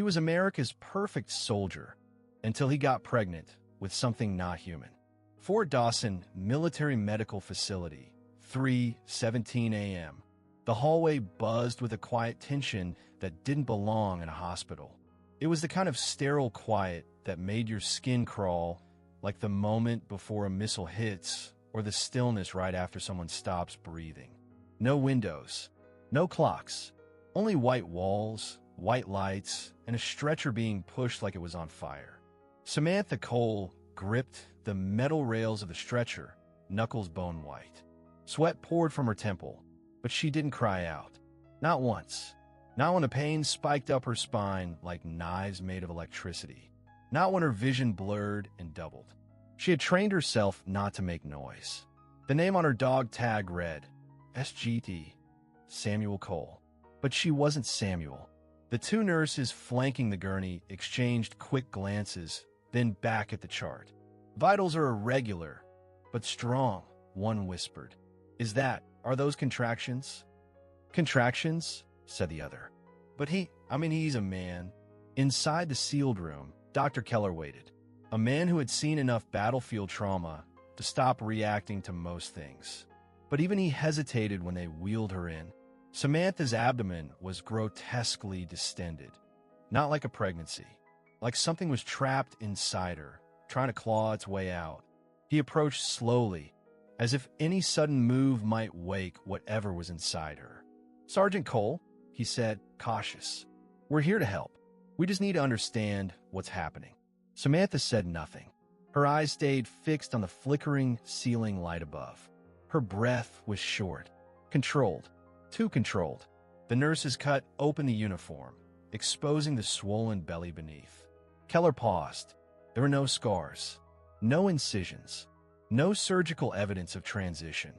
He was America's perfect soldier until he got pregnant with something not human. Fort Dawson Military Medical Facility, 3:17 a.m. The hallway buzzed with a quiet tension that didn't belong in a hospital. It was the kind of sterile quiet that made your skin crawl, like the moment before a missile hits or the stillness right after someone stops breathing. No windows, no clocks, only white walls, white lights, and a stretcher being pushed like it was on fire. Samantha Cole gripped the metal rails of the stretcher, knuckles bone white. Sweat poured from her temple, but she didn't cry out. Not once. Not when the pain spiked up her spine like knives made of electricity. Not when her vision blurred and doubled. She had trained herself not to make noise. The name on her dog tag read, SGT, Samuel Cole. But she wasn't Samuel. The two nurses flanking the gurney exchanged quick glances, then back at the chart. Vitals are irregular, but strong, one whispered. Are those contractions? Contractions, said the other. But he's a man. Inside the sealed room, Dr. Keller waited. A man who had seen enough battlefield trauma to stop reacting to most things. But even he hesitated when they wheeled her in. Samantha's abdomen was grotesquely distended. Not like a pregnancy. Like something was trapped inside her, trying to claw its way out. He approached slowly, as if any sudden move might wake whatever was inside her. Sergeant Cole, he said, cautious. We're here to help. We just need to understand what's happening. Samantha said nothing. Her eyes stayed fixed on the flickering ceiling light above. Her breath was short, controlled, too controlled. The nurses cut open the uniform, exposing the swollen belly beneath. Keller paused. There were no scars, no incisions, no surgical evidence of transition,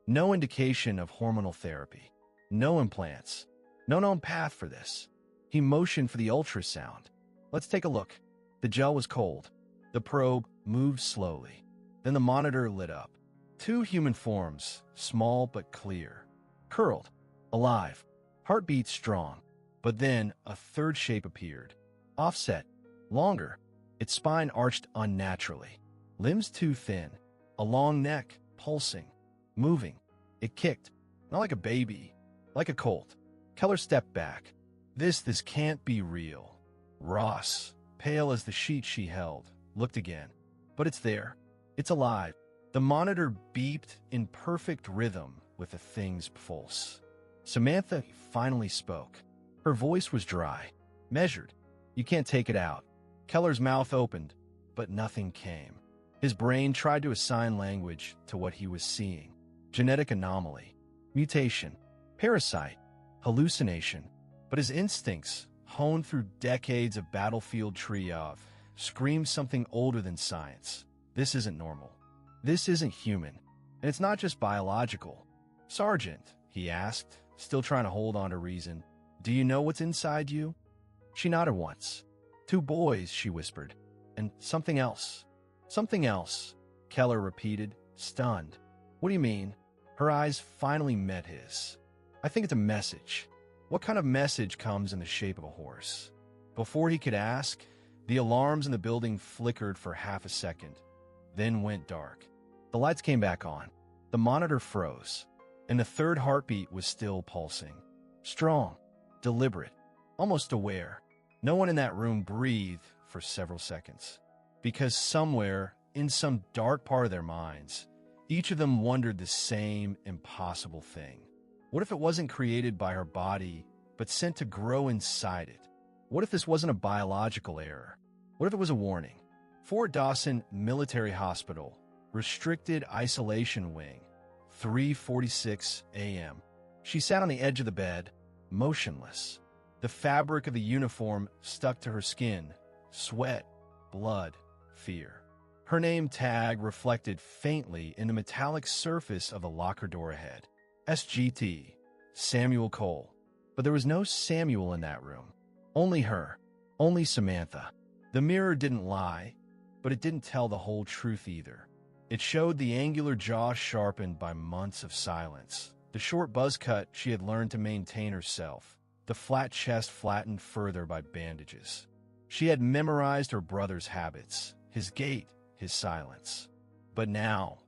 no indication of hormonal therapy, no implants, no known path for this. He motioned for the ultrasound. Let's take a look. The gel was cold. The probe moved slowly. Then the monitor lit up. Two human forms, small but clear, curled, alive, heartbeat strong. But then a third shape appeared, offset, longer, its spine arched unnaturally, limbs too thin, a long neck, pulsing, moving. It kicked, not like a baby, like a colt. Keller stepped back. This can't be real. Ross, pale as the sheet she held, looked again. But it's there. It's alive. The monitor beeped in perfect rhythm with the thing's pulse. Samantha finally spoke. Her voice was dry, measured. You can't take it out. Keller's mouth opened, but nothing came. His brain tried to assign language to what he was seeing. Genetic anomaly, mutation, parasite, hallucination. But his instincts, honed through decades of battlefield triage, screamed something older than science. This isn't normal. This isn't human. And it's not just biological. Sergeant, he asked, still trying to hold on to reason, do you know what's inside you? She nodded once. Two boys, she whispered. And something else. Something else, Keller repeated, stunned. What do you mean? Her eyes finally met his. I think it's a message. What kind of message comes in the shape of a horse? Before he could ask, the alarms in the building flickered for half a second, then went dark. The lights came back on. The monitor froze, and the third heartbeat was still pulsing. Strong, deliberate, almost aware. No one in that room breathed for several seconds, because somewhere, in some dark part of their minds, each of them wondered the same impossible thing. What if it wasn't created by her body, but sent to grow inside it? What if this wasn't a biological error? What if it was a warning? Fort Dawson Military Hospital, Restricted Isolation Wing, 3:46 a.m. She sat on the edge of the bed, motionless. The fabric of the uniform stuck to her skin, sweat, blood, fear. Her name tag reflected faintly in the metallic surface of the locker door ahead. SGT, Samuel Cole. But there was no Samuel in that room. Only her. Only Samantha. The mirror didn't lie, but it didn't tell the whole truth either. It showed the angular jaw sharpened by months of silence, the short buzz cut she had learned to maintain herself, the flat chest flattened further by bandages. She had memorized her brother's habits, his gait, his silence. But now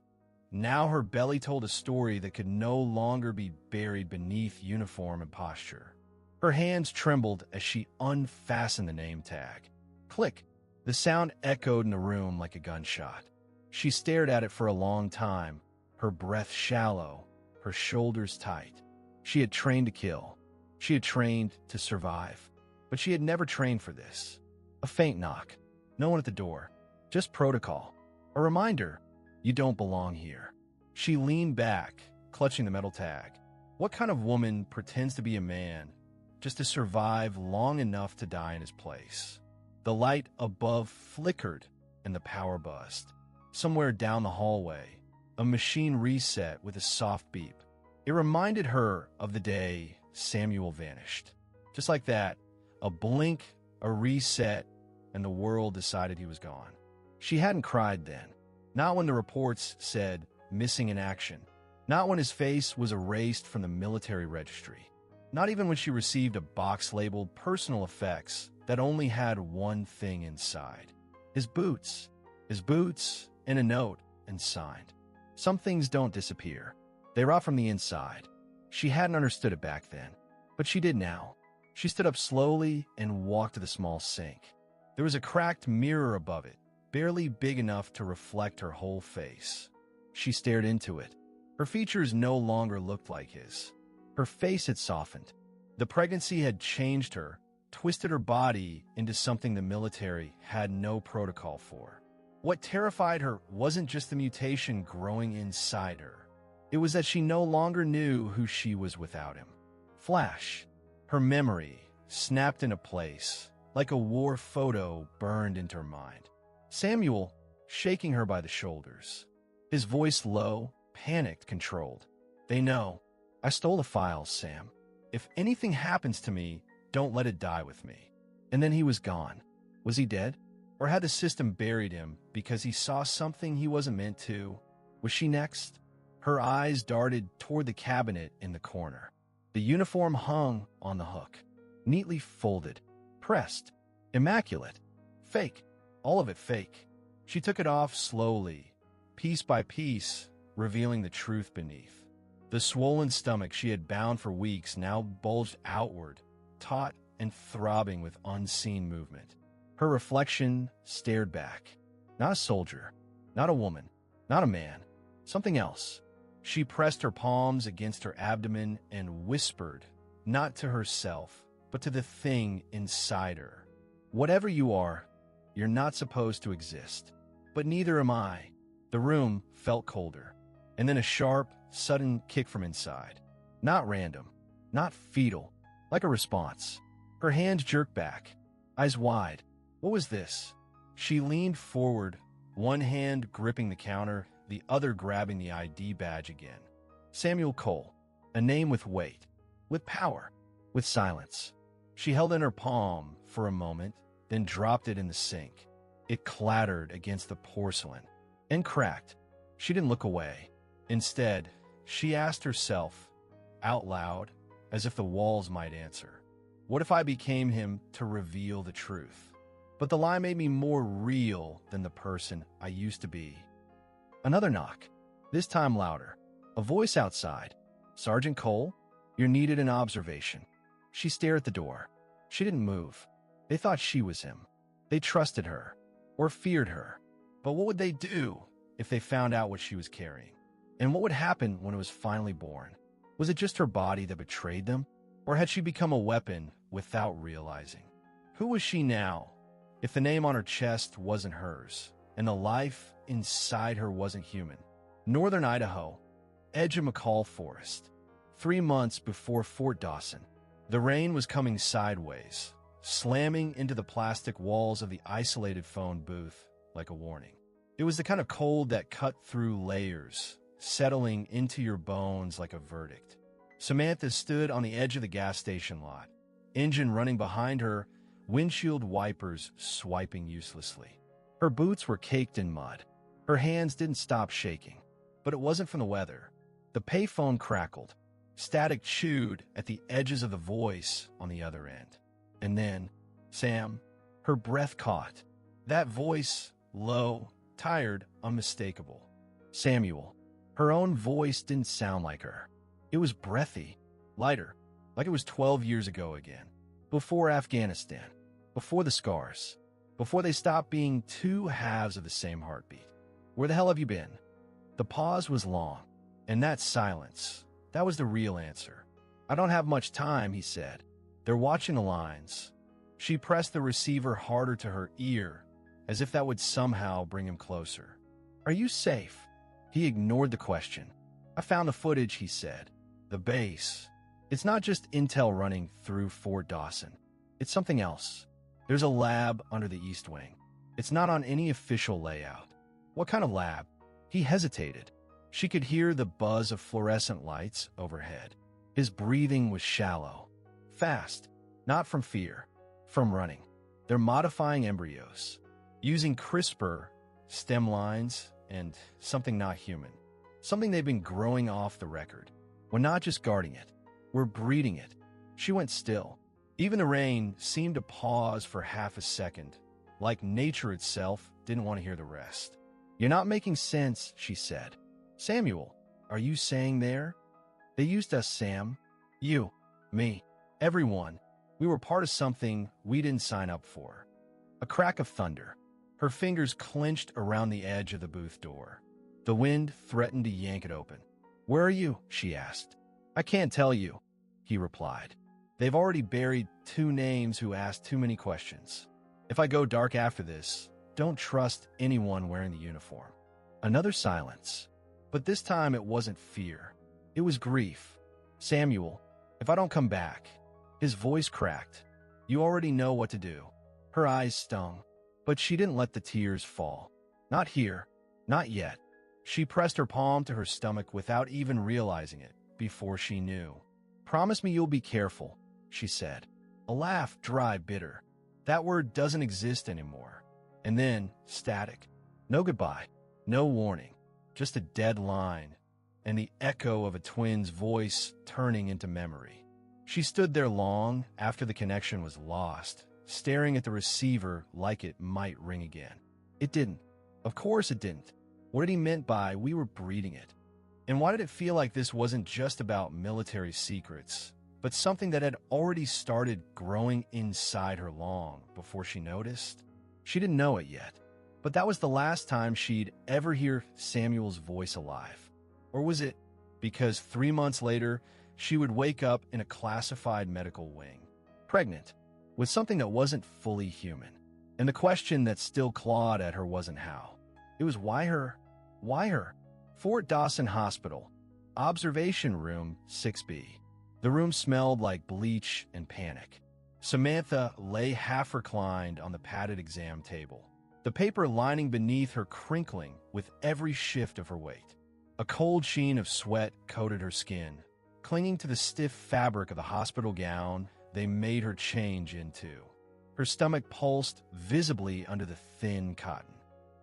her belly told a story that could no longer be buried beneath uniform and posture. Her hands trembled as she unfastened the name tag. Click! The sound echoed in the room like a gunshot. She stared at it for a long time, her breath shallow, her shoulders tight. She had trained to kill. She had trained to survive. But she had never trained for this. A faint knock. No one at the door. Just protocol. A reminder. You don't belong here. She leaned back, clutching the metal tag. What kind of woman pretends to be a man just to survive long enough to die in his place? The light above flickered and the power buzzed. Somewhere down the hallway, a machine reset with a soft beep. It reminded her of the day Samuel vanished. Just like that, a blink, a reset, and the world decided he was gone. She hadn't cried then. Not when the reports said missing in action. Not when his face was erased from the military registry. Not even when she received a box labeled personal effects that only had one thing inside. His boots. His boots and a note and signed. Some things don't disappear. They rot from the inside. She hadn't understood it back then, but she did now. She stood up slowly and walked to the small sink. There was a cracked mirror above it, barely big enough to reflect her whole face. She stared into it. Her features no longer looked like his. Her face had softened. The pregnancy had changed her, twisted her body into something the military had no protocol for. What terrified her wasn't just the mutation growing inside her. It was that she no longer knew who she was without him. Flash. Her memory snapped into place, like a war photo burned into her mind. Samuel, shaking her by the shoulders. His voice low, panicked, controlled. They know. I stole the files, Sam. If anything happens to me, don't let it die with me. And then he was gone. Was he dead? Or had the system buried him because he saw something he wasn't meant to? Was she next? Her eyes darted toward the cabinet in the corner. The uniform hung on the hook, neatly folded, pressed, immaculate. Fake. All of it fake. She took it off slowly, piece by piece, revealing the truth beneath. The swollen stomach she had bound for weeks now bulged outward, taut and throbbing with unseen movement. Her reflection stared back. Not a soldier, not a woman, not a man, something else. She pressed her palms against her abdomen and whispered, not to herself, but to the thing inside her. Whatever you are, you're not supposed to exist. But neither am I. The room felt colder. And then a sharp, sudden kick from inside. Not random, not fetal, like a response. Her hands jerked back, eyes wide. What was this? She leaned forward, one hand gripping the counter, the other grabbing the ID badge again. Samuel Cole, a name with weight, with power, with silence. She held in her palm for a moment, then dropped it in the sink. It clattered against the porcelain and cracked. She didn't look away. Instead, she asked herself, out loud, as if the walls might answer, what if I became him to reveal the truth? But the lie made me more real than the person I used to be. Another knock, this time louder. A voice outside. Sergeant Cole, you're needed in observation. She stared at the door. She didn't move. They thought she was him. They trusted her, or feared her. But what would they do if they found out what she was carrying? And what would happen when it was finally born? Was it just her body that betrayed them? Or had she become a weapon without realizing? Who was she now, if the name on her chest wasn't hers, and the life inside her wasn't human? Northern Idaho, edge of McCall Forest. 3 months before Fort Dawson. The rain was coming sideways, slamming into the plastic walls of the isolated phone booth like a warning. It was the kind of cold that cut through layers, settling into your bones like a verdict. Samantha stood on the edge of the gas station lot, engine running behind her, windshield wipers swiping uselessly. Her boots were caked in mud. Her hands didn't stop shaking, but it wasn't from the weather. The payphone crackled. Static chewed at the edges of the voice on the other end. And then, Sam, her breath caught. That voice, low, tired, unmistakable. Samuel. Her own voice didn't sound like her. It was breathy, lighter, like it was 12 years ago again. Before Afghanistan, before the scars, before they stopped being two halves of the same heartbeat. Where the hell have you been? The pause was long, and that silence, that was the real answer. I don't have much time, he said. They're watching the lines. She pressed the receiver harder to her ear, as if that would somehow bring him closer. Are you safe? He ignored the question. I found the footage, he said. The base. It's not just intel running through Fort Dawson. It's something else. There's a lab under the East Wing. It's not on any official layout. What kind of lab? He hesitated. She could hear the buzz of fluorescent lights overhead. His breathing was shallow. Fast. Not from fear. From running. They're modifying embryos. Using CRISPR, stem lines, and something not human. Something they've been growing off the record. We're not just guarding it. We're breeding it. She went still. Even the rain seemed to pause for half a second, like nature itself didn't want to hear the rest. You're not making sense, she said. Samuel, are you saying there? They used us, Sam. You, me, everyone. We were part of something we didn't sign up for. A crack of thunder. Her fingers clenched around the edge of the booth door. The wind threatened to yank it open. Where are you? She asked. I can't tell you, he replied. They've already buried 2 names who asked too many questions. If I go dark after this, don't trust anyone wearing the uniform. Another silence. But this time it wasn't fear. It was grief. Samuel, if I don't come back. His voice cracked. You already know what to do. Her eyes stung, but she didn't let the tears fall. Not here. Not yet. She pressed her palm to her stomach without even realizing it before she knew. Promise me you'll be careful, she said. A laugh, dry, bitter. That word doesn't exist anymore. And then, static. No goodbye. No warning. Just a dead line. And the echo of a twin's voice turning into memory. She stood there long after the connection was lost, staring at the receiver like it might ring again. It didn't. Of course it didn't. What did he meant by we were breeding it? And why did it feel like this wasn't just about military secrets, but something that had already started growing inside her long before she noticed? She didn't know it yet, but that was the last time she'd ever hear Samuel's voice alive. Or was it because 3 months later, she would wake up in a classified medical wing, pregnant, with something that wasn't fully human? And the question that still clawed at her wasn't how. It was why her? Why her? Fort Dawson Hospital, Observation Room 6B. The room smelled like bleach and panic. Samantha lay half reclined on the padded exam table, the paper lining beneath her crinkling with every shift of her weight. A cold sheen of sweat coated her skin, clinging to the stiff fabric of the hospital gown they made her change into. Her stomach pulsed visibly under the thin cotton.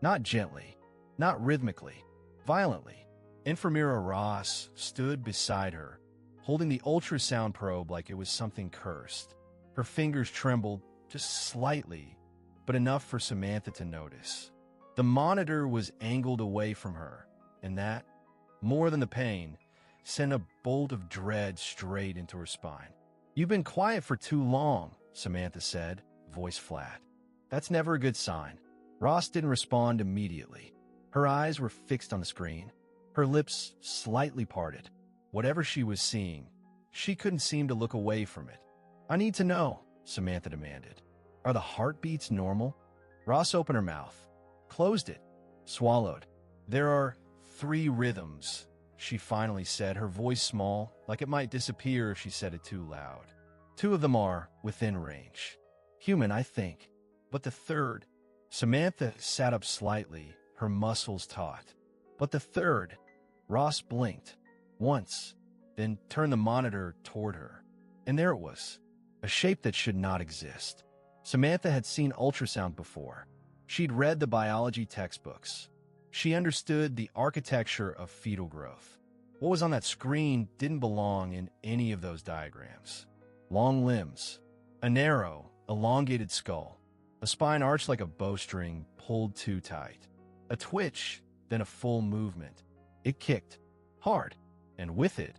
Not gently, not rhythmically, violently. Infirmera Ross stood beside her, holding the ultrasound probe like it was something cursed. Her fingers trembled just slightly, but enough for Samantha to notice. The monitor was angled away from her, and that, more than the pain, sent a bolt of dread straight into her spine. You've been quiet for too long, Samantha said, voice flat. That's never a good sign. Ross didn't respond immediately. Her eyes were fixed on the screen, her lips slightly parted. Whatever she was seeing, she couldn't seem to look away from it. I need to know, Samantha demanded. Are the heartbeats normal? Ross opened her mouth, closed it, swallowed. There are 3 rhythms, she finally said, her voice small, like it might disappear if she said it too loud. 2 of them are within range. Human, I think. But the third... Samantha sat up slightly, her muscles taut. But the third... Ross blinked. Once, then turned the monitor toward her. And there it was. A shape that should not exist. Samantha had seen ultrasound before. She'd read the biology textbooks. She understood the architecture of fetal growth. What was on that screen didn't belong in any of those diagrams. Long limbs, a narrow, elongated skull, a spine arched like a bowstring pulled too tight, a twitch, then a full movement. It kicked, hard, and with it,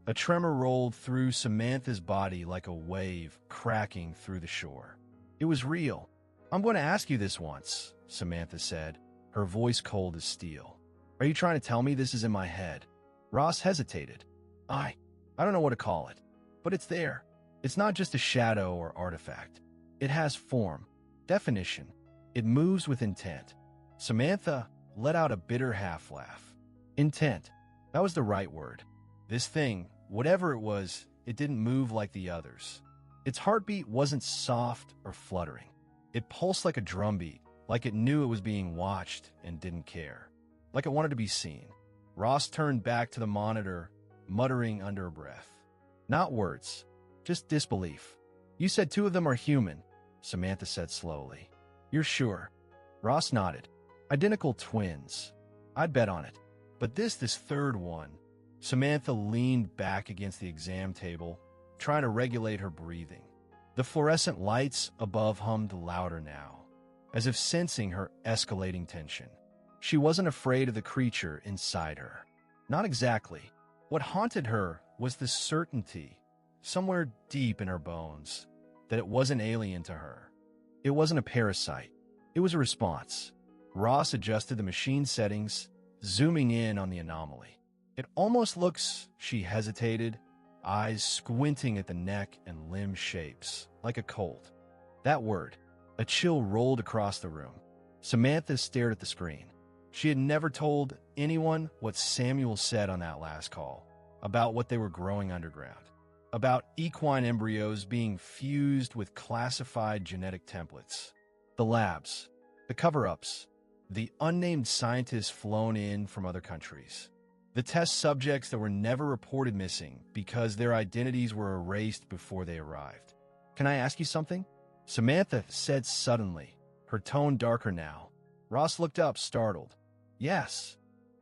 a tremor rolled through Samantha's body like a wave cracking through the shore. It was real. "I'm going to ask you this once," Samantha said, her voice cold as steel. "Are you trying to tell me this is in my head?" Ross hesitated. I don't know what to call it, but it's there. It's not just a shadow or artifact. It has form, definition. It moves with intent." Samantha let out a bitter half-laugh. Intent. That was the right word. This thing, whatever it was, it didn't move like the others. Its heartbeat wasn't soft or fluttering. It pulsed like a drumbeat, like it knew it was being watched and didn't care, like it wanted to be seen. Ross turned back to the monitor, muttering under a breath. Not words, just disbelief. "You said 2 of them are human," Samantha said slowly. "You're sure?" Ross nodded. "Identical twins. I'd bet on it. But this third one." Samantha leaned back against the exam table, trying to regulate her breathing. The fluorescent lights above hummed louder now, as if sensing her escalating tension. She wasn't afraid of the creature inside her. Not exactly. What haunted her was the certainty, somewhere deep in her bones, that it wasn't alien to her. It wasn't a parasite. It was a response. Ross adjusted the machine settings, zooming in on the anomaly. "It almost looks," she hesitated, eyes squinting at the neck and limb shapes, like a colt. That word. A chill rolled across the room. Samantha stared at the screen. She had never told anyone what Samuel said on that last call, about what they were growing underground, about equine embryos being fused with classified genetic templates, the labs, the cover-ups, the unnamed scientists flown in from other countries, the test subjects that were never reported missing because their identities were erased before they arrived. "Can I ask you something?" Samantha said suddenly, her tone darker now. Ross looked up, startled. "Yes."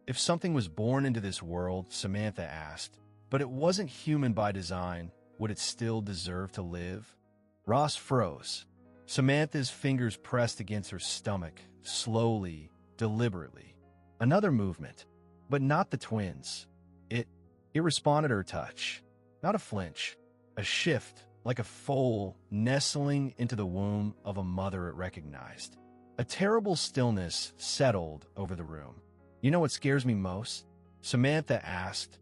"If something was born into this world," Samantha asked, "but it wasn't human by design, would it still deserve to live?" Ross froze. Samantha's fingers pressed against her stomach, slowly, deliberately. Another movement, but not the twins. It responded to her touch. Not a flinch, a shift, like a foal nestling into the womb of a mother it recognized. A terrible stillness settled over the room. "You know what scares me most?" Samantha asked,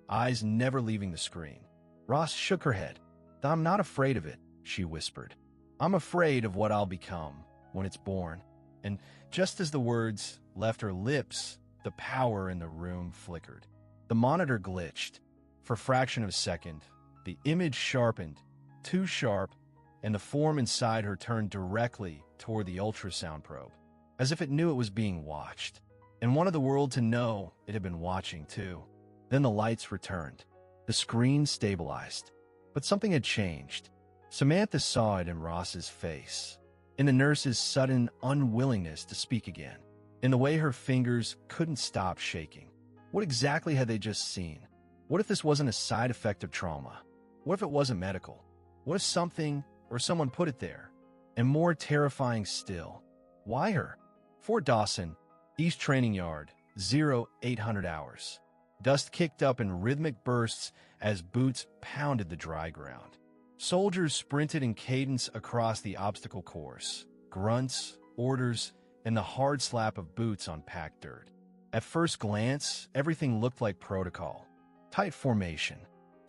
eyes never leaving the screen. Ross shook her head. "I'm not afraid of it," she whispered. "I'm afraid of what I'll become when it's born." And just as the words left her lips, the power in the room flickered. The monitor glitched. For a fraction of a second, the image sharpened, too sharp, and the form inside her turned directly toward the ultrasound probe, as if it knew it was being watched, and wanted the world to know it had been watching too. Then the lights returned. The screen stabilized. But something had changed. Samantha saw it in Ross's face, in the nurse's sudden unwillingness to speak again, in the way her fingers couldn't stop shaking. What exactly had they just seen? What if this wasn't a side effect of trauma? What if it wasn't medical? What if something or someone put it there? And more terrifying still, why her? Fort Dawson, East Training Yard, 0800 hours. Dust kicked up in rhythmic bursts as boots pounded the dry ground. Soldiers sprinted in cadence across the obstacle course, grunts, orders, and the hard slap of boots on packed dirt. At first glance, everything looked like protocol. Tight formation,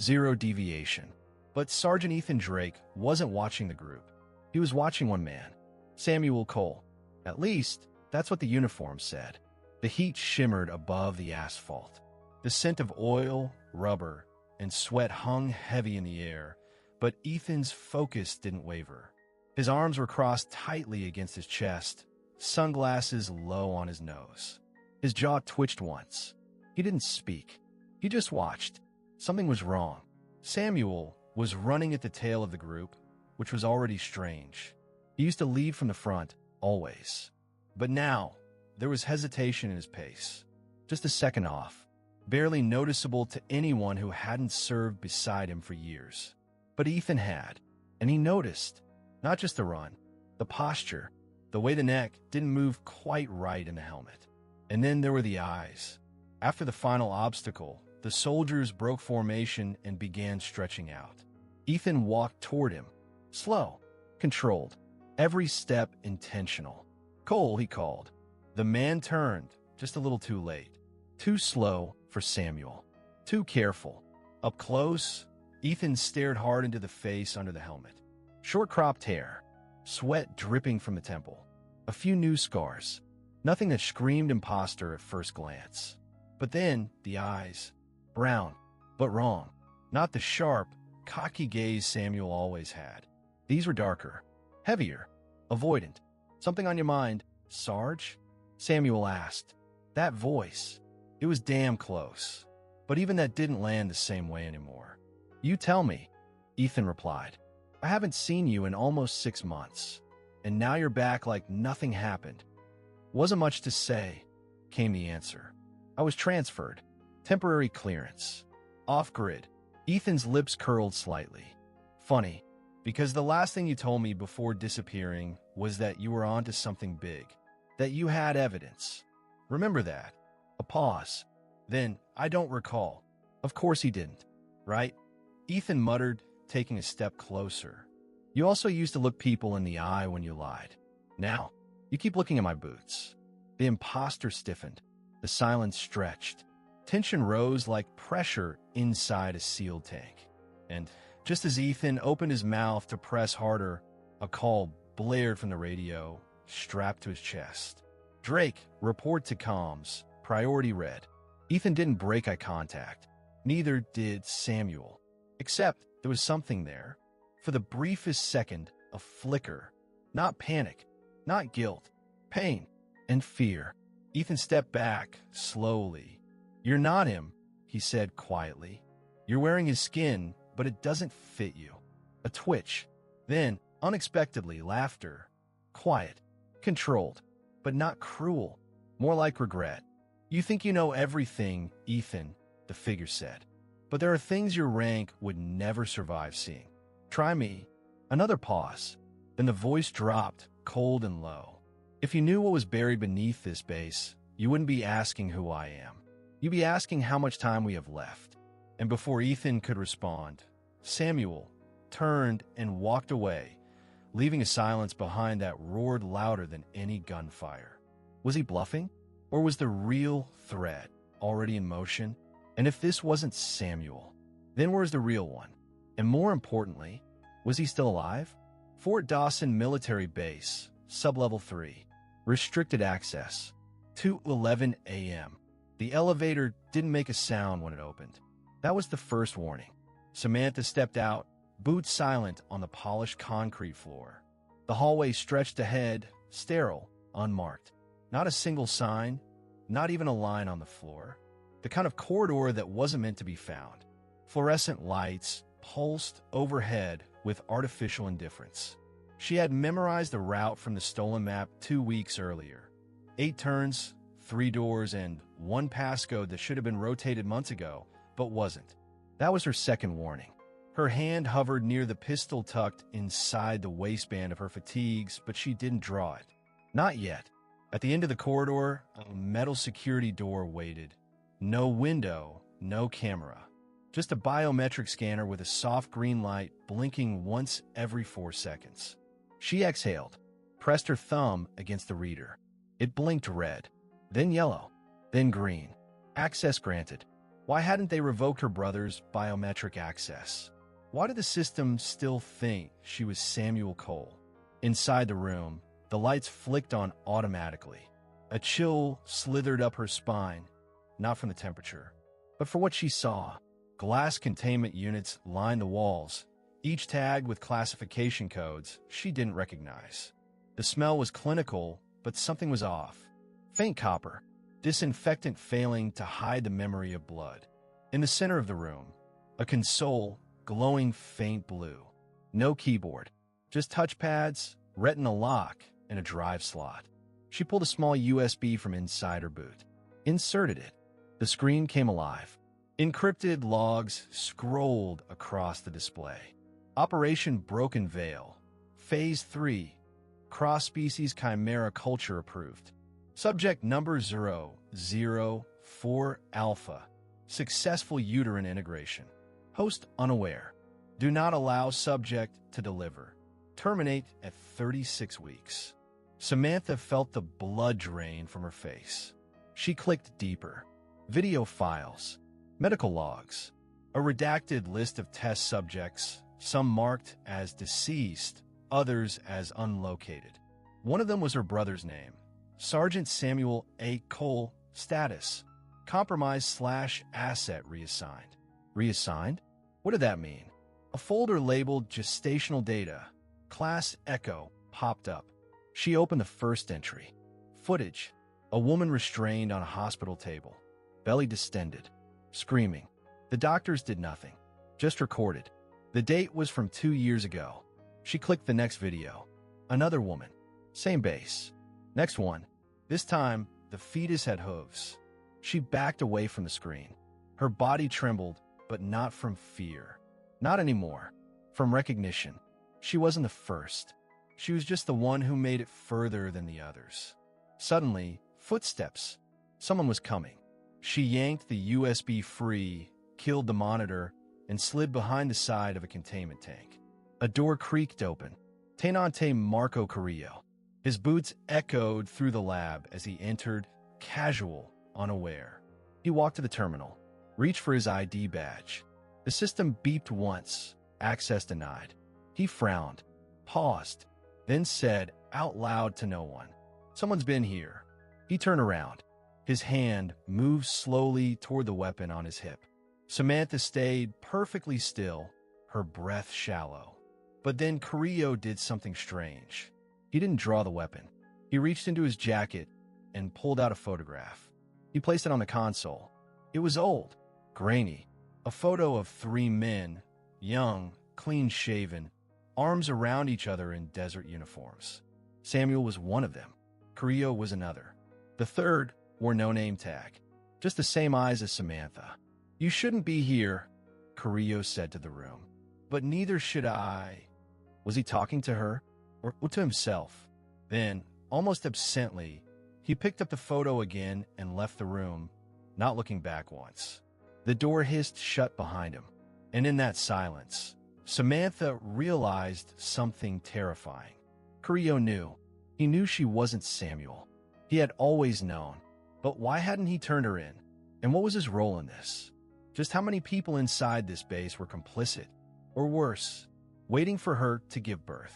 zero deviation. But Sergeant Ethan Drake wasn't watching the group. He was watching one man, Samuel Cole. At least, that's what the uniform said. The heat shimmered above the asphalt. The scent of oil, rubber, and sweat hung heavy in the air, but Ethan's focus didn't waver. His arms were crossed tightly against his chest, sunglasses low on his nose. His jaw twitched once. He didn't speak. He just watched. Something was wrong. Samuel was running at the tail of the group, which was already strange. He used to lead from the front, always. But now, there was hesitation in his pace. Just a second off. barely noticeable to anyone who hadn't served beside him for years. But Ethan had, and he noticed, not just the run, the posture, the way the neck didn't move quite right in the helmet. And then there were the eyes. After the final obstacle, the soldiers broke formation and began stretching out. Ethan walked toward him, slow, controlled, every step intentional. "Cole," he called. The man turned, just a little too late. Too slow for Samuel. Too careful. Up close, Ethan stared hard into the face under the helmet. Short-cropped hair, sweat dripping from the temple, a few new scars. Nothing that screamed imposter at first glance. But then, the eyes. Brown, but wrong. Not the sharp, cocky gaze Samuel always had. These were darker, heavier, avoidant. "Something on your mind, Sarge?" Samuel asked. That voice. It was damn close. But even that didn't land the same way anymore. "You tell me," Ethan replied. "I haven't seen you in almost 6 months. And now you're back like nothing happened." "Wasn't much to say," came the answer. "I was transferred. Temporary clearance. Off-grid." Ethan's lips curled slightly. "Funny, because the last thing you told me before disappearing was that you were onto something big. That you had evidence. Remember that?" A pause. Then, "I don't recall." Of course he didn't. Right? Ethan muttered, taking a step closer. "You also used to look people in the eye when you lied. Now, you keep looking at my boots." The imposter stiffened. The silence stretched. Tension rose like pressure inside a sealed tank. And just as Ethan opened his mouth to press harder, a call blared from the radio, strapped to his chest. "Drake, report to comms. Priority red." Ethan didn't break eye contact. Neither did Samuel. Except there was something there. For the briefest second, a flicker. Not panic, not guilt, pain, and fear. Ethan stepped back, slowly. "You're not him," he said quietly. "You're wearing his skin, but it doesn't fit you." A twitch. Then, unexpectedly, laughter. Quiet, controlled, but not cruel. More like regret. "You think you know everything, Ethan," the figure said. "But there are things your rank would never survive seeing. Try me." Another pause. Then the voice dropped, cold and low. "If you knew what was buried beneath this base, you wouldn't be asking who I am. You'd be asking how much time we have left." And before Ethan could respond, Samuel turned and walked away, leaving a silence behind that roared louder than any gunfire. Was he bluffing? Or was the real threat already in motion? And if this wasn't Samuel, then where's the real one? And more importantly, was he still alive? Fort Dawson Military Base, Sublevel 3. Restricted access. 2:11 a.m. The elevator didn't make a sound when it opened. That was the first warning. Samantha stepped out, boots silent on the polished concrete floor. The hallway stretched ahead, sterile, unmarked. Not a single sign, not even a line on the floor. The kind of corridor that wasn't meant to be found. Fluorescent lights pulsed overhead with artificial indifference. She had memorized the route from the stolen map 2 weeks earlier. 8 turns, 3 doors, and 1 passcode that should have been rotated months ago, but wasn't. That was her second warning. Her hand hovered near the pistol tucked inside the waistband of her fatigues, but she didn't draw it. Not yet. At the end of the corridor, a metal security door waited. No window, no camera. Just a biometric scanner with a soft green light blinking once every 4 seconds. She exhaled, pressed her thumb against the reader. It blinked red, then yellow, then green. Access granted. Why hadn't they revoked her brother's biometric access? Why did the system still think she was Samuel Cole? Inside the room, the lights flicked on automatically. A chill slithered up her spine, not from the temperature, but for what she saw. Glass containment units lined the walls, each tagged with classification codes she didn't recognize. The smell was clinical, but something was off. Faint copper, disinfectant failing to hide the memory of blood. In the center of the room, a console glowing faint blue. No keyboard, just touchpads, retina lock, and a drive slot. She pulled a small USB from inside her boot, inserted it, The screen came alive. Encrypted logs scrolled across the display. Operation Broken Veil. Phase 3. Cross-species chimera culture approved. Subject number 004 Alpha. Successful uterine integration. Host unaware. Do not allow subject to deliver. Terminate at 36 weeks. Samantha felt the blood drain from her face. She clicked deeper. Video files. Medical logs. A redacted list of test subjects, some marked as deceased, others as unlocated. One of them was her brother's name. Sergeant Samuel A. Cole. Status. Compromised/asset reassigned. Reassigned? What did that mean? A folder labeled Gestational Data, Class Echo, popped up. She opened the first entry. Footage. A woman restrained on a hospital table. Belly distended. Screaming. The doctors did nothing. Just recorded. The date was from 2 years ago. She clicked the next video. Another woman. Same base. Next one. This time, the fetus had hooves. She backed away from the screen. Her body trembled, but not from fear. Not anymore. From recognition. She wasn't the first. She was just the one who made it further than the others. Suddenly, footsteps. Someone was coming. She yanked the USB free, killed the monitor, and slid behind the side of a containment tank. A door creaked open. Tenente Marco Carrillo. His boots echoed through the lab as he entered, casual, unaware. He walked to the terminal, reached for his ID badge. The system beeped once, access denied. He frowned, paused, then said out loud to no one, "Someone's been here." He turned around. His hand moved slowly toward the weapon on his hip. Samantha stayed perfectly still, her breath shallow. But then Carrillo did something strange. He didn't draw the weapon. He reached into his jacket and pulled out a photograph. He placed it on the console. It was old, grainy. A photo of 3 men, young, clean-shaven, arms around each other in desert uniforms. Samuel was one of them. Carrillo was another. The third wore no name tag, just the same eyes as Samantha. "You shouldn't be here," Carrillo said to the room. "But neither should I." Was he talking to her or to himself? Then, almost absently, he picked up the photo again and left the room, not looking back once. The door hissed shut behind him, and in that silence, Samantha realized something terrifying. Carrillo knew. He knew she wasn't Samuel. He had always known. But why hadn't he turned her in? And what was his role in this? Just how many people inside this base were complicit? Or worse, waiting for her to give birth?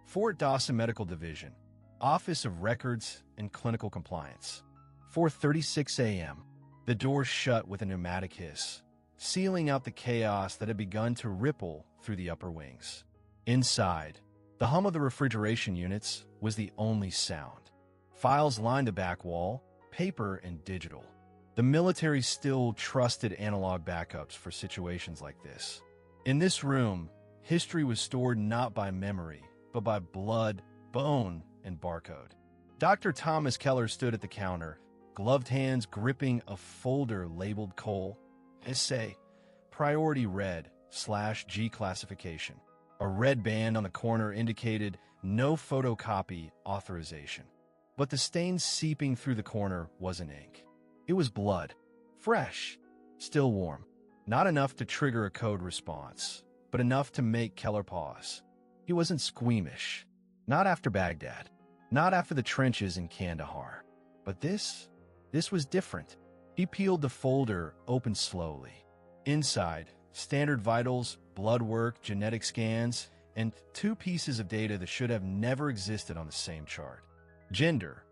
Fort Dawson Medical Division, Office of Records and Clinical Compliance. 4:36 a.m. The door shut with a pneumatic hiss, sealing out the chaos that had begun to ripple through the upper wings. Inside, the hum of the refrigeration units was the only sound. Files lined the back wall, paper and digital. The military still trusted analog backups for situations like this. In this room, history was stored not by memory, but by blood, bone, and barcode. Dr. Thomas Keller stood at the counter, gloved hands gripping a folder labeled Cole. Essay, Priority Red/G classification. A red band on the corner indicated no photocopy authorization. But the stain seeping through the corner wasn't ink. It was blood. Fresh. Still warm. Not enough to trigger a code response, but enough to make Keller pause. He wasn't squeamish. Not after Baghdad. Not after the trenches in Kandahar. But this was different. He peeled the folder open slowly. Inside, standard vitals, blood work, genetic scans, and 2 pieces of data that should have never existed on the same chart. Gender,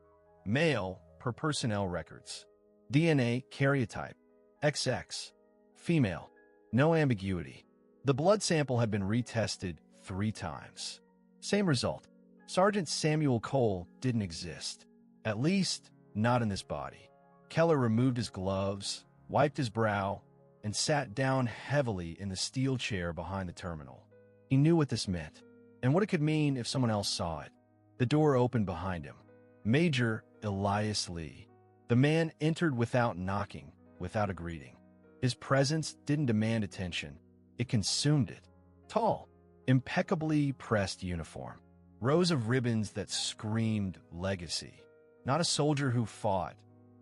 male per personnel records. DNA karyotype, XX. Female, no ambiguity. The blood sample had been retested 3 times. Same result. Sergeant Samuel Cole didn't exist. At least, not in this body. Keller removed his gloves, wiped his brow, and sat down heavily in the steel chair behind the terminal. He knew what this meant, and what it could mean if someone else saw it. The door opened behind him. Major Elias Lee. The man entered without knocking, without a greeting. His presence didn't demand attention. It consumed it. Tall, impeccably pressed uniform. Rows of ribbons that screamed legacy. Not a soldier who fought,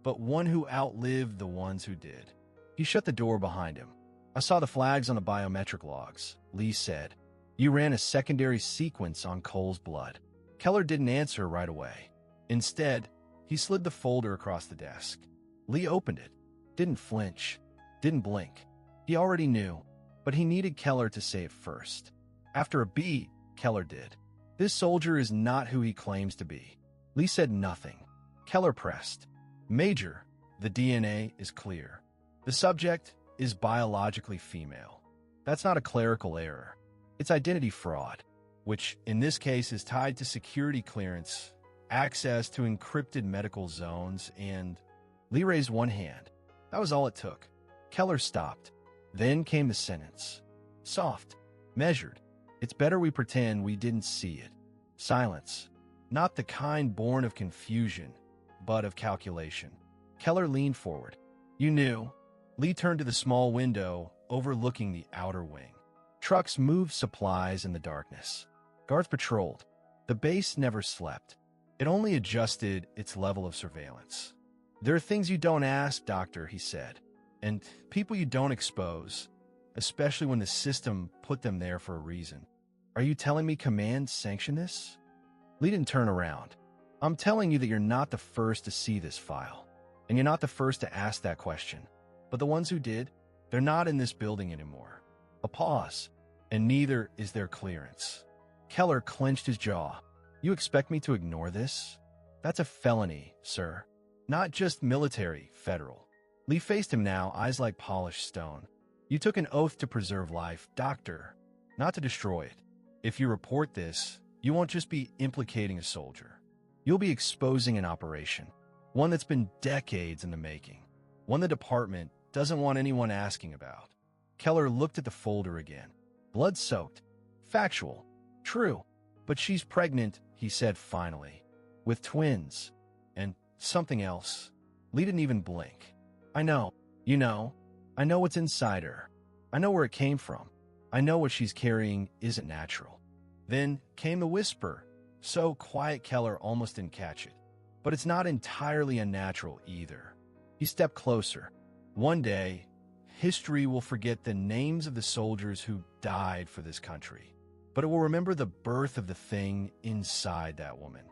but one who outlived the ones who did. He shut the door behind him. "I saw the flags on the biometric logs," Lee said. "You ran a secondary sequence on Cole's blood." Keller didn't answer right away. Instead, he slid the folder across the desk. Lee opened it. Didn't flinch. Didn't blink. He already knew, but he needed Keller to say it first. After a beat, Keller did. "This soldier is not who he claims to be." Lee said nothing. Keller pressed. "Major, the DNA is clear. The subject is biologically female. That's not a clerical error. It's identity fraud, which in this case is tied to security clearance, access to encrypted medical zones, and..." Lee raised one hand. That was all it took. Keller stopped. Then came the sentence. Soft, measured. "It's better we pretend we didn't see it." Silence. Not the kind born of confusion, but of calculation. Keller leaned forward. "You knew." Lee turned to the small window overlooking the outer wing. Trucks moved supplies in the darkness. Guards patrolled. The base never slept. It only adjusted its level of surveillance. "There are things you don't ask, Doctor," he said, "and people you don't expose, especially when the system put them there for a reason. Are you telling me command sanctioned this?" Lee didn't turn around. "I'm telling you that you're not the first to see this file, and you're not the first to ask that question. But the ones who did, they're not in this building anymore." A pause, and neither is their clearance. Keller clenched his jaw. "You expect me to ignore this? That's a felony, sir. Not just military, federal." Lee faced him now, eyes like polished stone. "You took an oath to preserve life, Doctor, not to destroy it. If you report this, you won't just be implicating a soldier. You'll be exposing an operation, one that's been decades in the making, one the department doesn't want anyone asking about." Keller looked at the folder again. Blood-soaked. Factual. True. "But she's pregnant," he said finally. "With twins. And something else." Lee didn't even blink. "I know. You know. I know what's inside her. I know where it came from. I know what she's carrying isn't natural." Then came the whisper, so quiet Keller almost didn't catch it. "But it's not entirely unnatural either." He stepped closer. "One day, history will forget the names of the soldiers who died for this country, but it will remember the birth of the thing inside that woman."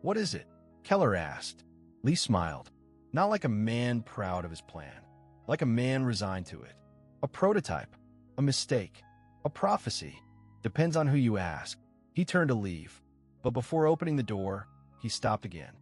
"What is it?" Keller asked. Lee smiled. Not like a man proud of his plan, like a man resigned to it. "A prototype, a mistake, a prophecy. Depends on who you ask." He turned to leave, but before opening the door, he stopped again.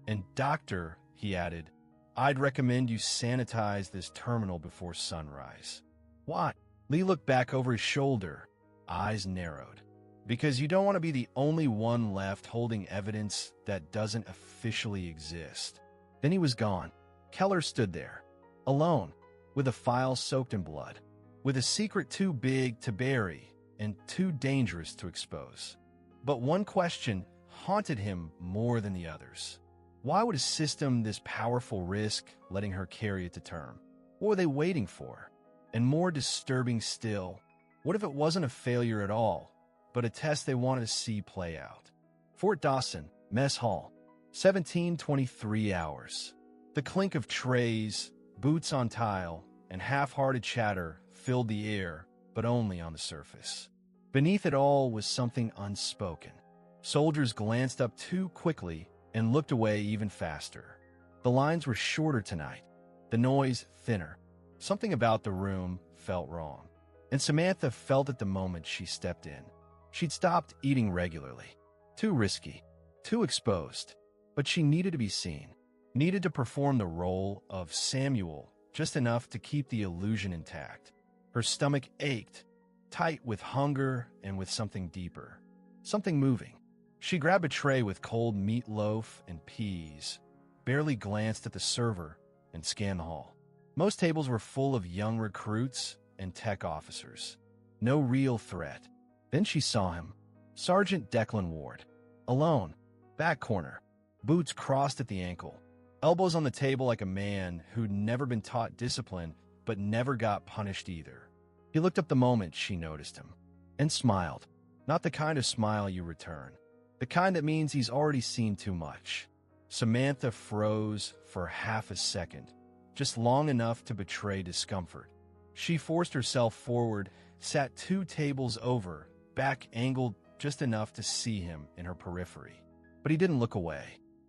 "And Doctor," he added, "I'd recommend you sanitize this terminal before sunrise." "Why?" Lee looked back over his shoulder, eyes narrowed. "Because you don't want to be the only one left holding evidence that doesn't officially exist." Then he was gone. Keller stood there, alone, with a file soaked in blood, with a secret too big to bury and too dangerous to expose. But one question haunted him more than the others. Why would a system this powerful risk letting her carry it to term? What were they waiting for? And more disturbing still, what if it wasn't a failure at all, but a test they wanted to see play out? Fort Dawson, Mess Hall, 17:23 hours. The clink of trays, boots on tile, and half-hearted chatter filled the air, but only on the surface. Beneath it all was something unspoken. Soldiers glanced up too quickly and looked away even faster. The lines were shorter tonight, the noise thinner. Something about the room felt wrong, and Samantha felt it the moment she stepped in. She'd stopped eating regularly. Too risky, too exposed, but she needed to be seen, needed to perform the role of Samuel just enough to keep the illusion intact. Her stomach ached, tight with hunger and with something deeper, something moving. She grabbed a tray with cold meatloaf and peas, barely glanced at the server, and scanned the hall. Most tables were full of young recruits and tech officers. No real threat. Then she saw him, Sergeant Declan Ward, alone, back corner, boots crossed at the ankle, elbows on the table like a man who'd never been taught discipline but never got punished either. He looked up the moment she noticed him and smiled. Not the kind of smile you return. The kind that means he's already seen too much. Samantha froze for half a second, just long enough to betray discomfort. She forced herself forward, sat 2 tables over, back angled just enough to see him in her periphery. But he didn't look away,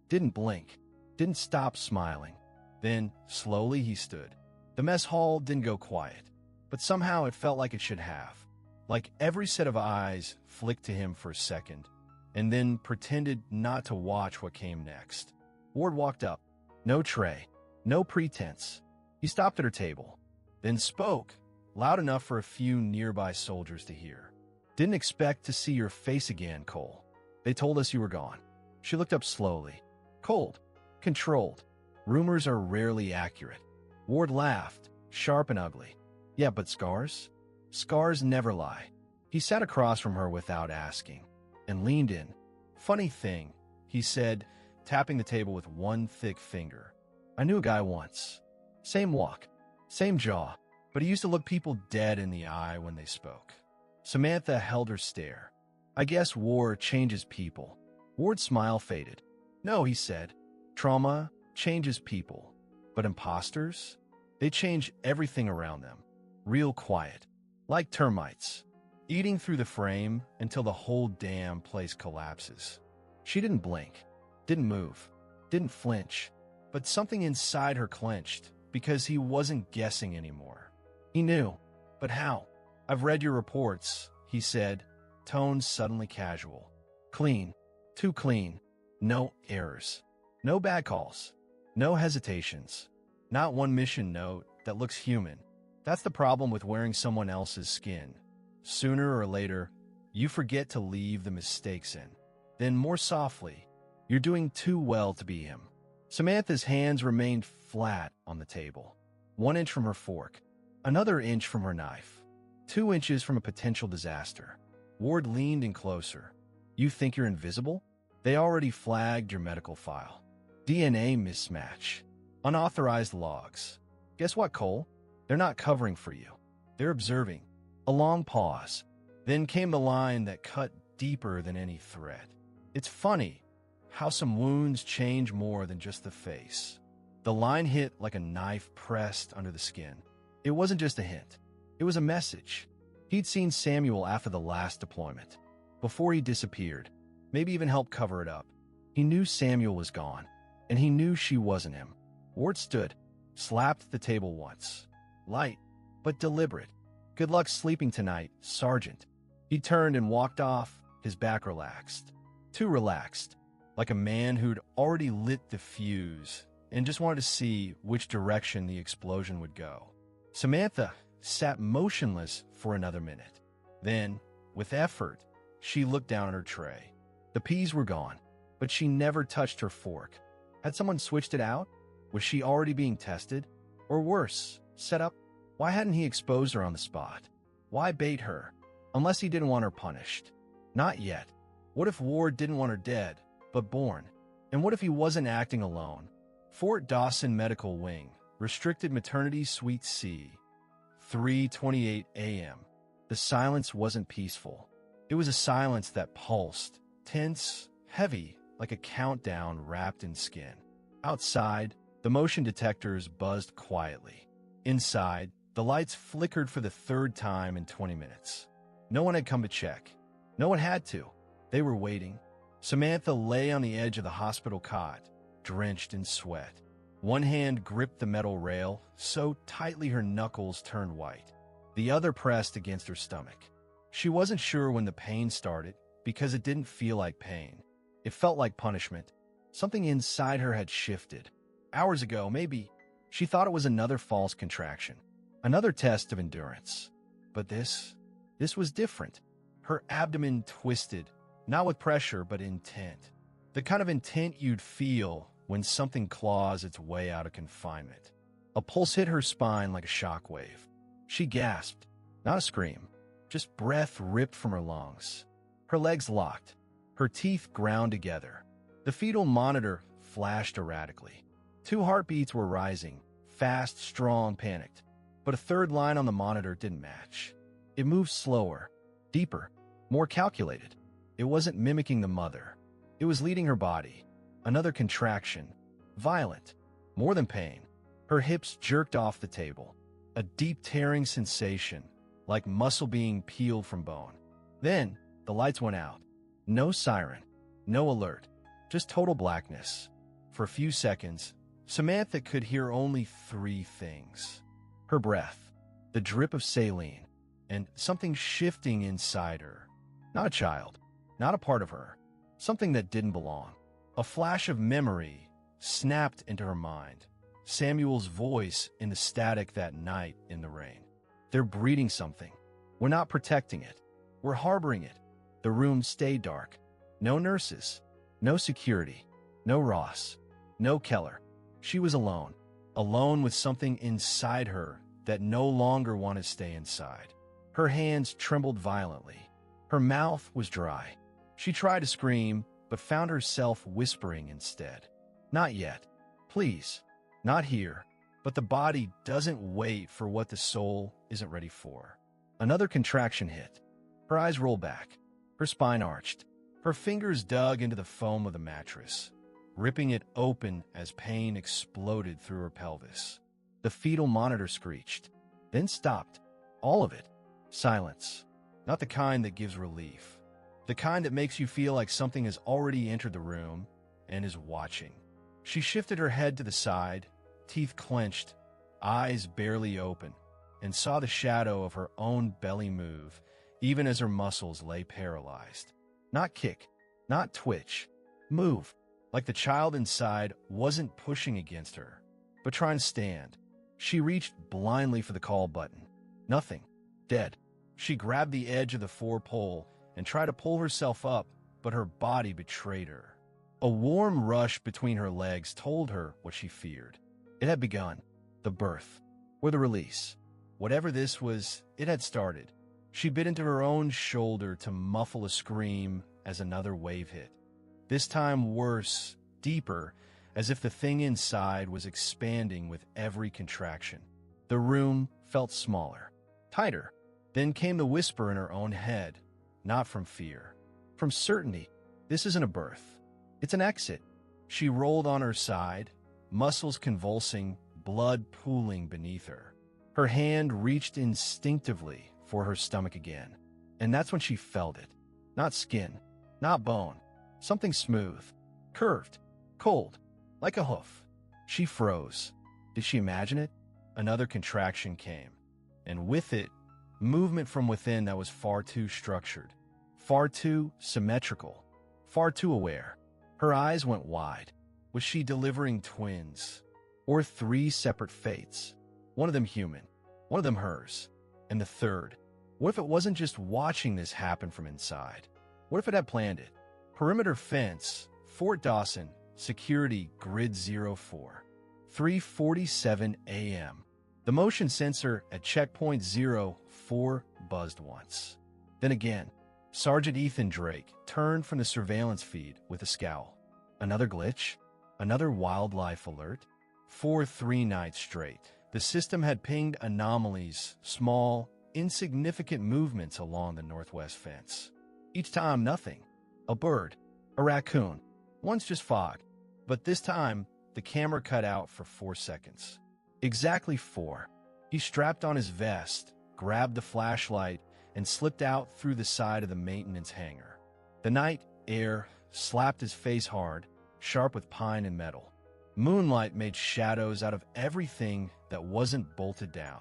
didn't blink, didn't stop smiling. Then, slowly, he stood. The mess hall didn't go quiet, but somehow it felt like it should have. Like every set of eyes flicked to him for a second, and then pretended not to watch what came next. Ward walked up. No tray, no pretense. He stopped at her table, then spoke, loud enough for a few nearby soldiers to hear. Didn't expect to see your face again, Cole. They told us you were gone. She looked up slowly. Cold, controlled. Rumors are rarely accurate. Ward laughed, sharp and ugly. Yeah, but scars? Scars never lie. He sat across from her without asking, and leaned in. Funny thing, he said, tapping the table with one thick finger. I knew a guy once. Same walk, same jaw, but he used to look people dead in the eye when they spoke. Samantha held her stare. I guess war changes people. Ward's smile faded. No, he said. Trauma changes people. But imposters? They change everything around them. Real quiet. Like termites. Eating through the frame until the whole damn place collapses. She didn't blink. Didn't move. Didn't flinch. But something inside her clenched because he wasn't guessing anymore. He knew. But how? I've read your reports, he said, tone suddenly casual. Clean. Too clean. No errors. No bad calls. No hesitations. Not one mission note that looks human. That's the problem with wearing someone else's skin. Sooner or later, you forget to leave the mistakes in. Then more softly, you're doing too well to be him. Samantha's hands remained flat on the table. 1 inch from her fork. Another inch from her knife. 2 inches from a potential disaster. Ward leaned in closer. You think you're invisible? They already flagged your medical file. DNA mismatch. Unauthorized logs. Guess what, Cole? They're not covering for you. They're observing. A long pause. Then came the line that cut deeper than any threat. It's funny how some wounds change more than just the face. The line hit like a knife pressed under the skin. It wasn't just a hint. It was a message. He'd seen Samuel after the last deployment. Before he disappeared. Maybe even helped cover it up. He knew Samuel was gone. And he knew she wasn't him. Ward stood. Slapped the table once. Light, but deliberate. Good luck sleeping tonight, Sergeant. He turned and walked off, his back relaxed. Too relaxed. Like a man who'd already lit the fuse and just wanted to see which direction the explosion would go. Samantha sat motionless for another minute. Then, with effort, she looked down at her tray. The peas were gone, but she never touched her fork. Had someone switched it out? Was she already being tested? Or worse, set up? Why hadn't he exposed her on the spot? Why bait her? Unless he didn't want her punished. Not yet. What if Ward didn't want her dead, but born? And what if he wasn't acting alone? Fort Dawson Medical Wing, Restricted Maternity Suite C, 3:28 a.m. The silence wasn't peaceful. It was a silence that pulsed, tense, heavy, like a countdown wrapped in skin. Outside, the motion detectors buzzed quietly. Inside, the lights flickered for the 3rd time in 20 minutes. No one had come to check. No one had to. They were waiting. Samantha lay on the edge of the hospital cot, drenched in sweat. One hand gripped the metal rail so tightly her knuckles turned white. The other pressed against her stomach. She wasn't sure when the pain started because it didn't feel like pain. It felt like punishment. Something inside her had shifted. Hours ago, maybe, she thought it was another false contraction. Another test of endurance. But this was different. Her abdomen twisted, not with pressure, but intent. The kind of intent you'd feel when something claws its way out of confinement. A pulse hit her spine like a shockwave. She gasped, not a scream, just breath ripped from her lungs. Her legs locked, her teeth ground together. The fetal monitor flashed erratically. 2 heartbeats were rising, fast, strong, panicked. But a third line on the monitor didn't match. It moved slower, deeper, more calculated. It wasn't mimicking the mother. It was leading her body. Another contraction, violent, more than pain. Her hips jerked off the table. A deep tearing sensation, like muscle being peeled from bone. Then, the lights went out. No siren, no alert, just total blackness. For a few seconds, Samantha could hear only 3 things. Her breath, the drip of saline, and something shifting inside her. Not a child, not a part of her, something that didn't belong. A flash of memory snapped into her mind. Samuel's voice in the static that night in the rain. They're breeding something. We're not protecting it. We're harboring it. The room stayed dark. No nurses, no security, no Ross, no Keller. She was alone, alone with something inside her that no longer wanted to stay inside. Her hands trembled violently. Her mouth was dry. She tried to scream, but found herself whispering instead. Not yet. Please. Not here. But the body doesn't wait for what the soul isn't ready for. Another contraction hit. Her eyes rolled back. Her spine arched. Her fingers dug into the foam of the mattress, ripping it open as pain exploded through her pelvis. The fetal monitor screeched, then stopped. All of it. Silence. Not the kind that gives relief. The kind that makes you feel like something has already entered the room and is watching. She shifted her head to the side, teeth clenched, eyes barely open, and saw the shadow of her own belly move, even as her muscles lay paralyzed. Not kick, not twitch. Move, like the child inside wasn't pushing against her, but trying to stand. She reached blindly for the call button. Nothing. Dead. She grabbed the edge of the 4-pole and tried to pull herself up, but her body betrayed her. A warm rush between her legs told her what she feared. It had begun. The birth. Or the release. Whatever this was, it had started. She bit into her own shoulder to muffle a scream as another wave hit. This time worse, deeper, as if the thing inside was expanding with every contraction. The room felt smaller, tighter. Then came the whisper in her own head, not from fear, from certainty. This isn't a birth. It's an exit. She rolled on her side, muscles convulsing, blood pooling beneath her. Her hand reached instinctively for her stomach again, and that's when she felt it. Not skin, not bone, something smooth, curved, cold, like a hoof. She froze. Did she imagine it? Another contraction came, and with it, movement from within that was far too structured, far too symmetrical, far too aware. Her eyes went wide. Was she delivering twins? Or 3 separate fates? One of them human, one of them hers, and the third. What if it wasn't just watching this happen from inside? What if it had planned it? Perimeter fence, Fort Dawson, security grid 04. 3:47 a.m. The motion sensor at checkpoint 04 buzzed once. Then again, Sergeant Ethan Drake turned from the surveillance feed with a scowl. Another glitch? Another wildlife alert? 3 nights straight, the system had pinged anomalies, small, insignificant movements along the northwest fence. Each time, nothing. A bird, a raccoon, once just fog. But this time, the camera cut out for 4 seconds. Exactly 4. He strapped on his vest, grabbed the flashlight, and slipped out through the side of the maintenance hangar. The night air slapped his face hard, sharp with pine and metal. Moonlight made shadows out of everything that wasn't bolted down.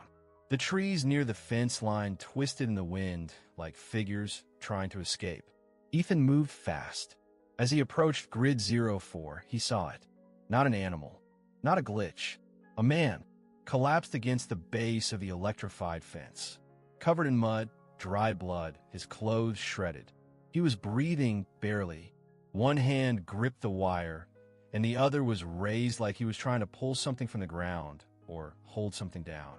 The trees near the fence line twisted in the wind like figures trying to escape. Ethan moved fast. As he approached grid 04, he saw it. Not an animal, not a glitch. A man, collapsed against the base of the electrified fence. Covered in mud, dry blood, his clothes shredded. He was breathing barely. One hand gripped the wire, and the other was raised like he was trying to pull something from the ground or hold something down.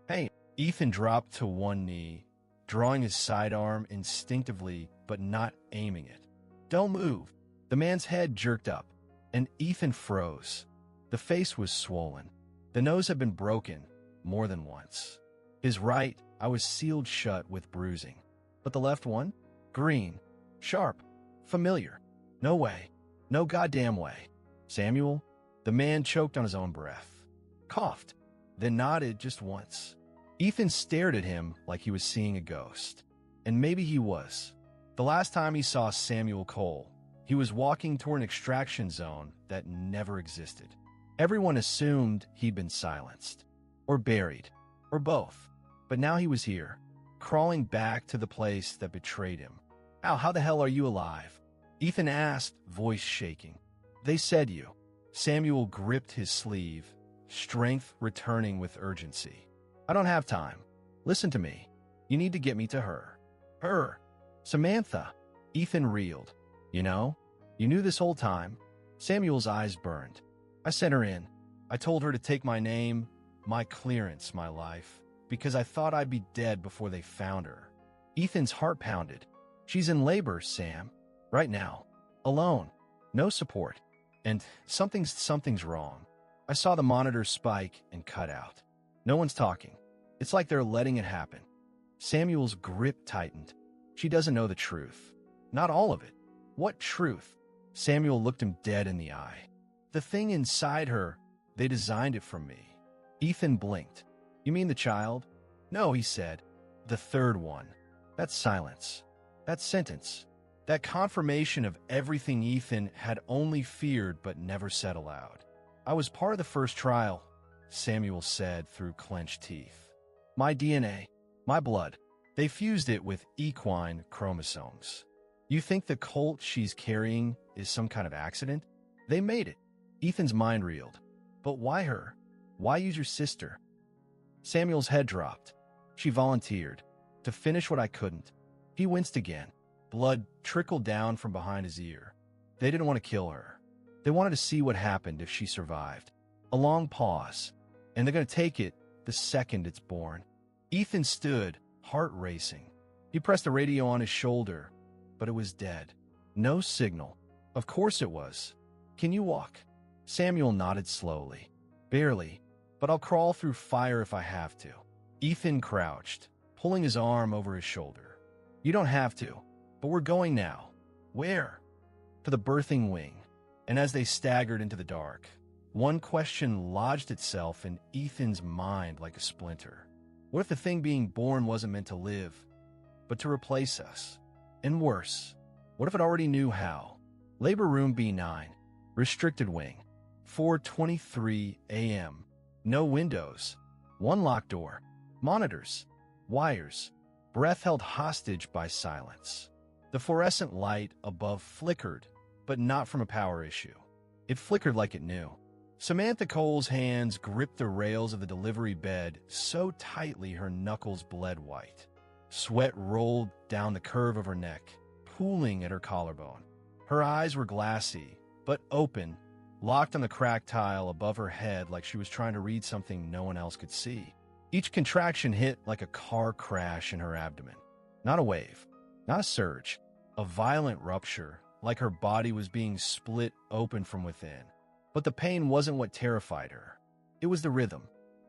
Hey, Ethan dropped to one knee, drawing his sidearm instinctively but not aiming it. Don't move. The man's head jerked up, and Ethan froze. The face was swollen. The nose had been broken more than once. His right eye was sealed shut with bruising. But the left one? Green, sharp, familiar. No way. No goddamn way. Samuel? The man choked on his own breath, coughed, then nodded just once. Ethan stared at him like he was seeing a ghost. And maybe he was. The last time he saw Samuel Cole, he was walking toward an extraction zone that never existed. Everyone assumed he'd been silenced, or buried, or both. But now he was here, crawling back to the place that betrayed him. Al, how the hell are you alive? Ethan asked, voice shaking. They said you. Samuel gripped his sleeve, strength returning with urgency. I don't have time. Listen to me. You need to get me to her. Her. Samantha. Ethan reeled. You know, you knew this whole time. Samuel's eyes burned. I sent her in. I told her to take my name, my clearance, my life, because I thought I'd be dead before they found her. Ethan's heart pounded. She's in labor, Sam. Right now. Alone. No support. And something's wrong. I saw the monitor spike and cut out. No one's talking. It's like they're letting it happen. Samuel's grip tightened. She doesn't know the truth. Not all of it. What truth? Samuel looked him dead in the eye. The thing inside her, they designed it from me. Ethan blinked. You mean the child? No, he said. The third one. That silence. That sentence. That confirmation of everything Ethan had only feared but never said aloud. I was part of the first trial, Samuel said through clenched teeth. My DNA, my blood, they fused it with equine chromosomes. You think the colt she's carrying is some kind of accident? They made it. Ethan's mind reeled. But why her? Why use your sister? Samuel's head dropped. She volunteered. To finish what I couldn't. He winced again. Blood trickled down from behind his ear. They didn't want to kill her. They wanted to see what happened if she survived. A long pause. And they're going to take it the second it's born. Ethan stood, heart racing. He pressed the radio on his shoulder, but it was dead. No signal. Of course it was. Can you walk? Samuel nodded slowly. Barely, but I'll crawl through fire if I have to. Ethan crouched, pulling his arm over his shoulder. You don't have to, but we're going now. Where? To the birthing wing. And as they staggered into the dark, one question lodged itself in Ethan's mind like a splinter. What if the thing being born wasn't meant to live, but to replace us? And worse, what if it already knew how? Labor room B9, restricted wing, 4:23 a.m. No windows, one locked door, monitors, wires, breath held hostage by silence. The fluorescent light above flickered, but not from a power issue. It flickered like it knew. Samantha Cole's hands gripped the rails of the delivery bed so tightly her knuckles bled white. Sweat rolled down the curve of her neck, pooling at her collarbone. Her eyes were glassy, but open, locked on the cracked tile above her head like she was trying to read something no one else could see. Each contraction hit like a car crash in her abdomen. Not a wave, not a surge, a violent rupture, like her body was being split open from within. But the pain wasn't what terrified her. It was the rhythm.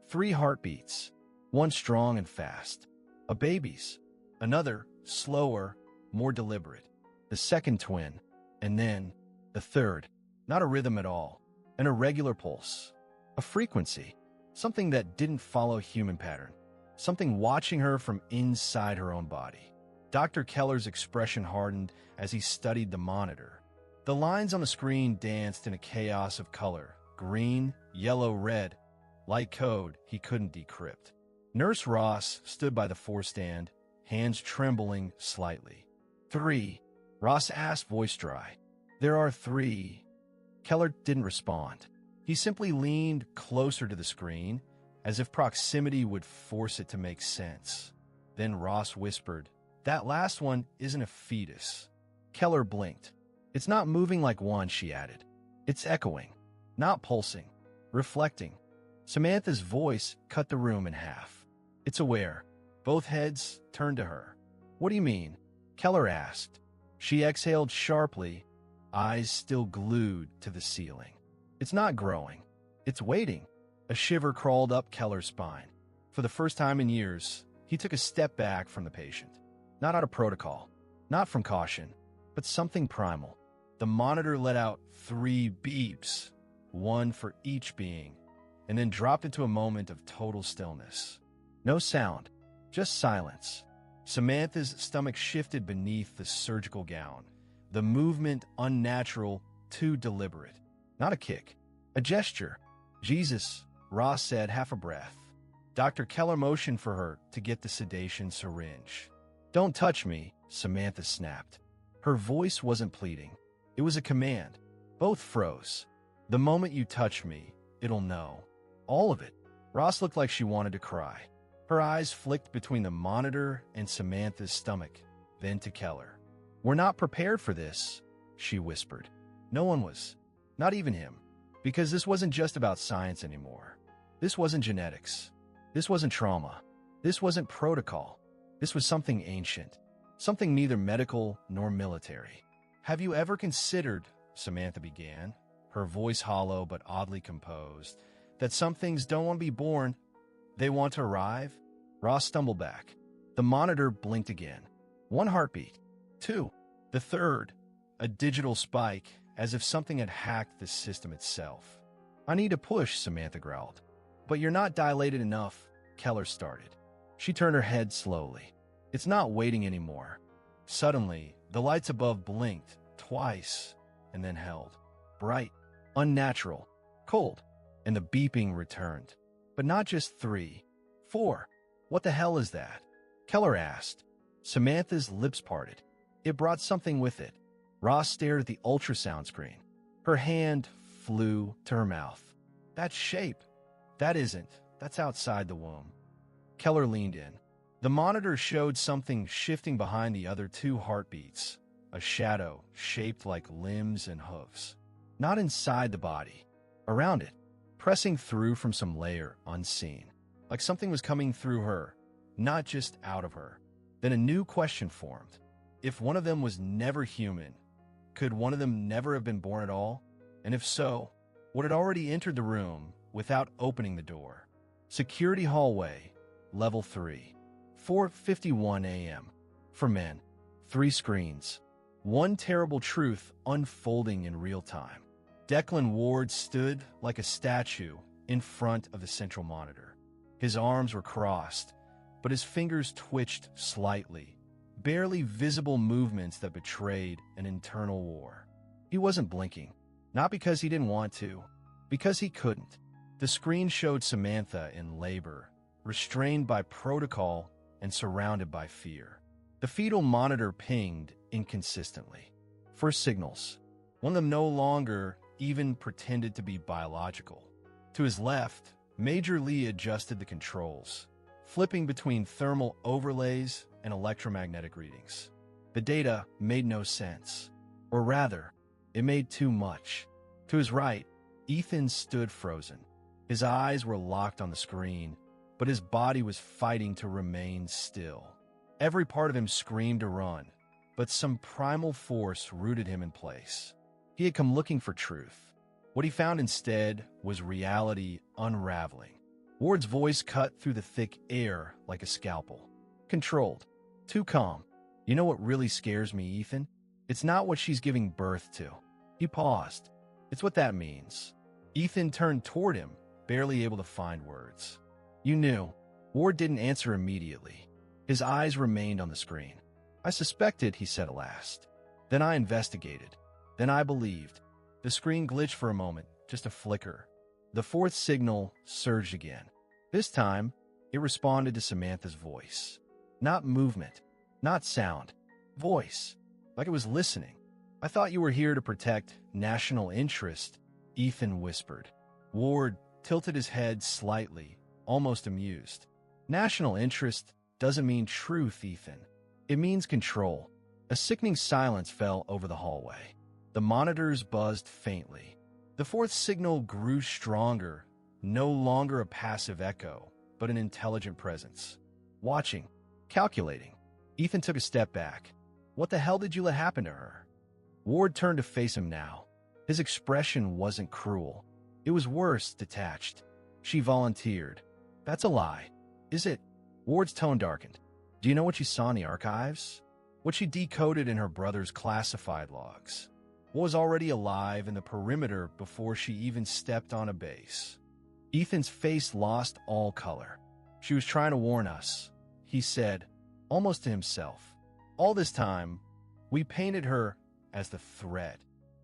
3 heartbeats, one strong and fast. A baby's. Another, slower, more deliberate. The second twin. And then, the third. Not a rhythm at all. An irregular pulse. A frequency. Something that didn't follow human pattern. Something watching her from inside her own body. Dr. Keller's expression hardened as he studied the monitor. The lines on the screen danced in a chaos of color. Green, yellow, red. Light code he couldn't decrypt. Nurse Ross stood by the forestand, hands trembling slightly. 3. Ross asked, voice dry. There are 3. Keller didn't respond. He simply leaned closer to the screen, as if proximity would force it to make sense. Then Ross whispered, that last one isn't a fetus. Keller blinked. It's not moving like one, she added. It's echoing, not pulsing, reflecting. Samantha's voice cut the room in half. It's aware. Both heads turned to her. What do you mean? Keller asked. She exhaled sharply, eyes still glued to the ceiling. It's not growing. It's waiting. A shiver crawled up Keller's spine. For the first time in years, he took a step back from the patient. Not out of protocol, not from caution, but something primal. The monitor let out 3 beeps, one for each being, and then dropped into a moment of total stillness. No sound, just silence. Samantha's stomach shifted beneath the surgical gown, the movement unnatural, too deliberate. Not a kick, a gesture. "Jesus," Ross said, half a breath. Dr. Keller motioned for her to get the sedation syringe. "Don't touch me," Samantha snapped. Her voice wasn't pleading. It was a command. Both froze. "The moment you touch me, it'll know. All of it." Ross looked like she wanted to cry. Her eyes flicked between the monitor and Samantha's stomach, then to Keller. "We're not prepared for this," she whispered. No one was. Not even him. Because this wasn't just about science anymore. This wasn't genetics. This wasn't trauma. This wasn't protocol. This was something ancient. Something neither medical nor military. "Have you ever considered," Samantha began, her voice hollow but oddly composed, "that some things don't want to be born, they want to arrive?" Ross stumbled back. The monitor blinked again. 1 heartbeat. 2. The third. A digital spike, as if something had hacked the system itself. "I need to push," Samantha growled. "But you're not dilated enough," Keller started. She turned her head slowly. "It's not waiting anymore." Suddenly, the lights above blinked twice and then held. Bright, unnatural, cold, and the beeping returned. But not just 3, 4. "What the hell is that?" Keller asked. Samantha's lips parted. It brought something with it. Ross stared at the ultrasound screen. Her hand flew to her mouth. "That shape. That isn't. That's outside the womb." Keller leaned in. The monitor showed something shifting behind the other 2 heartbeats. A shadow shaped like limbs and hooves. Not inside the body. Around it. Pressing through from some layer unseen. Like something was coming through her, not just out of her. Then a new question formed. If one of them was never human, could one of them never have been born at all? And if so, would it already entered the room without opening the door? Security hallway, level 3. 4:51 a.m. For men. 3 screens. One terrible truth unfolding in real time. Declan Ward stood like a statue in front of the central monitor. His arms were crossed, but his fingers twitched slightly. Barely visible movements that betrayed an internal war. He wasn't blinking. Not because he didn't want to, because he couldn't. The screen showed Samantha in labor, restrained by protocol and surrounded by fear. The fetal monitor pinged inconsistently. First signals. One of them no longer even pretended to be biological. To his left, Major Lee adjusted the controls, flipping between thermal overlays and electromagnetic readings. The data made no sense. Or rather, it made too much. To his right, Ethan stood frozen. His eyes were locked on the screen, but his body was fighting to remain still. Every part of him screamed to run, but some primal force rooted him in place. He had come looking for truth. What he found instead was reality unraveling. Ward's voice cut through the thick air like a scalpel. Controlled. Too calm. "You know what really scares me, Ethan? It's not what she's giving birth to." He paused. "It's what that means." Ethan turned toward him, barely able to find words. "You knew." Ward didn't answer immediately. His eyes remained on the screen. "I suspected," he said at last. "Then I investigated. Then I believed." The screen glitched for a moment, just a flicker. The 4th signal surged again. This time, it responded to Samantha's voice. Not movement, not sound. Voice. Like it was listening. "I thought you were here to protect national interest," Ethan whispered. Ward tilted his head slightly, almost amused. "National interest doesn't mean truth, Ethan. It means control." A sickening silence fell over the hallway. The monitors buzzed faintly. The 4th signal grew stronger, no longer a passive echo, but an intelligent presence. Watching, calculating. Ethan took a step back. "What the hell did you let happen to her?" Ward turned to face him now. His expression wasn't cruel. It was worse, detached. She volunteered. That's a lie. Is it? Ward's tone darkened. Do you know what you saw in the archives? What she decoded in her brother's classified logs? What was already alive in the perimeter before she even stepped on a base? Ethan's face lost all color. She was trying to warn us, he said, almost to himself. All this time, we painted her as the threat.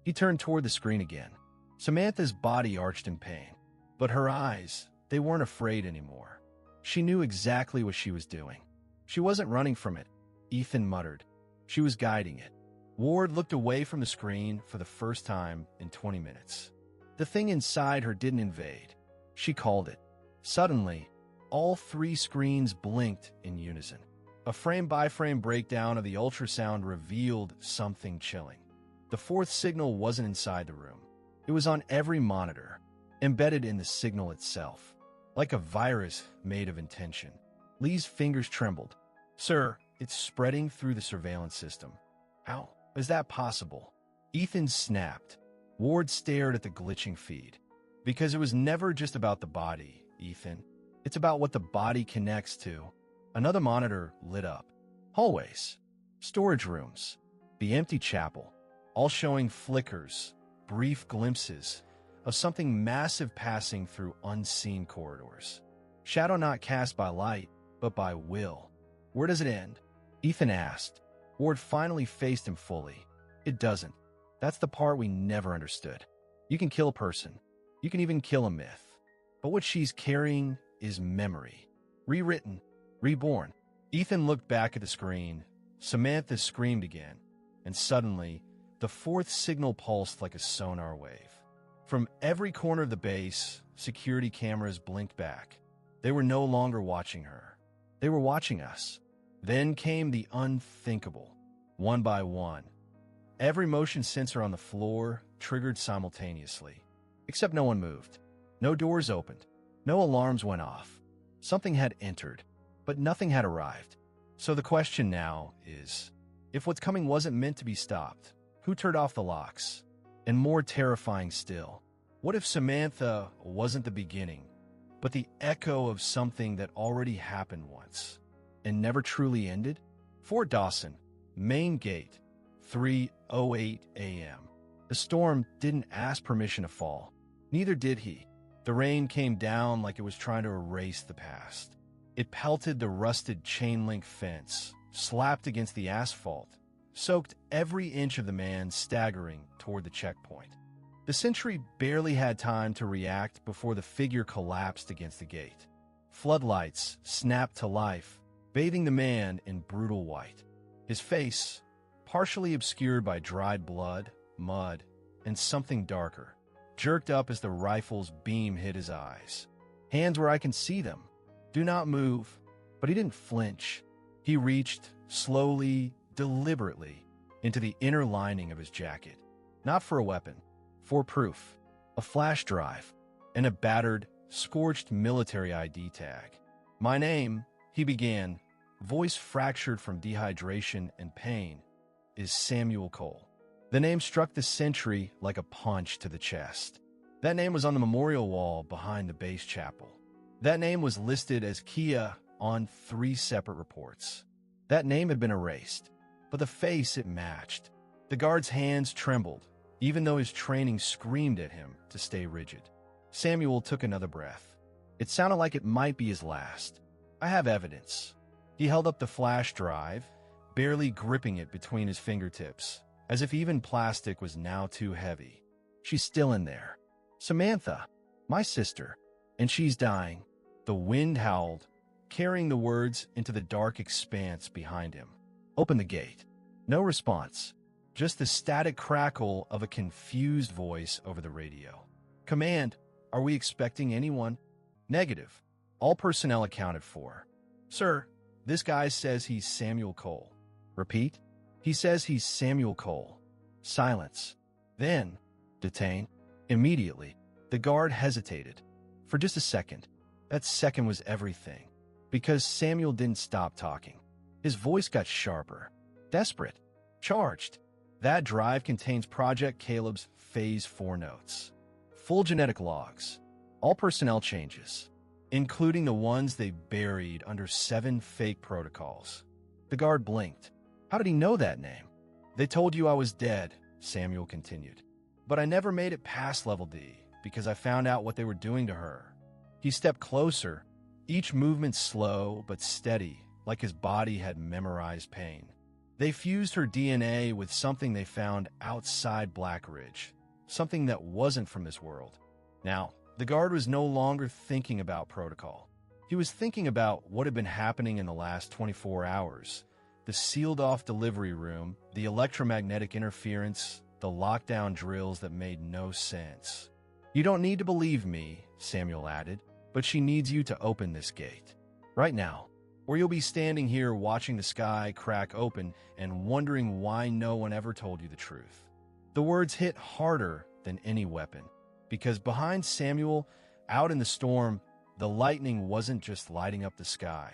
He turned toward the screen again. Samantha's body arched in pain, but her eyes, they weren't afraid anymore. She knew exactly what she was doing. She wasn't running from it, Ethan muttered. She was guiding it. Ward looked away from the screen for the first time in 20 minutes. The thing inside her didn't invade. She called it. Suddenly, all three screens blinked in unison. A frame-by-frame breakdown of the ultrasound revealed something chilling. The fourth signal wasn't inside the room. It was on every monitor, embedded in the signal itself, like a virus made of intention. Lee's fingers trembled. Sir, it's spreading through the surveillance system. How is that possible? Ethan snapped. Ward stared at the glitching feed. Because it was never just about the body, Ethan. It's about what the body connects to. Another monitor lit up. Hallways, storage rooms, the empty chapel, all showing flickers, brief glimpses of something massive passing through unseen corridors. Shadow not cast by light, but by will. Where does it end? Ethan asked. Ward finally faced him fully. It doesn't. That's the part we never understood. You can kill a person. You can even kill a myth. But what she's carrying is memory. Rewritten, reborn. Ethan looked back at the screen. Samantha screamed again. And suddenly, the fourth signal pulsed like a sonar wave. From every corner of the base, security cameras blinked back. They were no longer watching her. They were watching us. Then came the unthinkable, one by one. Every motion sensor on the floor triggered simultaneously. Except no one moved. No doors opened. No alarms went off. Something had entered, but nothing had arrived. So the question now is, if what's coming wasn't meant to be stopped, who turned off the locks? And more terrifying still, what if Samantha wasn't the beginning, but the echo of something that already happened once and never truly ended? Fort Dawson, main gate, 3:08 a.m. The storm didn't ask permission to fall. Neither did he. The rain came down like it was trying to erase the past. It pelted the rusted chain-link fence, slapped against the asphalt, soaked every inch of the man staggering toward the checkpoint. The sentry barely had time to react before the figure collapsed against the gate. Floodlights snapped to life, bathing the man in brutal white. His face, partially obscured by dried blood, mud, and something darker, jerked up as the rifle's beam hit his eyes. Hands where I can see them. Do not move. But he didn't flinch. He reached, slowly, deliberately, into the inner lining of his jacket. Not for a weapon, for proof. A flash drive, and a battered, scorched military ID tag. My name, he began, voice fractured from dehydration and pain, is Samuel Cole. The name struck the sentry like a punch to the chest. That name was on the memorial wall behind the base chapel. That name was listed as Kia on 3 separate reports. That name had been erased, but the face it matched. The guard's hands trembled, even though his training screamed at him to stay rigid. Samuel took another breath. It sounded like it might be his last. I have evidence. He held up the flash drive, barely gripping it between his fingertips, as if even plastic was now too heavy. She's still in there. Samantha, my sister, and she's dying. The wind howled, carrying the words into the dark expanse behind him. Open the gate. No response, just the static crackle of a confused voice over the radio. Command, are we expecting anyone? Negative. All personnel accounted for. Sir, this guy says he's Samuel Cole. Repeat. He says he's Samuel Cole. Silence. Then, detain. Immediately, the guard hesitated. For just a second. That second was everything. Because Samuel didn't stop talking. His voice got sharper. Desperate. Charged. That drive contains Project Caleb's Phase 4 notes. full genetic logs, all personnel changes, including the ones they buried under 7 fake protocols. The guard blinked. How did he know that name? They told you I was dead, Samuel continued. But I never made it past level D because I found out what they were doing to her. He stepped closer, each movement slow but steady, like his body had memorized pain. They fused her DNA with something they found outside Black Ridge, something that wasn't from this world. Now, the guard was no longer thinking about protocol. He was thinking about what had been happening in the last 24 hours. The sealed-off delivery room, the electromagnetic interference, the lockdown drills that made no sense. You don't need to believe me, Samuel added, but she needs you to open this gate. Right now, or you'll be standing here watching the sky crack open and wondering why no one ever told you the truth. The words hit harder than any weapon, because behind Samuel, out in the storm, the lightning wasn't just lighting up the sky.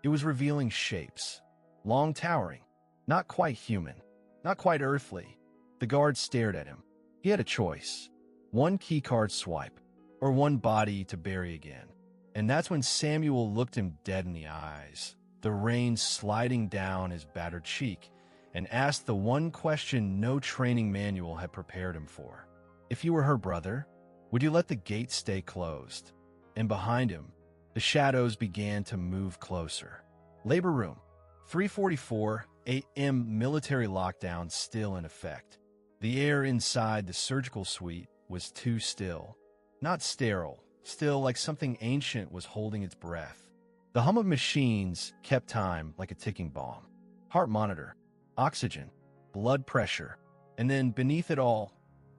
It was revealing shapes. Long towering, not quite human, not quite earthly. The guard stared at him. He had a choice. One keycard swipe, or one body to bury again. And that's when Samuel looked him dead in the eyes, the rain sliding down his battered cheek, and asked the one question no training manual had prepared him for. If you were her brother, would you let the gate stay closed? And behind him, the shadows began to move closer. Labor room, 3:44 a.m. military lockdown still in effect. The air inside the surgical suite was too still. Not sterile, still like something ancient was holding its breath. The hum of machines kept time like a ticking bomb. Heart monitor, oxygen, blood pressure, and then beneath it all,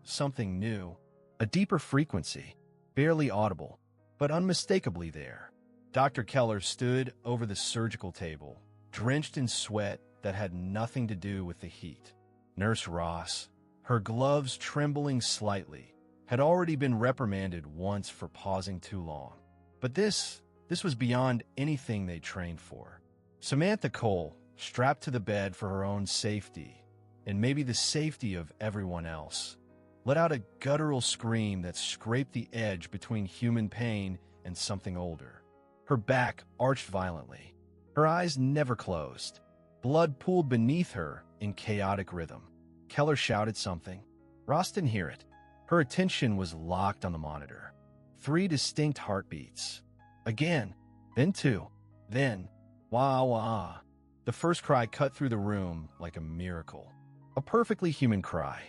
something new. A deeper frequency, barely audible, but unmistakably there. Dr. Keller stood over the surgical table, drenched in sweat that had nothing to do with the heat. Nurse Ross, her gloves trembling slightly, had already been reprimanded once for pausing too long. But this was beyond anything they trained for. Samantha Cole, strapped to the bed for her own safety, and maybe the safety of everyone else, let out a guttural scream that scraped the edge between human pain and something older. Her back arched violently. Her eyes never closed. Blood pooled beneath her in chaotic rhythm. Keller shouted something. Ross didn't hear it. Her attention was locked on the monitor. 3 distinct heartbeats. Again, then 2, then wah wah. The first cry cut through the room like a miracle. A perfectly human cry.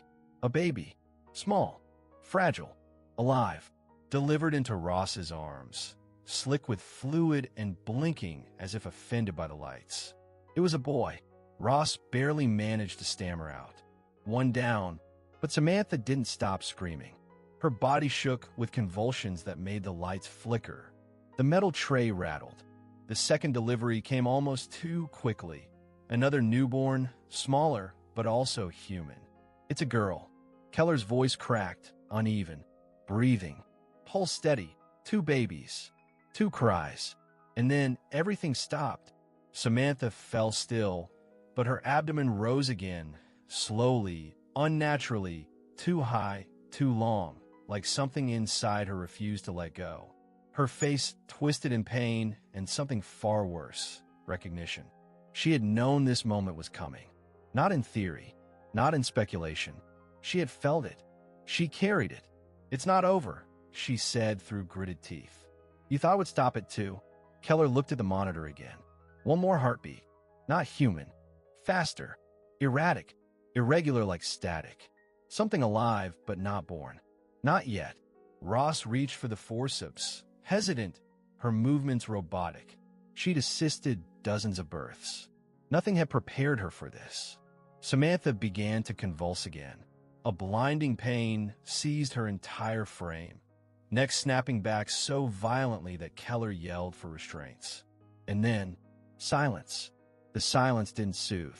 A baby. Small, fragile, alive, delivered into Ross's arms, slick with fluid and blinking as if offended by the lights. It was a boy. Ross barely managed to stammer out. One down, but Samantha didn't stop screaming. Her body shook with convulsions that made the lights flicker. The metal tray rattled. The second delivery came almost too quickly. Another newborn, smaller, but also human. It's a girl. Keller's voice cracked, uneven, breathing, pulse steady. 2 babies, 2 cries, and then everything stopped. Samantha fell still, but her abdomen rose again, slowly, unnaturally, too high, too long, like something inside her refused to let go. Her face twisted in pain and something far worse, recognition. She had known this moment was coming. Not in theory, not in speculation. She had felt it. She carried it. It's not over, she said through gritted teeth. You thought I would stop it too? Keller looked at the monitor again. One more heartbeat. Not human. Faster. Erratic. Irregular like static. Something alive but not born. Not yet. Ross reached for the forceps, hesitant, her movements robotic. She'd assisted dozens of births. Nothing had prepared her for this. Samantha began to convulse again. A blinding pain seized her entire frame, neck snapping back so violently that Keller yelled for restraints. And then, silence. The silence didn't soothe.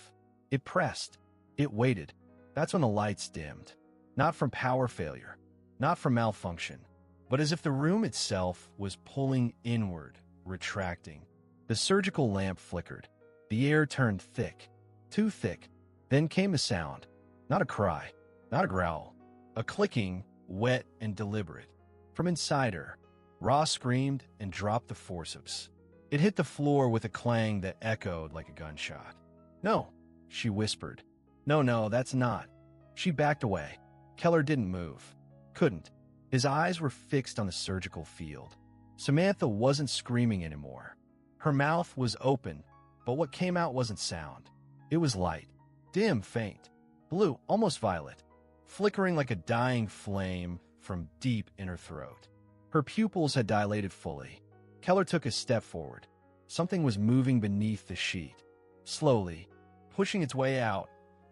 It pressed. It waited. That's when the lights dimmed. Not from power failure, not from malfunction, but as if the room itself was pulling inward, retracting. The surgical lamp flickered. The air turned thick, too thick. Then came a sound, not a cry, not a growl, a clicking, wet and deliberate. From inside her, Ross screamed and dropped the forceps. It hit the floor with a clang that echoed like a gunshot. "No," she whispered. No, that's not." She backed away. Keller didn't move. Couldn't. His eyes were fixed on the surgical field. Samantha wasn't screaming anymore. Her mouth was open, but what came out wasn't sound. It was light, dim, faint, blue, almost violet, flickering like a dying flame from deep in her throat. Her pupils had dilated fully. Keller took a step forward. Something was moving beneath the sheet, slowly, pushing its way out,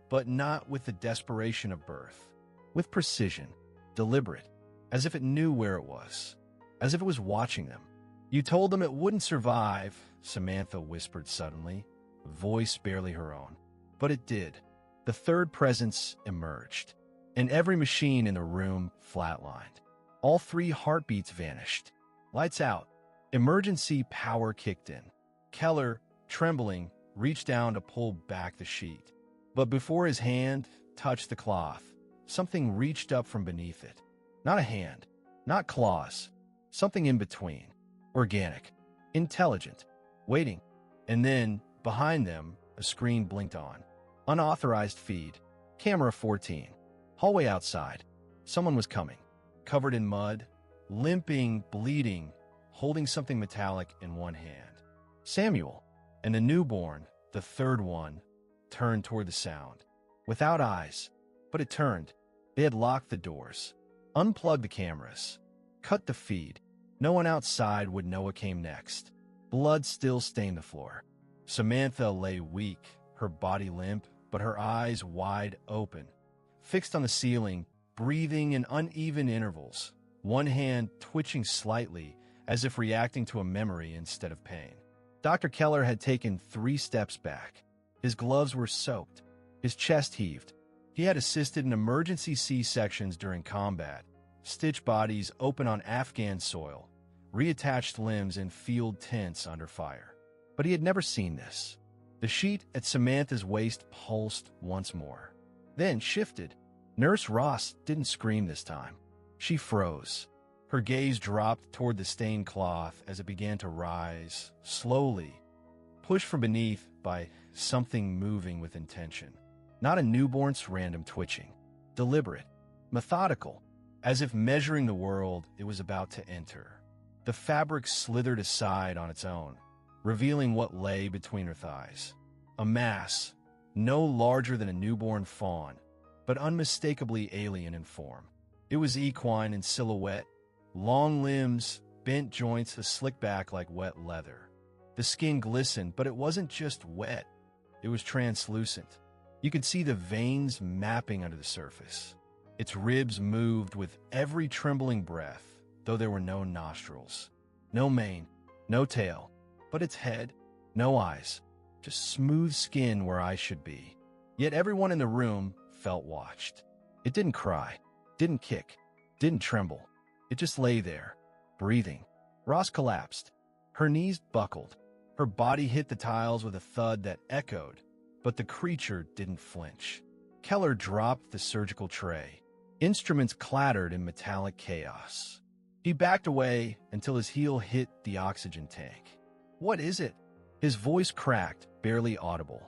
but not with the desperation of birth. With precision, deliberate, as if it knew where it was, as if it was watching them. "You told them it wouldn't survive," Samantha whispered suddenly, voice barely her own. But it did. The third presence emerged, and every machine in the room flatlined. All 3 heartbeats vanished. Lights out. Emergency power kicked in. Keller, trembling, reached down to pull back the sheet. But before his hand touched the cloth, something reached up from beneath it. Not a hand, not claws, something in between. Organic, intelligent, waiting. And then, behind them, a screen blinked on. Unauthorized feed. Camera 14. Hallway outside. Someone was coming. Covered in mud, limping, bleeding, holding something metallic in one hand. Samuel, and the newborn, the third one, turned toward the sound. Without eyes, but it turned. They had locked the doors, unplugged the cameras, cut the feed. No one outside would know what came next. Blood still stained the floor. Samantha lay weak, her body limp, but her eyes wide open, fixed on the ceiling, breathing in uneven intervals, one hand twitching slightly as if reacting to a memory instead of pain. Dr. Keller had taken 3 steps back. His gloves were soaked. His chest heaved. He had assisted in emergency C-sections during combat, stitched bodies open on Afghan soil, reattached limbs in field tents under fire. But he had never seen this. The sheet at Samantha's waist pulsed once more, then shifted. Nurse Ross didn't scream this time. She froze. Her gaze dropped toward the stained cloth as it began to rise, slowly, pushed from beneath by something moving with intention. Not a newborn's random twitching. Deliberate, methodical, as if measuring the world it was about to enter. The fabric slithered aside on its own, revealing what lay between her thighs. A mass, no larger than a newborn fawn, but unmistakably alien in form. It was equine in silhouette, long limbs, bent joints, a slick back like wet leather. The skin glistened, but it wasn't just wet. It was translucent. You could see the veins mapping under the surface. Its ribs moved with every trembling breath, though there were no nostrils. No mane, no tail, but its head, no eyes, just smooth skin where eyes should be. Yet everyone in the room felt watched. It didn't cry, didn't kick, didn't tremble. It just lay there, breathing. Ross collapsed. Her knees buckled. Her body hit the tiles with a thud that echoed, but the creature didn't flinch. Keller dropped the surgical tray. Instruments clattered in metallic chaos. He backed away until his heel hit the oxygen tank. "What is it?" His voice cracked, barely audible.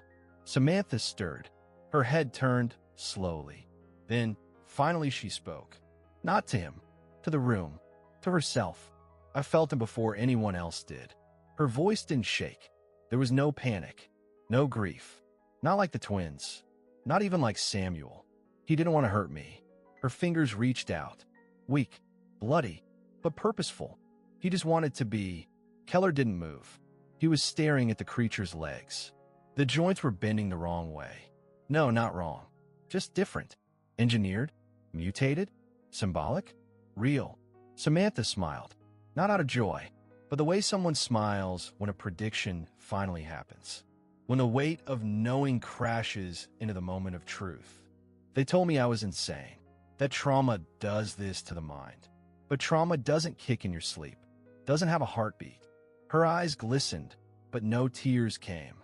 Samantha stirred. Her head turned slowly. Then, finally she spoke. Not to him, to the room, to herself. I felt him before anyone else did. Her voice didn't shake. There was no panic, no grief. Not like the twins. Not even like Samuel. He didn't want to hurt me. Her fingers reached out. Weak, bloody, but purposeful. He just wanted to be. Keller didn't move. He was staring at the creature's legs. The joints were bending the wrong way. No, not wrong. Just different. Engineered? Mutated? Symbolic? Real. Samantha smiled. Not out of joy, but the way someone smiles when a prediction finally happens. When the weight of knowing crashes into the moment of truth. They told me I was insane. That trauma does this to the mind. But trauma doesn't kick in your sleep. Doesn't have a heartbeat. Her eyes glistened, but no tears came.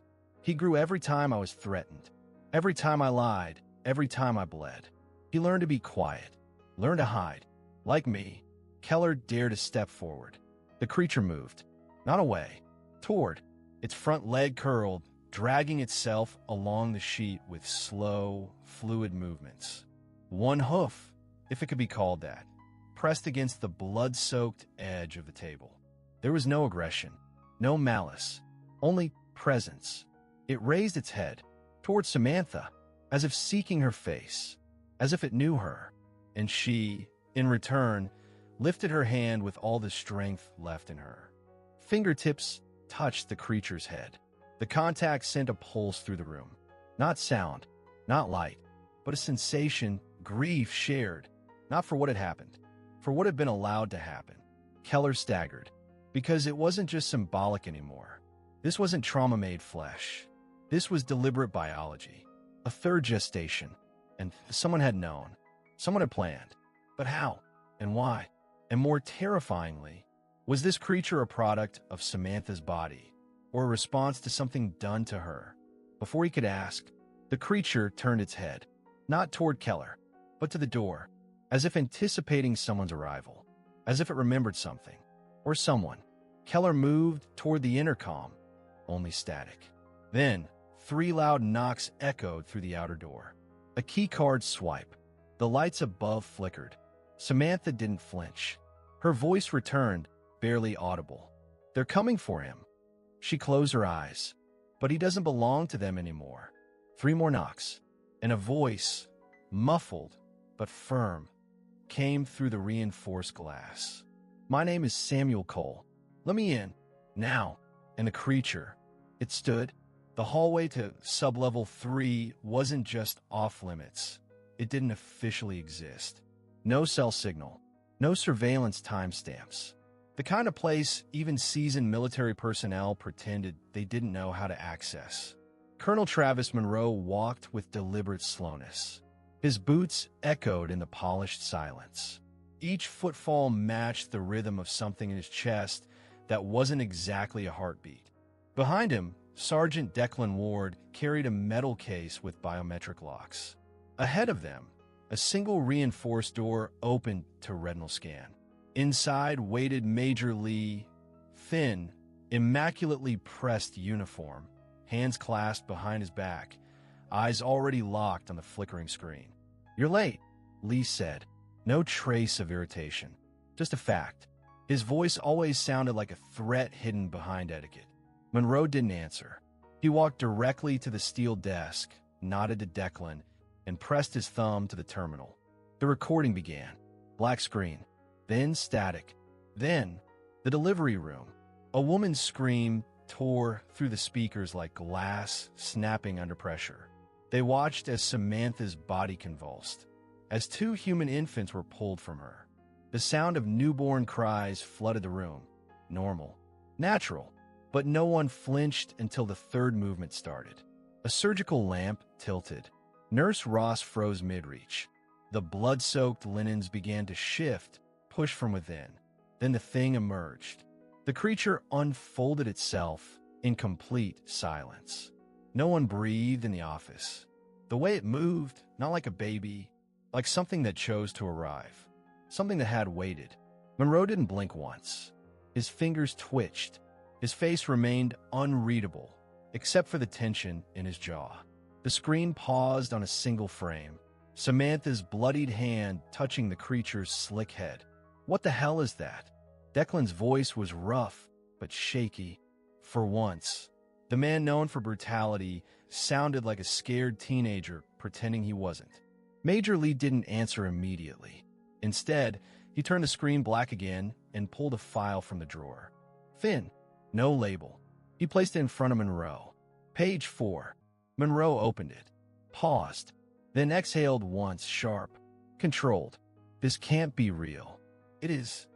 He grew every time I was threatened. Every time I lied. Every time I bled. He learned to be quiet. Learned to hide. Like me, Keller dared to step forward. The creature moved, not away, toward. Its front leg curled, dragging itself along the sheet with slow, fluid movements. One hoof, if it could be called that, pressed against the blood-soaked edge of the table. There was no aggression, no malice, only presence. It raised its head toward Samantha, as if seeking her face, as if it knew her, and she, in return, lifted her hand with all the strength left in her. Fingertips touched the creature's head. The contact sent a pulse through the room. Not sound, not light, but a sensation, grief shared, not for what had happened, for what had been allowed to happen. Keller staggered, because it wasn't just symbolic anymore. This wasn't trauma-made flesh. This was deliberate biology, a third gestation, and someone had known, someone had planned. But how and why? And more terrifyingly, was this creature a product of Samantha's body, or a response to something done to her? Before he could ask, the creature turned its head, not toward Keller, but to the door, as if anticipating someone's arrival, as if it remembered something, or someone. Keller moved toward the intercom, only static. Then, 3 loud knocks echoed through the outer door. A keycard swipe. The lights above flickered. Samantha didn't flinch. Her voice returned, barely audible. They're coming for him. She closed her eyes. But he doesn't belong to them anymore. 3 more knocks, and a voice, muffled but firm, came through the reinforced glass. My name is Samuel Cole. Let me in, now. And the creature, it stood. The hallway to sublevel 3 wasn't just off-limits. It didn't officially exist. No cell signal, no surveillance timestamps. The kind of place even seasoned military personnel pretended they didn't know how to access. Colonel Travis Monroe walked with deliberate slowness. His boots echoed in the polished silence. Each footfall matched the rhythm of something in his chest that wasn't exactly a heartbeat. Behind him, Sergeant Declan Ward carried a metal case with biometric locks. Ahead of them, a single reinforced door opened to retinal scan. Inside waited Major Lee, thin, immaculately pressed uniform, hands clasped behind his back, eyes already locked on the flickering screen. "You're late," Lee said. No trace of irritation, just a fact. His voice always sounded like a threat hidden behind etiquette. Monroe didn't answer. He walked directly to the steel desk, nodded to Declan, and pressed his thumb to the terminal. The recording began. Black screen, then static, then the delivery room. A woman's scream tore through the speakers like glass snapping under pressure. They watched as Samantha's body convulsed, as 2 human infants were pulled from her. The sound of newborn cries flooded the room. Normal, natural, but no one flinched until the 3rd movement started. A surgical lamp tilted. Nurse Ross froze mid-reach. The blood-soaked linens began to shift, push from within. Then the thing emerged. The creature unfolded itself in complete silence. No one breathed in the office. The way it moved, not like a baby, like something that chose to arrive. Something that had waited. Monroe didn't blink once. His fingers twitched. His face remained unreadable, except for the tension in his jaw. The screen paused on a single frame. Samantha's bloodied hand touching the creature's slick head. "What the hell is that?" Declan's voice was rough, but shaky. For once, the man known for brutality sounded like a scared teenager pretending he wasn't. Major Lee didn't answer immediately. Instead, he turned the screen black again and pulled a file from the drawer. Thin, no label. He placed it in front of Monroe. Page 4. Monroe opened it, paused, then exhaled once, sharp, controlled. This can't be real. It is.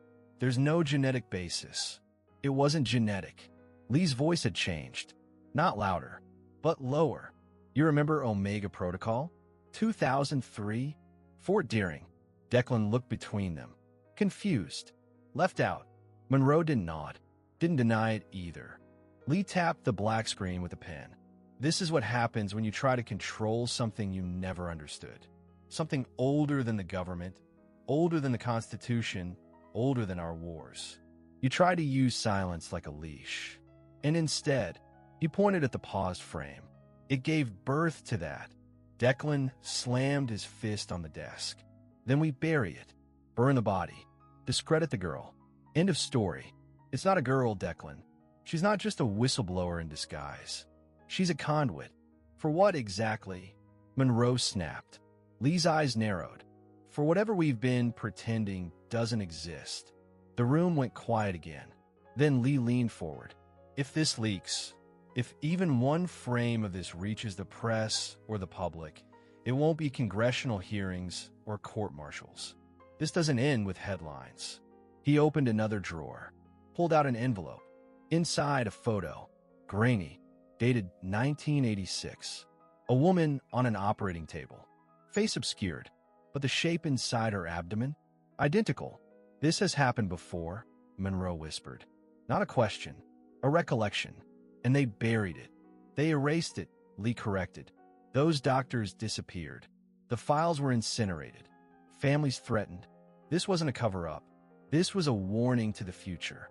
There's no genetic basis. It wasn't genetic. Lee's voice had changed. Not louder, but lower. You remember Omega Protocol? 2003? Fort Deering. Declan looked between them. Confused. Left out. Monroe didn't nod. Didn't deny it either. Lee tapped the black screen with a pen. This is what happens when you try to control something you never understood. Something older than the government, older than the Constitution, older than our wars. You tried to use silence like a leash. And instead, you pointed at the paused frame. It gave birth to that. Declan slammed his fist on the desk. Then we bury it. Burn the body. Discredit the girl. End of story. It's not a girl, Declan. She's not just a whistleblower in disguise. She's a conduit. For what exactly? Monroe snapped. Lee's eyes narrowed. For whatever we've been pretending doesn't exist. The room went quiet again. Then Lee leaned forward. If this leaks, if even one frame of this reaches the press or the public, it won't be congressional hearings or court-martials. This doesn't end with headlines. He opened another drawer, pulled out an envelope. Inside, a photo, grainy, dated 1986. A woman on an operating table, face obscured, but the shape inside her abdomen, identical. This has happened before, Monroe whispered. Not a question, a recollection. And they buried it. They erased it, Lee corrected. Those doctors disappeared. The files were incinerated. Families threatened. This wasn't a cover-up. This was a warning to the future.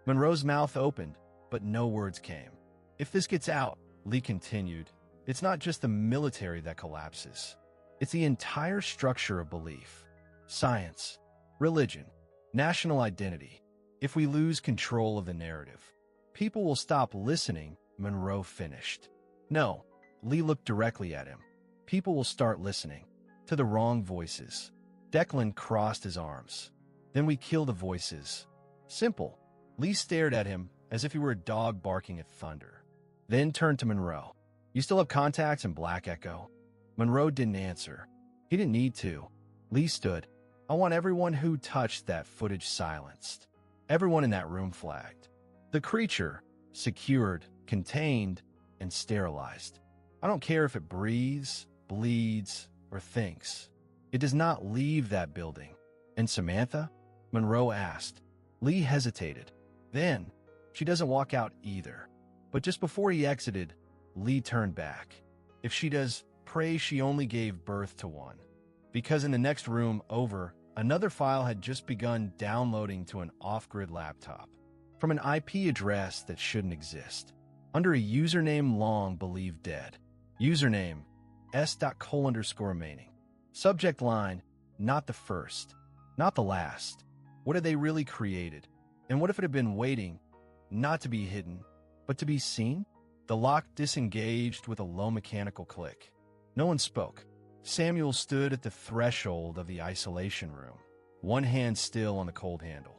Monroe's mouth opened, but no words came. If this gets out, Lee continued, it's not just the military that collapses. It's the entire structure of belief. Science, religion, national identity. If we lose control of the narrative, people will stop listening, Monroe finished. No, Lee looked directly at him. People will start listening to the wrong voices. Declan crossed his arms. Then we kill the voices. Simple. Lee stared at him as if he were a dog barking at thunder. Then turned to Monroe. You still have contacts in Black Echo? Monroe didn't answer. He didn't need to. Lee stood. I want everyone who touched that footage silenced. Everyone in that room flagged. The creature, secured, contained, and sterilized. I don't care if it breathes, bleeds, or thinks. It does not leave that building. And Samantha? Monroe asked. Lee hesitated. Then, she doesn't walk out either. But just before he exited, Lee turned back. If she does, pray she only gave birth to one. Because in the next room over, another file had just begun downloading to an off-grid laptop from an IP address that shouldn't exist, under a username long believed dead. Username, s.col_remaining. Subject line, not the first, not the last. What had they really created? And what if it had been waiting, not to be hidden, but to be seen? The lock disengaged with a low mechanical click. No one spoke. Samuel stood at the threshold of the isolation room, one hand still on the cold handle.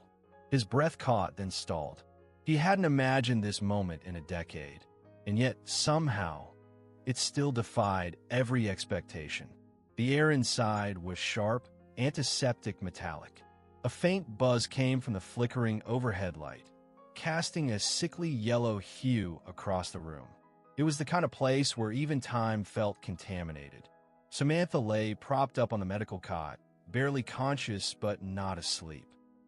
His breath caught, then stalled. He hadn't imagined this moment in a decade, and yet somehow it still defied every expectation. The air inside was sharp, antiseptic metallic. A faint buzz came from the flickering overhead light, casting a sickly yellow hue across the room. It was the kind of place where even time felt contaminated. Samantha lay propped up on the medical cot, barely conscious but not asleep.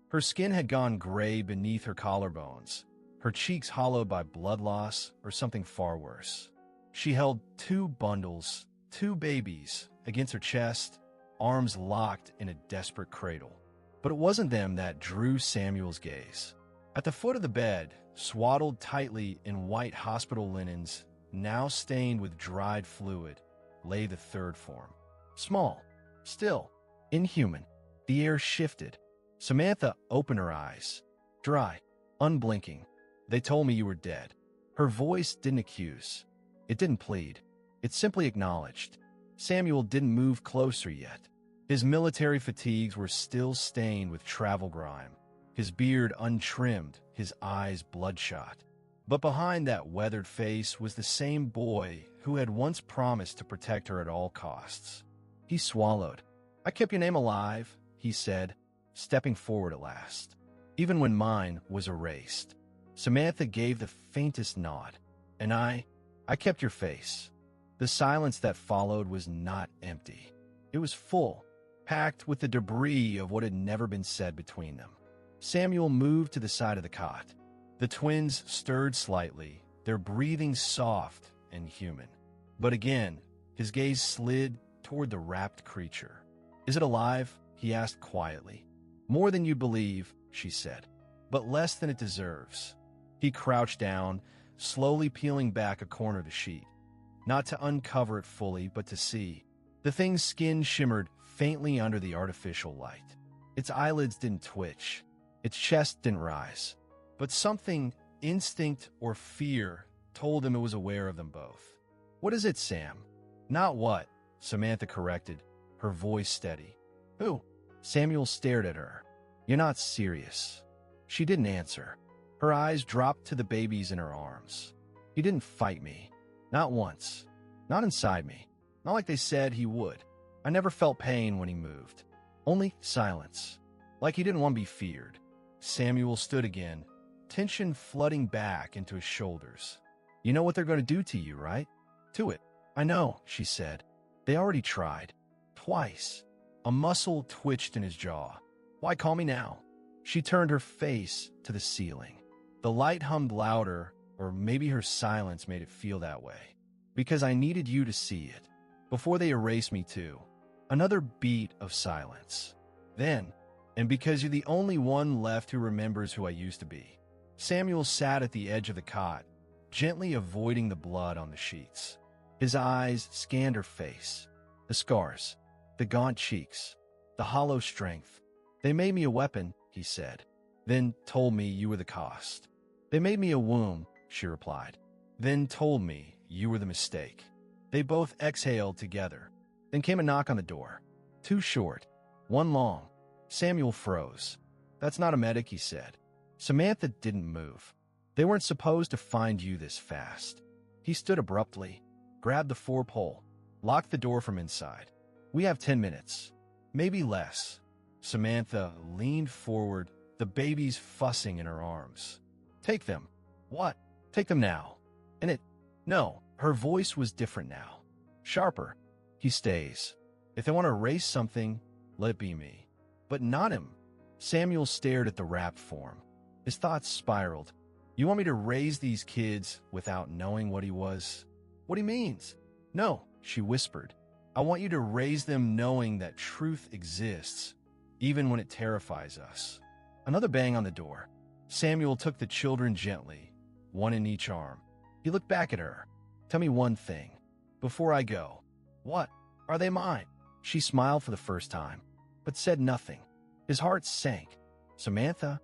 Her skin had gone gray beneath her collarbones, her cheeks hollowed by blood loss or something far worse. She held two bundles, two babies, against her chest, arms locked in a desperate cradle. But it wasn't them that drew Samuel's gaze. At the foot of the bed, swaddled tightly in white hospital linens, now stained with dried fluid, lay the third form. Small, still, inhuman. The air shifted. Samantha opened her eyes, dry, unblinking. They told me you were dead. Her voice didn't accuse. It didn't plead. It simply acknowledged. Samuel didn't move closer yet. His military fatigues were still stained with travel grime, his beard untrimmed, his eyes bloodshot. But behind that weathered face was the same boy who had once promised to protect her at all costs. He swallowed. I kept your name alive, he said, stepping forward at last, even when mine was erased. Samantha gave the faintest nod. And I kept your face. The silence that followed was not empty. It was full, packed with the debris of what had never been said between them. Samuel moved to the side of the cot. The twins stirred slightly, their breathing soft and human. But again, his gaze slid toward the wrapped creature. Is it alive? he asked quietly. More than you believe, she said, but less than it deserves. He crouched down, slowly peeling back a corner of the sheet, not to uncover it fully, but to see. The thing's skin shimmered faintly under the artificial light. Its eyelids didn't twitch. Its chest didn't rise. But something, instinct or fear, told him it was aware of them both. What is it, Sam? Not what, Samantha corrected, her voice steady. Who? Samuel stared at her. You're not serious. She didn't answer. Her eyes dropped to the babies in her arms. He didn't fight me. Not once. Not inside me. Not like they said he would. I never felt pain when he moved. Only silence. Like he didn't want to be feared. Samuel stood again, tension flooding back into his shoulders. You know what they're going to do to you, right? To it. I know, she said. They already tried. Twice. A muscle twitched in his jaw. Why call me now? She turned her face to the ceiling. The light hummed louder, or maybe her silence made it feel that way. Because I needed you to see it. Before they erased me too. Another beat of silence. Then, and because you're the only one left who remembers who I used to be. Samuel sat at the edge of the cot, gently avoiding the blood on the sheets. His eyes scanned her face. The scars, the gaunt cheeks, the hollow strength. They made me a weapon, he said, then told me you were the cost. They made me a womb, she replied, then told me you were the mistake. They both exhaled together. Then came a knock on the door. Two short, one long. Samuel froze. That's not a medic, he said. Samantha didn't move. They weren't supposed to find you this fast. He stood abruptly, grabbed the four-pole, locked the door from inside. We have 10 minutes. Maybe less. Samantha leaned forward, the babies fussing in her arms. Take them. What? Take them now. No, her voice was different now. Sharper. He stays. If they want to erase something, let it be me. But not him. Samuel stared at the wrapped form. His thoughts spiraled. You want me to raise these kids without knowing what he was? What he means? No, she whispered. I want you to raise them knowing that truth exists, even when it terrifies us. Another bang on the door. Samuel took the children gently, one in each arm. He looked back at her. Tell me one thing, before I go. What? Are they mine? She smiled for the first time, but said nothing. His heart sank. Samantha?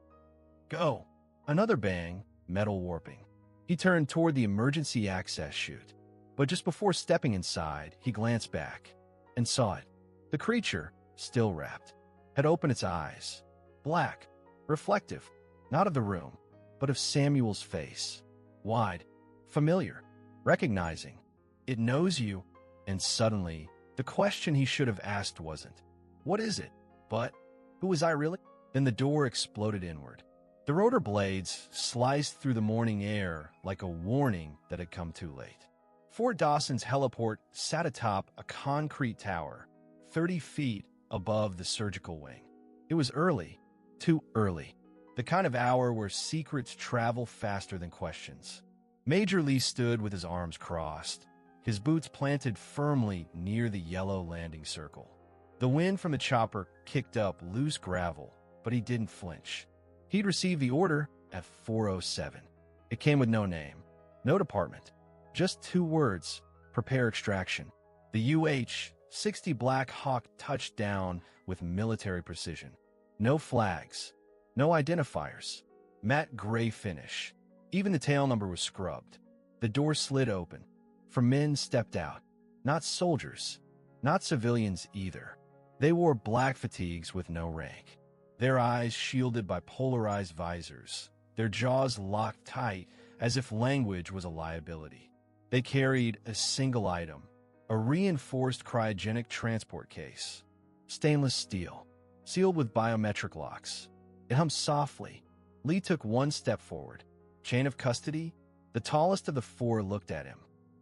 Go. Another bang, metal warping. He turned toward the emergency access chute, but just before stepping inside, he glanced back and saw it. The creature, still wrapped, had opened its eyes. Black, reflective, not of the room, but of Samuel's face. Wide, familiar, recognizing. It knows you, and suddenly, the question he should have asked wasn't, what is it? But, who was I really? Then the door exploded inward. The rotor blades sliced through the morning air like a warning that had come too late. Fort Dawson's heliport sat atop a concrete tower, 30 feet above the surgical wing. It was early, too early, the kind of hour where secrets travel faster than questions. Major Lee stood with his arms crossed, his boots planted firmly near the yellow landing circle. The wind from the chopper kicked up loose gravel, but he didn't flinch. He'd received the order at 4:07. It came with no name, no department, just 2 words, prepare extraction. The UH-60 Black Hawk touched down with military precision. No flags, no identifiers, matte gray finish. Even the tail number was scrubbed. The door slid open. 4 men stepped out. Not soldiers, not civilians either. They wore black fatigues with no rank. Their eyes shielded by polarized visors. Their jaws locked tight as if language was a liability. They carried a single item, a reinforced cryogenic transport case. Stainless steel, sealed with biometric locks. It hummed softly. Lee took 1 step forward. Chain of custody? The tallest of the 4 looked at him.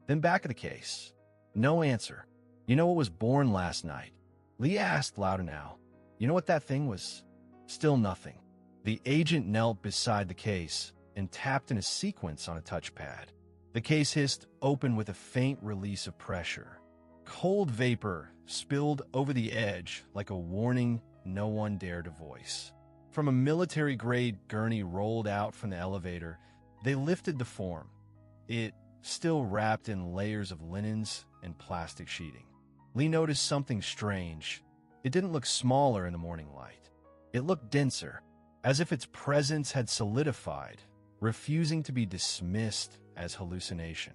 Then back at the case. No answer. You know what was born last night? Lee asked louder now. You know what that thing was? Still nothing. The agent knelt beside the case and tapped in a sequence on a touchpad. The case hissed open with a faint release of pressure. Cold vapor spilled over the edge like a warning no one dared a voice. From a military-grade gurney rolled out from the elevator, they lifted the form, it still wrapped in layers of linens and plastic sheeting. Lee noticed something strange. It didn't look smaller in the morning light. It looked denser, as if its presence had solidified, refusing to be dismissed as hallucination.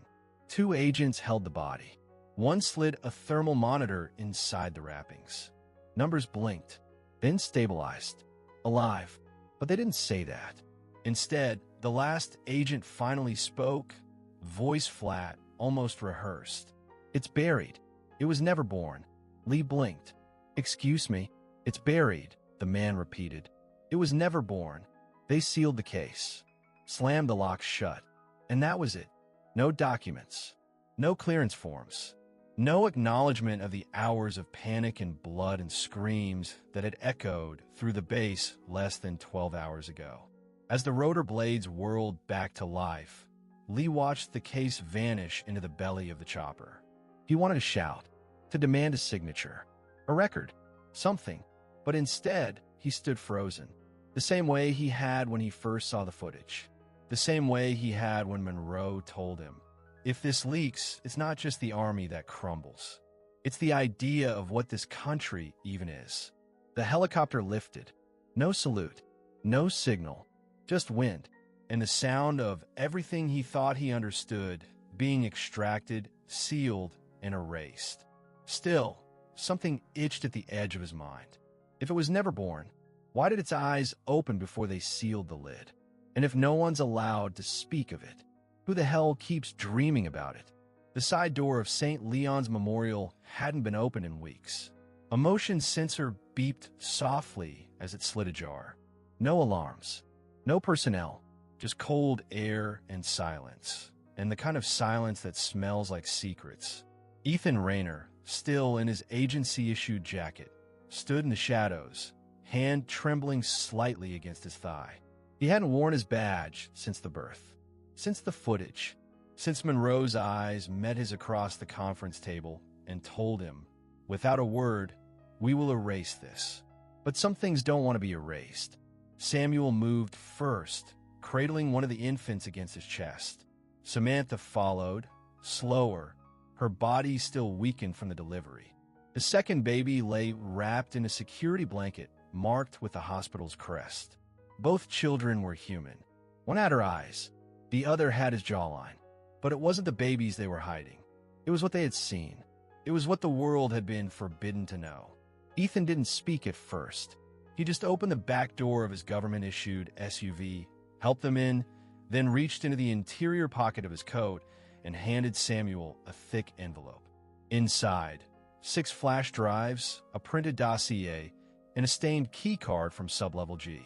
2 agents held the body. One slid a thermal monitor inside the wrappings. Numbers blinked, then stabilized. Alive. But they didn't say that. Instead, the last agent finally spoke, voice flat, almost rehearsed. "It's buried. It was never born." Lee blinked. "Excuse me. It's buried," the man repeated. "It was never born." They sealed the case, slammed the lock shut, and that was it. No documents, no clearance forms, no acknowledgement of the hours of panic and blood and screams that had echoed through the base less than 12 hours ago. As the rotor blades whirled back to life, Lee watched the case vanish into the belly of the chopper. He wanted to shout, to demand a signature, a record, something, but instead he stood frozen, the same way he had when he first saw the footage, the same way he had when Monroe told him, "If this leaks, it's not just the army that crumbles. It's the idea of what this country even is." The helicopter lifted. No salute, no signal, just wind, and the sound of everything he thought he understood being extracted, sealed, and erased. Still, something itched at the edge of his mind. If it was never born, why did its eyes open before they sealed the lid? And if no one's allowed to speak of it, who the hell keeps dreaming about it? The side door of St. Leon's Memorial hadn't been opened in weeks. A motion sensor beeped softly as it slid ajar. No alarms, no personnel, just cold air and silence, and the kind of silence that smells like secrets. Ethan Rayner, still in his agency-issued jacket, stood in the shadows, hand trembling slightly against his thigh. He hadn't worn his badge since the birth, since the footage, since Monroe's eyes met his across the conference table and told him, without a word, "We will erase this." But some things don't want to be erased. Samuel moved first, cradling one of the infants against his chest. Samantha followed, slower, her body still weakened from the delivery. The second baby lay wrapped in a security blanket marked with the hospital's crest. Both children were human. One had her eyes, the other had his jawline. But it wasn't the babies they were hiding. It was what they had seen. It was what the world had been forbidden to know. Ethan didn't speak at first. He just opened the back door of his government-issued SUV, helped them in, then reached into the interior pocket of his coat and handed Samuel a thick envelope. Inside, 6 flash drives, a printed dossier, and a stained key card from Sublevel G.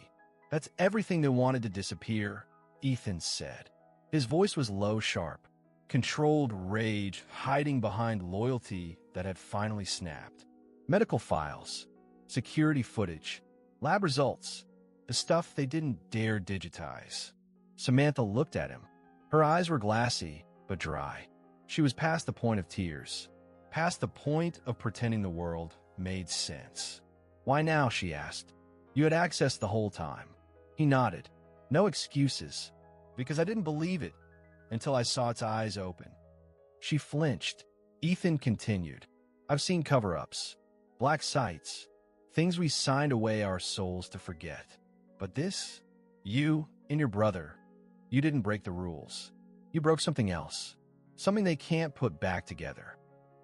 "That's everything they wanted to disappear," Ethan said. His voice was low, sharp, controlled rage hiding behind loyalty that had finally snapped. Medical files, security footage, lab results, the stuff they didn't dare digitize. Samantha looked at him. Her eyes were glassy, but dry. She was past the point of tears, past the point of pretending the world made sense. "Why now?" she asked. "You had access the whole time." He nodded. "No excuses. Because I didn't believe it until I saw its eyes open." She flinched. Ethan continued. "I've seen cover-ups, black sites, things we signed away our souls to forget. But this? You and your brother, you didn't break the rules. You broke something else, something they can't put back together."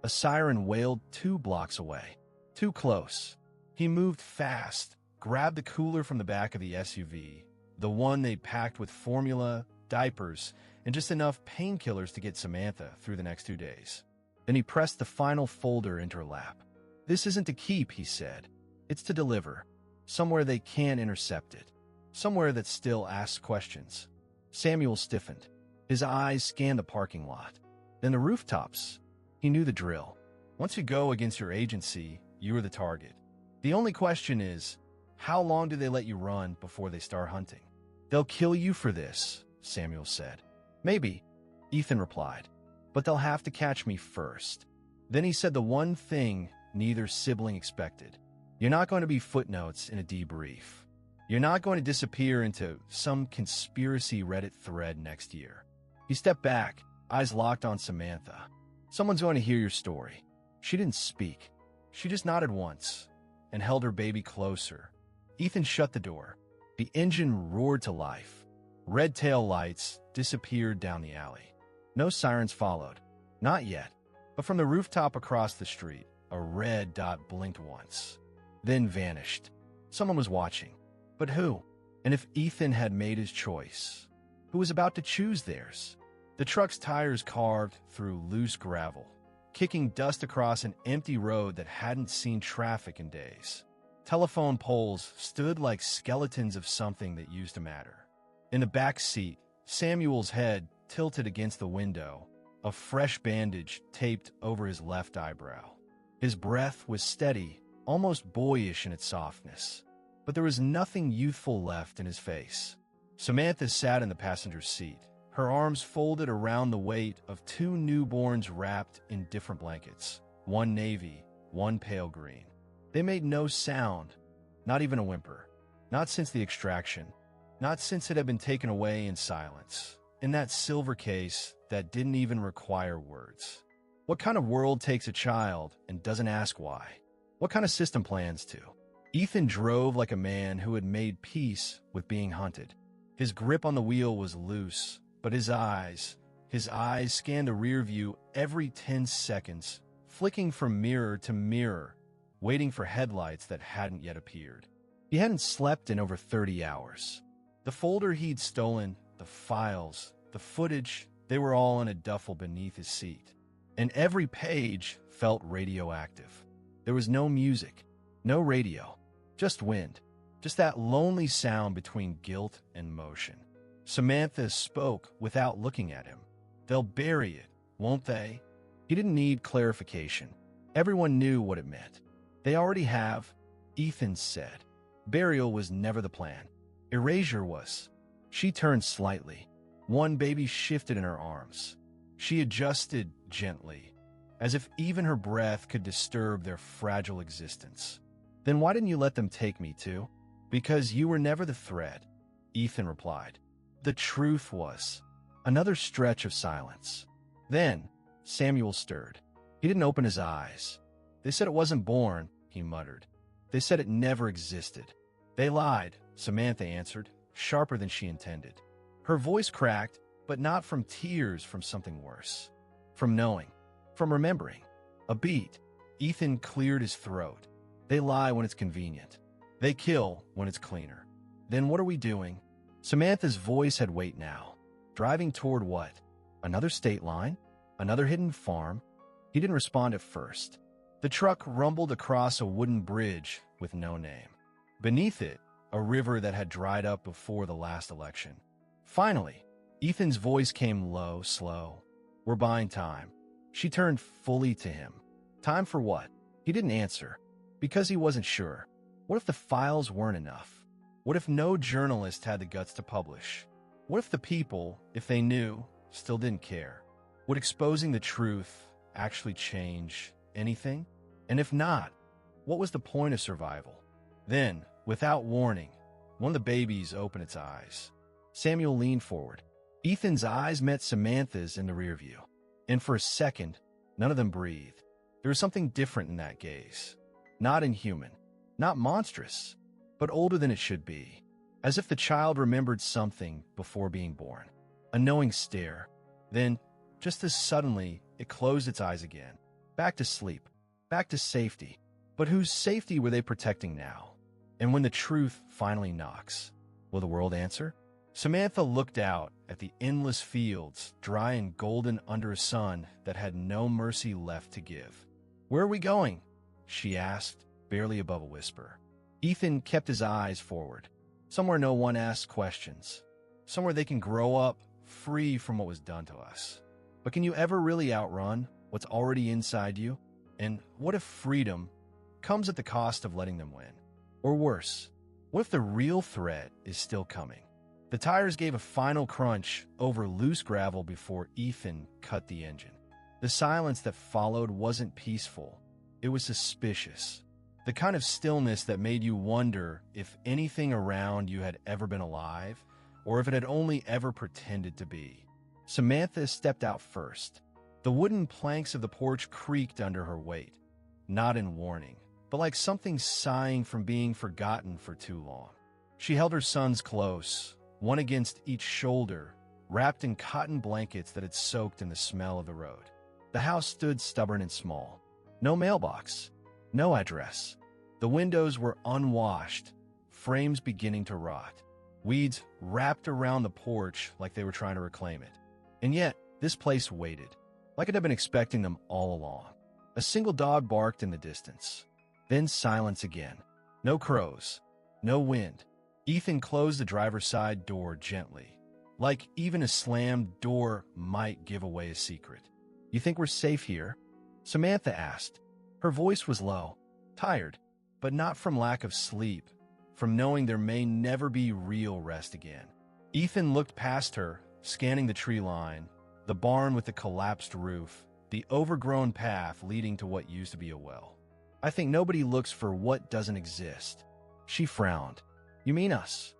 A siren wailed 2 blocks away. Too close. He moved fast, grabbed the cooler from the back of the SUV, the one they packed with formula, diapers, and just enough painkillers to get Samantha through the next 2 days. Then he pressed the final folder into her lap. "This isn't to keep," he said. "It's to deliver. Somewhere they can't intercept it. Somewhere that still asks questions." Samuel stiffened. His eyes scanned the parking lot. Then the rooftops. He knew the drill. Once you go against your agency, you are the target. The only question is, how long do they let you run before they start hunting? "They'll kill you for this," Samuel said. "Maybe," Ethan replied, "but they'll have to catch me first." Then he said the one thing neither sibling expected. You're not going to be footnotes in a debrief. You're not going to disappear into some conspiracy Reddit thread next year. He stepped back, eyes locked on Samantha. Someone's going to hear your story. She didn't speak. She just nodded once and held her baby closer. Ethan shut the door. The engine roared to life. Red tail lights disappeared down the alley. No sirens followed. Not yet. But from the rooftop across the street, a red dot blinked once, then vanished. Someone was watching. But who? And if Ethan had made his choice, who was about to choose theirs? The truck's tires carved through loose gravel, kicking dust across an empty road that hadn't seen traffic in days. Telephone poles stood like skeletons of something that used to matter. In the back seat, Samuel's head tilted against the window, a fresh bandage taped over his left eyebrow. His breath was steady, almost boyish in its softness, but there was nothing youthful left in his face. Samantha sat in the passenger seat, her arms folded around the weight of two newborns wrapped in different blankets, one navy, one pale green. They made no sound, not even a whimper. Not since the extraction, not since it had been taken away in silence, in that silver case that didn't even require words. What kind of world takes a child and doesn't ask why? What kind of system plans to? Ethan drove like a man who had made peace with being hunted. His grip on the wheel was loose, but his eyes scanned the rear view every 10 seconds, flicking from mirror to mirror, waiting for headlights that hadn't yet appeared. He hadn't slept in over 30 hours. The folder he'd stolen, the files, the footage, they were all in a duffel beneath his seat. And every page felt radioactive. There was no music, no radio, just wind, just that lonely sound between guilt and motion. Samantha spoke without looking at him. They'll bury it, won't they? He didn't need clarification. Everyone knew what it meant. They already have, Ethan said. Burial was never the plan. Erasure was. She turned slightly. One baby shifted in her arms. She adjusted gently, as if even her breath could disturb their fragile existence. Then why didn't you let them take me too? Because you were never the thread, Ethan replied. The truth was. Another stretch of silence. Then Samuel stirred. He didn't open his eyes. They said it wasn't born, he muttered. They said it never existed. They lied, Samantha answered, sharper than she intended. Her voice cracked, but not from tears, from something worse. From knowing. From remembering. A beat. Ethan cleared his throat. They lie when it's convenient. They kill when it's cleaner. Then what are we doing? Samantha's voice had weight now. Driving toward what? Another state line? Another hidden farm? He didn't respond at first. The truck rumbled across a wooden bridge with no name. Beneath it, a river that had dried up before the last election. Finally, Ethan's voice came low, slow. We're buying time. She turned fully to him. Time for what? He didn't answer, because he wasn't sure. What if the files weren't enough? What if no journalist had the guts to publish? What if the people, if they knew, still didn't care? Would exposing the truth actually change anything? And if not, what was the point of survival? Then, without warning, one of the babies opened its eyes. Samuel leaned forward. Ethan's eyes met Samantha's in the rear view. And for a second, none of them breathed. There was something different in that gaze. Not inhuman, not monstrous, but older than it should be. As if the child remembered something before being born. A knowing stare. Then, just as suddenly, it closed its eyes again. Back to sleep. Back to safety. But whose safety were they protecting now? And when the truth finally knocks, will the world answer? Samantha looked out at the endless fields, dry and golden under a sun that had no mercy left to give. Where are we going? She asked, barely above a whisper. Ethan kept his eyes forward. Somewhere no one asks questions. Somewhere they can grow up free from what was done to us. But can you ever really outrun what's already inside you? And what if freedom comes at the cost of letting them win? Or worse, what if the real threat is still coming? The tires gave a final crunch over loose gravel before Ethan cut the engine. The silence that followed wasn't peaceful. It was suspicious. The kind of stillness that made you wonder if anything around you had ever been alive, or if it had only ever pretended to be. Samantha stepped out first. The wooden planks of the porch creaked under her weight, not in warning, but like something sighing from being forgotten for too long. She held her sons close, one against each shoulder, wrapped in cotton blankets that had soaked in the smell of the road. The house stood stubborn and small. No mailbox, no address. The windows were unwashed, frames beginning to rot. Weeds wrapped around the porch like they were trying to reclaim it. And yet, this place waited, like it had been expecting them all along. A single dog barked in the distance. Then silence again. No crows, no wind. Ethan closed the driver's side door gently, like even a slammed door might give away a secret. "You think we're safe here?" Samantha asked. Her voice was low, tired, but not from lack of sleep, from knowing there may never be real rest again. Ethan looked past her, scanning the tree line, the barn with the collapsed roof, the overgrown path leading to what used to be a well. "I think nobody looks for what doesn't exist." She frowned. "You mean us?"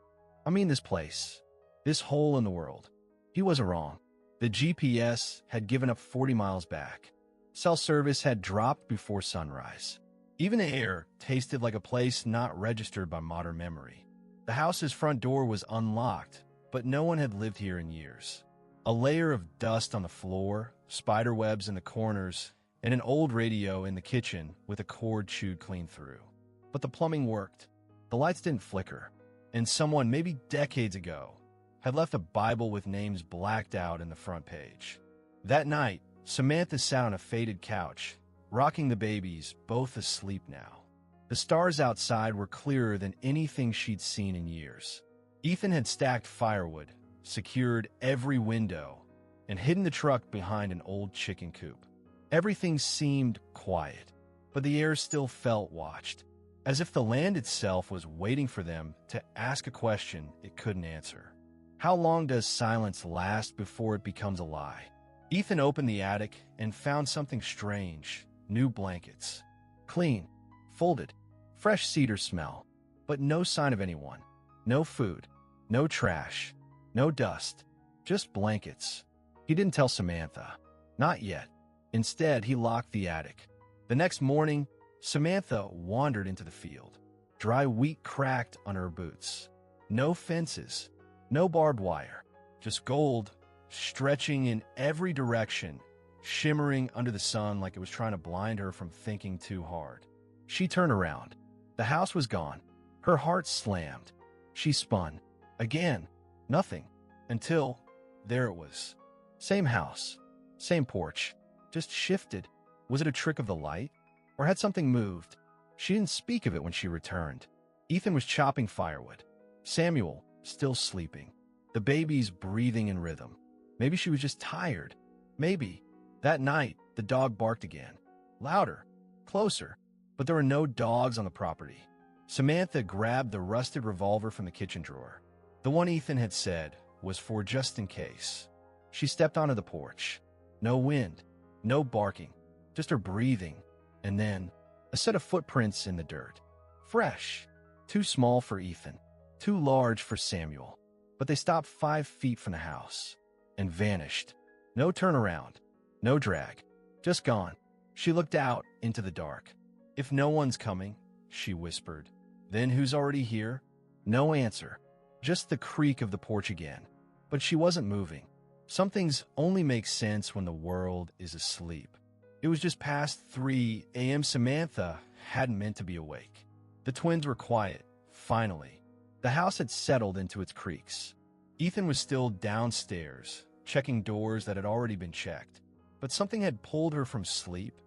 "I mean this place. This hole in the world." He wasn't wrong. The GPS had given up 40 miles back. Cell service had dropped before sunrise. Even the air tasted like a place not registered by modern memory. The house's front door was unlocked, but no one had lived here in years. A layer of dust on the floor, spider webs in the corners, and an old radio in the kitchen with a cord chewed clean through. But the plumbing worked. The lights didn't flicker, and someone, maybe decades ago, had left a Bible with names blacked out in the front page. That night, Samantha sat on a faded couch, rocking the babies, both asleep now. The stars outside were clearer than anything she'd seen in years. Ethan had stacked firewood, secured every window, and hidden the truck behind an old chicken coop. Everything seemed quiet, but the air still felt watched, as if the land itself was waiting for them to ask a question it couldn't answer. How long does silence last before it becomes a lie? Ethan opened the attic and found something strange. New blankets. Clean, folded, fresh cedar smell, but no sign of anyone. No food, no trash, no dust, just blankets. He didn't tell Samantha. Not yet. Instead, he locked the attic. The next morning, Samantha wandered into the field. Dry wheat cracked under her boots. No fences, no barbed wire, just gold stretching in every direction, shimmering under the sun like it was trying to blind her from thinking too hard. She turned around. The house was gone. Her heart slammed. She spun. Again, nothing. Until, there it was. Same house, same porch, just shifted. Was it a trick of the light? Or had something moved? She didn't speak of it when she returned. Ethan was chopping firewood. Samuel, still sleeping. The babies breathing in rhythm. Maybe she was just tired. Maybe. That night, the dog barked again. Louder. Closer. But there were no dogs on the property. Samantha grabbed the rusted revolver from the kitchen drawer. The one Ethan had said was for just in case. She stepped onto the porch. No wind. No barking. Just her breathing. And then, a set of footprints in the dirt. Fresh. Too small for Ethan. Too large for Samuel. But they stopped 5 feet from the house. And vanished. No turnaround. No drag. Just gone. She looked out into the dark. "If no one's coming," she whispered, "then who's already here?" No answer. Just the creak of the porch again. But she wasn't moving. Some things only make sense when the world is asleep. It was just past 3 a.m. Samantha hadn't meant to be awake. The twins were quiet, finally. The house had settled into its creaks. Ethan was still downstairs, checking doors that had already been checked. But something had pulled her from sleep.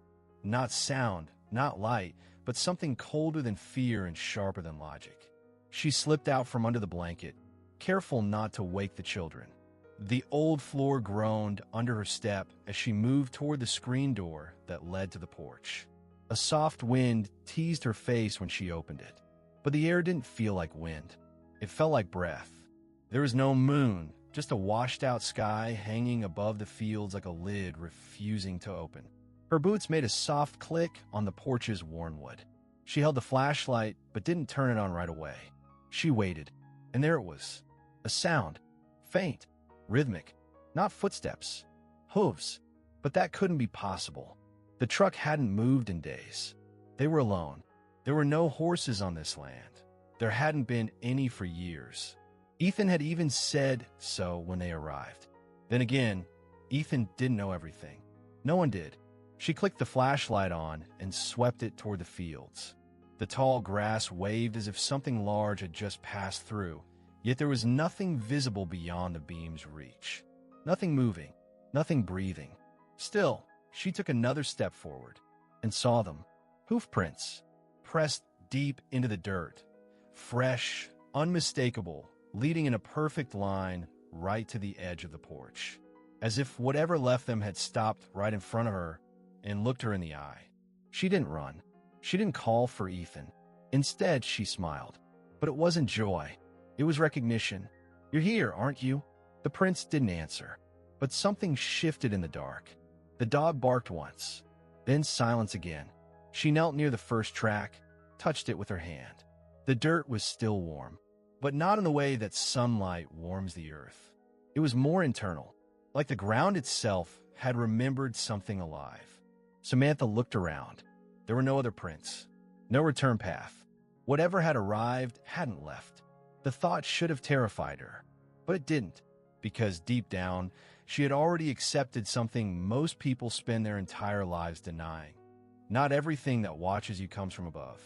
Not sound, not light, but something colder than fear and sharper than logic. She slipped out from under the blanket, careful not to wake the children. The old floor groaned under her step as she moved toward the screen door that led to the porch. A soft wind teased her face when she opened it, but the air didn't feel like wind. It felt like breath. There was no moon, just a washed-out sky hanging above the fields like a lid refusing to open. Her boots made a soft click on the porch's worn wood. She held the flashlight, but didn't turn it on right away. She waited, and there it was. A sound. Faint. Rhythmic. Not footsteps. Hooves. But that couldn't be possible. The truck hadn't moved in days. They were alone. There were no horses on this land. There hadn't been any for years. Ethan had even said so when they arrived. Then again, Ethan didn't know everything. No one did. She clicked the flashlight on and swept it toward the fields. The tall grass waved as if something large had just passed through, yet there was nothing visible beyond the beam's reach. Nothing moving, nothing breathing. Still, she took another step forward and saw them. Hoof prints, pressed deep into the dirt. Fresh, unmistakable, leading in a perfect line right to the edge of the porch. As if whatever left them had stopped right in front of her and looked her in the eye. She didn't run. She didn't call for Ethan. Instead, she smiled. But it wasn't joy. It was recognition. "You're here, aren't you?" The prince didn't answer. But something shifted in the dark. The dog barked once. Then silence again. She knelt near the first track, touched it with her hand. The dirt was still warm, but not in the way that sunlight warms the earth. It was more internal, like the ground itself had remembered something alive. Samantha looked around. There were no other prints, no return path. Whatever had arrived hadn't left. The thought should have terrified her, but it didn't, because deep down, she had already accepted something most people spend their entire lives denying. Not everything that watches you comes from above.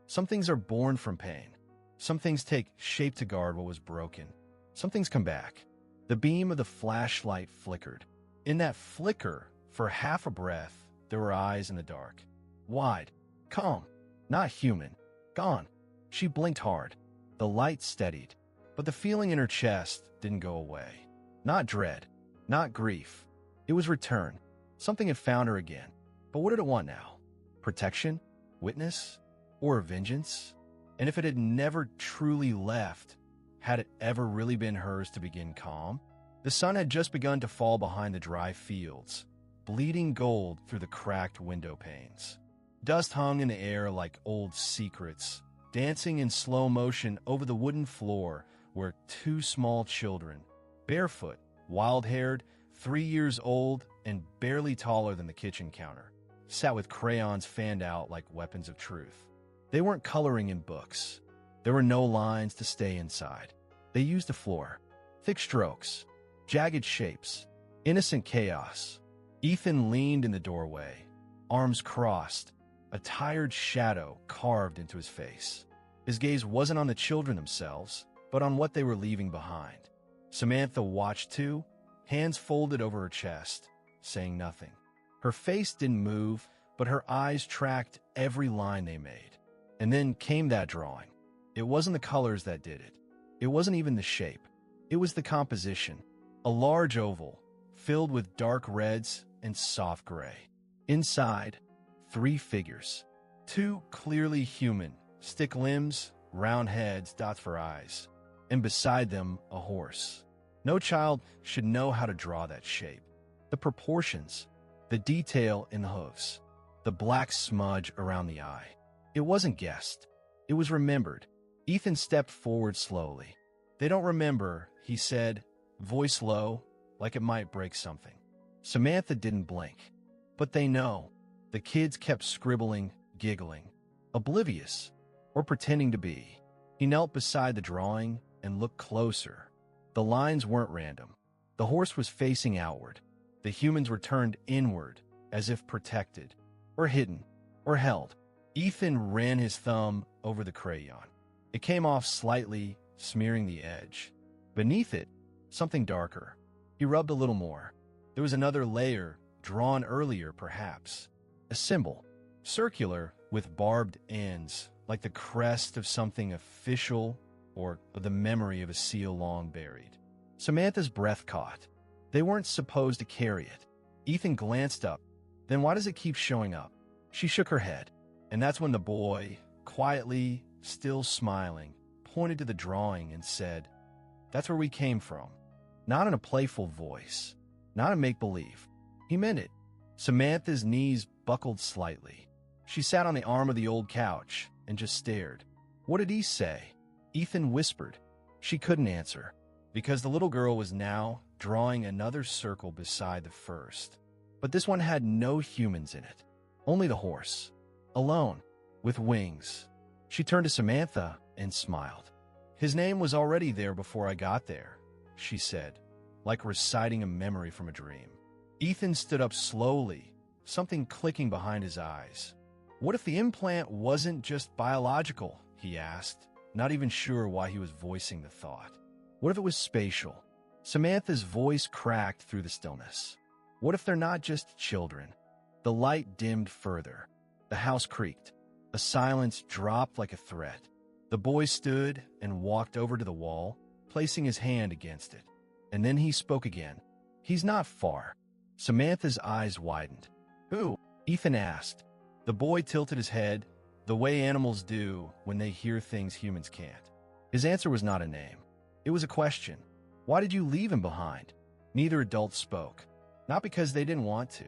Some things are born from pain. Some things take shape to guard what was broken. Some things come back. The beam of the flashlight flickered. In that flicker, for half a breath, there were eyes in the dark. Wide, calm, not human, gone. She blinked hard. The light steadied, but the feeling in her chest didn't go away. Not dread, not grief. It was return. Something had found her again. But what did it want now? Protection? Witness? Or vengeance? And if it had never truly left, had it ever really been hers to begin calm? The sun had just begun to fall behind the dry fields, bleeding gold through the cracked window panes. Dust hung in the air like old secrets, dancing in slow motion over the wooden floor where two small children, barefoot, wild-haired, 3 years old, and barely taller than the kitchen counter, sat with crayons fanned out like weapons of truth. They weren't coloring in books. There were no lines to stay inside. They used the floor. Thick strokes, jagged shapes, innocent chaos. Ethan leaned in the doorway, arms crossed, a tired shadow carved into his face. His gaze wasn't on the children themselves, but on what they were leaving behind. Samantha watched too, hands folded over her chest, saying nothing. Her face didn't move, but her eyes tracked every line they made. And then came that drawing. It wasn't the colors that did it. It wasn't even the shape. It was the composition. A large oval, filled with dark reds and soft gray. Inside, 3 figures. 2 clearly human, stick limbs, round heads, dots for eyes. And beside them, a horse. No child should know how to draw that shape. The proportions, the detail in the hooves, the black smudge around the eye. It wasn't guessed. It was remembered. Ethan stepped forward slowly. "They don't remember," he said, voice low, like it might break something. Samantha didn't blink. "But they know." The kids kept scribbling, giggling, oblivious, or pretending to be. He knelt beside the drawing and looked closer. The lines weren't random. The horse was facing outward. The humans were turned inward, as if protected, or hidden, or held. Ethan ran his thumb over the crayon. It came off slightly, smearing the edge. Beneath it, something darker. He rubbed a little more. There was another layer, drawn earlier perhaps. A symbol, circular with barbed ends, like the crest of something official or the memory of a seal long buried. Samantha's breath caught. They weren't supposed to carry it. Ethan glanced up. Then why does it keep showing up? She shook her head. And that's when the boy, quietly, still smiling, pointed to the drawing and said, "That's where we came from." Not in a playful voice, not a make-believe. He meant it. Samantha's knees buckled slightly. She sat on the arm of the old couch, and just stared. "What did he say?" Ethan whispered. She couldn't answer, because the little girl was now drawing another circle beside the first. But this one had no humans in it, only the horse, alone, with wings. She turned to Samantha and smiled. "His name was already there before I got there," she said, like reciting a memory from a dream. Ethan stood up slowly, something clicking behind his eyes. "What if the implant wasn't just biological?" he asked, not even sure why he was voicing the thought. "What if it was spatial?" Samantha's voice cracked through the stillness. "What if they're not just children?" The light dimmed further. The house creaked. A silence dropped like a threat. The boy stood and walked over to the wall, placing his hand against it. And then he spoke again. "He's not far." Samantha's eyes widened. "Who?" Ethan asked. The boy tilted his head, the way animals do when they hear things humans can't. His answer was not a name. It was a question. "Why did you leave him behind?" Neither adult spoke. Not because they didn't want to,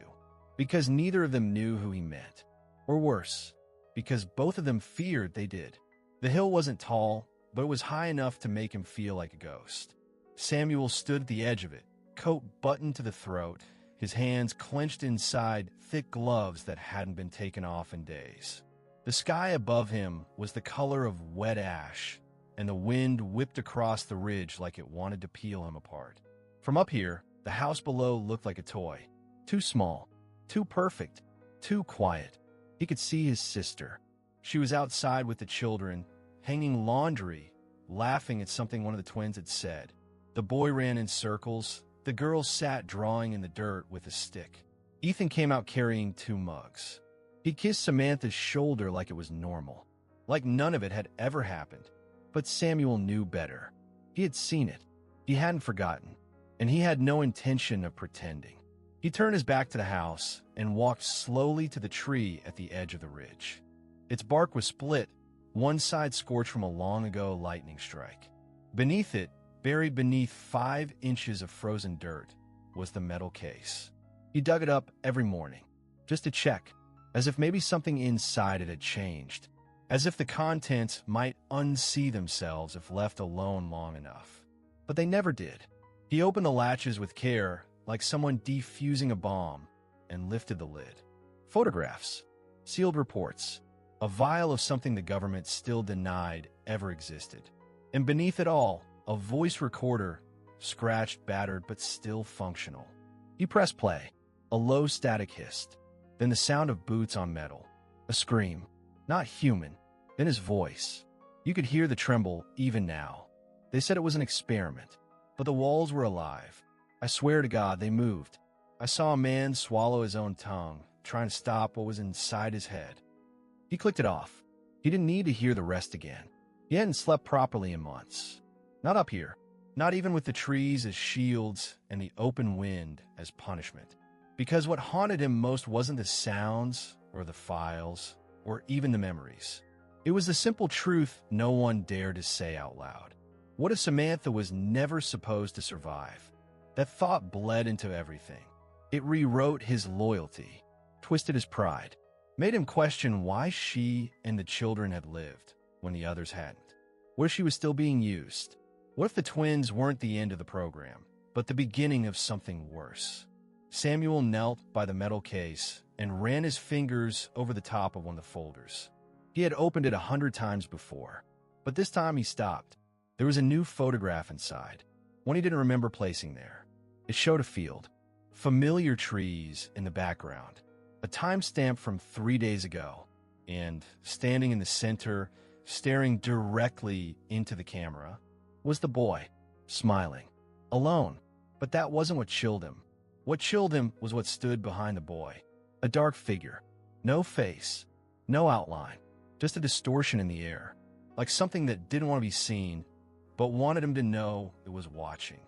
because neither of them knew who he meant. Or worse, because both of them feared they did. The hill wasn't tall, but it was high enough to make him feel like a ghost. Samuel stood at the edge of it, coat buttoned to the throat, his hands clenched inside thick gloves that hadn't been taken off in days. The sky above him was the color of wet ash, and the wind whipped across the ridge like it wanted to peel him apart. From up here, the house below looked like a toy. Too small, too perfect, too quiet. He could see his sister. She was outside with the children, hanging laundry, laughing at something one of the twins had said. The boy ran in circles. The girl sat drawing in the dirt with a stick. Ethan came out carrying 2 mugs. He kissed Samantha's shoulder like it was normal, like none of it had ever happened. But Samuel knew better. He had seen it. He hadn't forgotten, and he had no intention of pretending. He turned his back to the house and walked slowly to the tree at the edge of the ridge. Its bark was split, one side scorched from a long-ago lightning strike. Beneath it, buried beneath 5 inches of frozen dirt, was the metal case. He dug it up every morning, just to check, as if maybe something inside it had changed, as if the contents might unsee themselves if left alone long enough. But they never did. He opened the latches with care, like someone defusing a bomb, and lifted the lid. Photographs, sealed reports, a vial of something the government still denied ever existed. And beneath it all, a voice recorder, scratched, battered, but still functional. He pressed play. A low static hissed. Then the sound of boots on metal. A scream. Not human. Then his voice. You could hear the tremble even now. They said it was an experiment, but the walls were alive. I swear to God, they moved. I saw a man swallow his own tongue, trying to stop what was inside his head. He clicked it off. He didn't need to hear the rest again. He hadn't slept properly in months. Not up here. Not even with the trees as shields and the open wind as punishment. Because what haunted him most wasn't the sounds or the files or even the memories. It was the simple truth no one dared to say out loud. What if Samantha was never supposed to survive? That thought bled into everything. It rewrote his loyalty, twisted his pride, made him question why she and the children had lived when the others hadn't. What if she was still being used? What if the twins weren't the end of the program, but the beginning of something worse? Samuel knelt by the metal case and ran his fingers over the top of one of the folders. He had opened it 100 times before, but this time he stopped. There was a new photograph inside, one he didn't remember placing there. It showed a field, familiar trees in the background, a timestamp from 3 days ago, and standing in the center, staring directly into the camera, was the boy, smiling, alone. But that wasn't what chilled him. What chilled him was what stood behind the boy, a dark figure, no face, no outline, just a distortion in the air, like something that didn't want to be seen, but wanted him to know it was watching.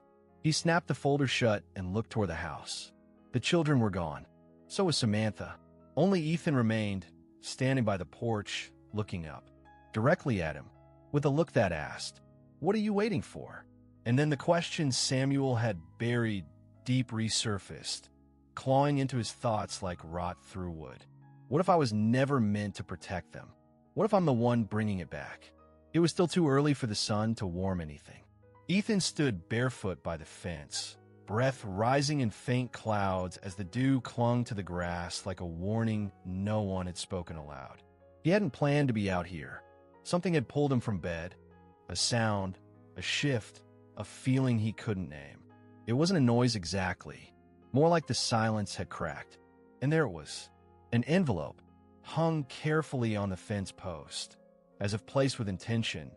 He snapped the folder shut and looked toward the house. The children were gone. So was Samantha. Only Ethan remained, standing by the porch, looking up, directly at him, with a look that asked, "What are you waiting for?" And then the question Samuel had buried deep resurfaced, clawing into his thoughts like rot through wood. What if I was never meant to protect them? What if I'm the one bringing it back? It was still too early for the sun to warm anything. Ethan stood barefoot by the fence, breath rising in faint clouds as the dew clung to the grass like a warning no one had spoken aloud. He hadn't planned to be out here. Something had pulled him from bed. A sound, a shift, a feeling he couldn't name. It wasn't a noise exactly, more like the silence had cracked. And there it was, an envelope, hung carefully on the fence post, as if placed with intention,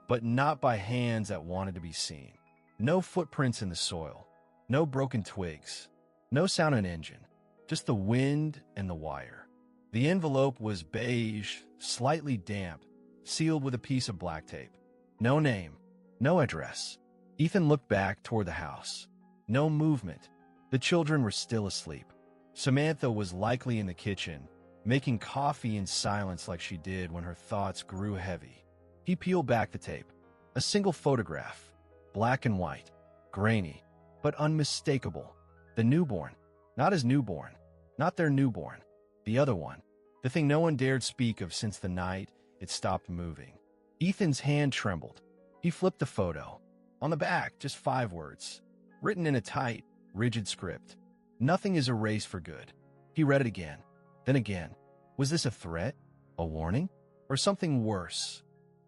but not by hands that wanted to be seen. No footprints in the soil, no broken twigs, no sound of an engine, just the wind and the wire. The envelope was beige, slightly damp, sealed with a piece of black tape. No name, no address. Ethan looked back toward the house. No movement. The children were still asleep. Samantha was likely in the kitchen, making coffee in silence like she did when her thoughts grew heavy. He peeled back the tape. A single photograph, black and white, grainy, but unmistakable. The newborn. Not his newborn. Not their newborn. The other one. The thing no one dared speak of since the night it stopped moving. Ethan's hand trembled. He flipped the photo. On the back, just 5 words, written in a tight, rigid script. Nothing is erased for good. He read it again, then again. Was this a threat? A warning? Or something worse?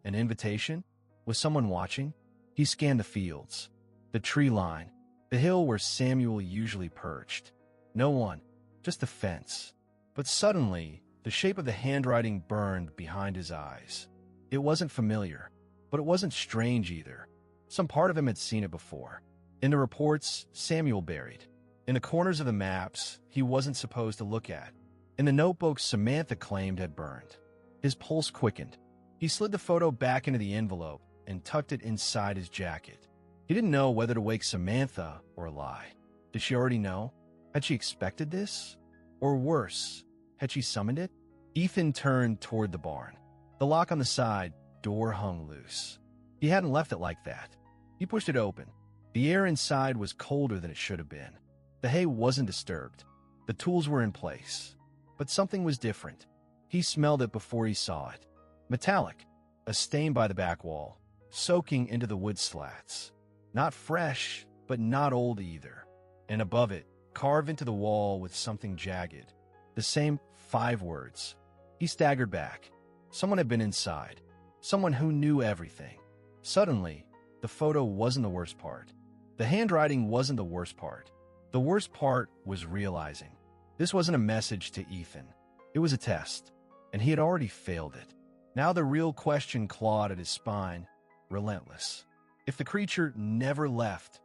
An invitation? Was someone watching? He scanned the fields, the tree line, the hill where Samuel usually perched. No one, just the fence. But suddenly, the shape of the handwriting burned behind his eyes. It wasn't familiar, but it wasn't strange either. Some part of him had seen it before. In the reports, Samuel buried. In the corners of the maps he wasn't supposed to look at. In the notebooks Samantha claimed had burned. His pulse quickened. He slid the photo back into the envelope and tucked it inside his jacket. He didn't know whether to wake Samantha or lie. Did she already know? Had she expected this? Or worse, had she summoned it? Ethan turned toward the barn. The lock on the side door hung loose. He hadn't left it like that. He pushed it open. The air inside was colder than it should have been. The hay wasn't disturbed. The tools were in place. But something was different. He smelled it before he saw it. Metallic, a stain by the back wall, soaking into the wood slats. Not fresh, but not old either. And above it, carved into the wall with something jagged. The same 5 words. He staggered back. Someone had been inside. Someone who knew everything. Suddenly, the photo wasn't the worst part. The handwriting wasn't the worst part. The worst part was realizing this wasn't a message to Ethan. It was a test, and he had already failed it. Now the real question clawed at his spine, relentless. If the creature never left,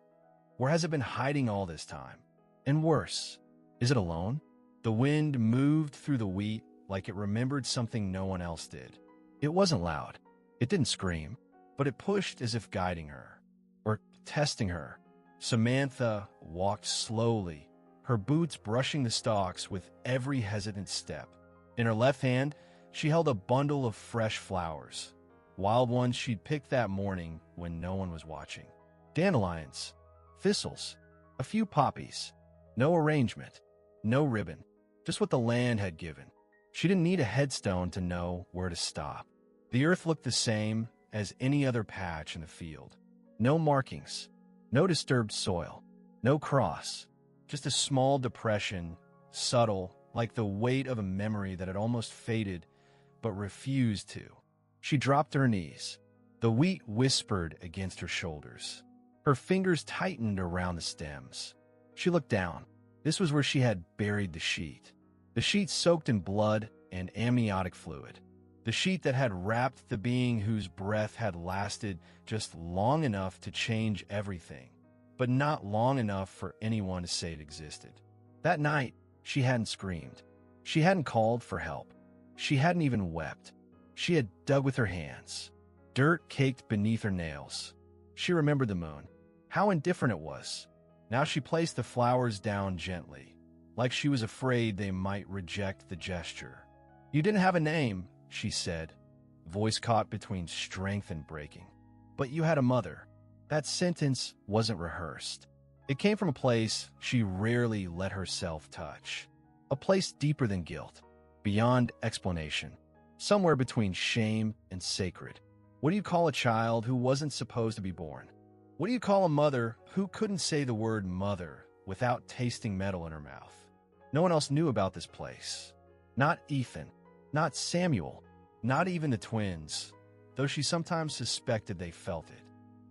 where has it been hiding all this time? And worse, is it alone? The wind moved through the wheat like it remembered something no one else did. It wasn't loud. It didn't scream, but it pushed as if guiding her, or testing her. Samantha walked slowly, her boots brushing the stalks with every hesitant step. In her left hand, she held a bundle of fresh flowers, wild ones she'd picked that morning when no one was watching. Dandelions, thistles, a few poppies. No arrangement, no ribbon, just what the land had given. She didn't need a headstone to know where to stop. The earth looked the same as any other patch in the field. No markings, no disturbed soil, no cross, just a small depression, subtle, like the weight of a memory that had almost faded but refused to. She dropped to her knees. The wheat whispered against her shoulders. Her fingers tightened around the stems. She looked down. This was where she had buried the sheet. The sheet soaked in blood and amniotic fluid. The sheet that had wrapped the being whose breath had lasted just long enough to change everything, but not long enough for anyone to say it existed. That night, she hadn't screamed. She hadn't called for help. She hadn't even wept. She had dug with her hands. Dirt caked beneath her nails. She remembered the moon. How indifferent it was. Now she placed the flowers down gently, like she was afraid they might reject the gesture. "You didn't have a name," she said, voice caught between strength and breaking. "But you had a mother." That sentence wasn't rehearsed. It came from a place she rarely let herself touch. A place deeper than guilt, beyond explanation. somewhere between shame and sacred. What do you call a child who wasn't supposed to be born? What do you call a mother who couldn't say the word mother without tasting metal in her mouth? No one else knew about this place. Not Ethan, not Samuel, not even the twins, though she sometimes suspected they felt it.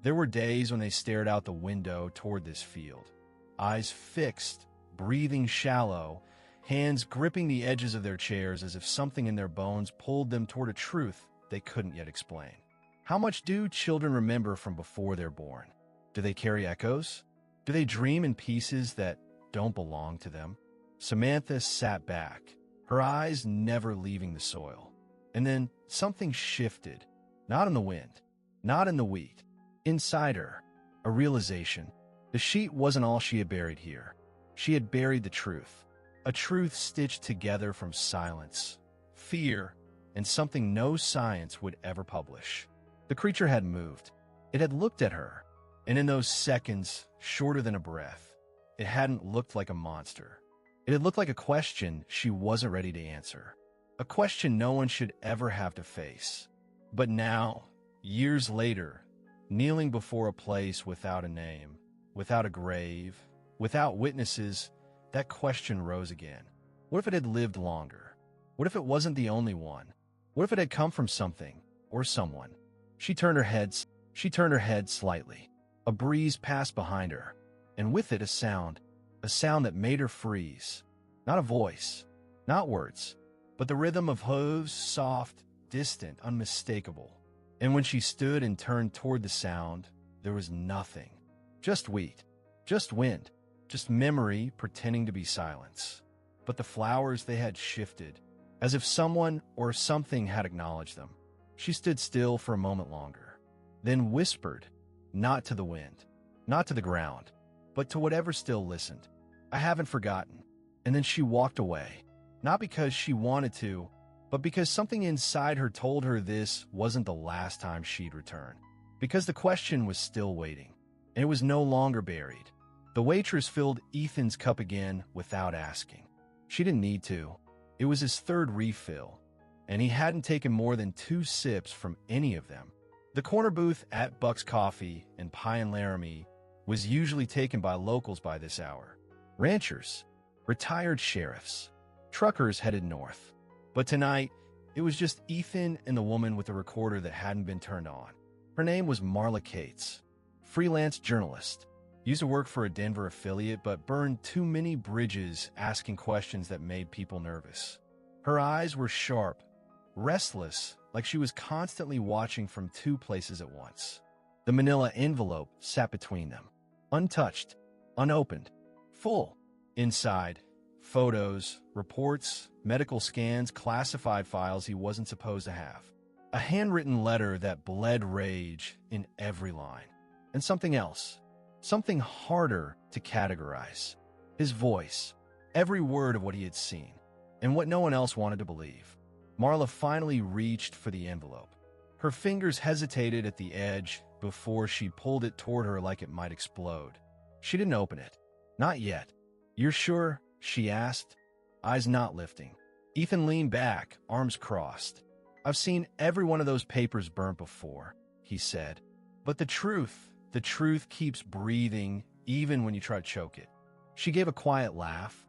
There were days when they stared out the window toward this field, eyes fixed, breathing shallow, hands gripping the edges of their chairs as if something in their bones pulled them toward a truth they couldn't yet explain. How much do children remember from before they're born? Do they carry echoes? Do they dream in pieces that don't belong to them? Samantha sat back, her eyes never leaving the soil. And then something shifted, not in the wind, not in the wheat. Inside her, a realization. The sheet wasn't all she had buried here. She had buried the truth. A truth stitched together from silence, fear, and something no science would ever publish. The creature had moved. It had looked at her, and in those seconds, shorter than a breath, it hadn't looked like a monster. It had looked like a question she wasn't ready to answer. A question no one should ever have to face. But now, years later, kneeling before a place without a name, without a grave, without witnesses, that question rose again. What if it had lived longer? What if it wasn't the only one? What if it had come from something or someone? She turned her head slightly. A breeze passed behind her, and with it a sound that made her freeze. Not a voice, not words, but the rhythm of hooves, soft, distant, unmistakable. And when she stood and turned toward the sound, there was nothing. Just wheat, just wind, just memory pretending to be silence. But the flowers, they had shifted, as if someone or something had acknowledged them. She stood still for a moment longer, then whispered, not to the wind, not to the ground, but to whatever still listened. I haven't forgotten. And then she walked away, not because she wanted to, but because something inside her told her this wasn't the last time she'd return. Because the question was still waiting, and it was no longer buried. The waitress filled Ethan's cup again without asking. She didn't need to. It was his third refill, and he hadn't taken more than 2 sips from any of them. The corner booth at Buck's Coffee in Pie and Laramie was usually taken by locals by this hour. Ranchers, retired sheriffs, truckers headed north. But tonight, it was just Ethan and the woman with the recorder that hadn't been turned on. Her name was Marla Cates, freelance journalist. Used to work for a Denver affiliate, but burned too many bridges asking questions that made people nervous. Her eyes were sharp, restless, like she was constantly watching from 2 places at once. The manila envelope sat between them, untouched, unopened, full. Inside, photos, reports, medical scans, classified files he wasn't supposed to have. A handwritten letter that bled rage in every line. And something else, something harder to categorize. His voice, every word of what he had seen, and what no one else wanted to believe. Marla finally reached for the envelope. Her fingers hesitated at the edge before she pulled it toward her like it might explode. She didn't open it. Not yet. "You're sure?" she asked, eyes not lifting. Ethan leaned back, arms crossed. "I've seen every one of those papers burnt before," he said. "But the truth keeps breathing even when you try to choke it." She gave a quiet laugh,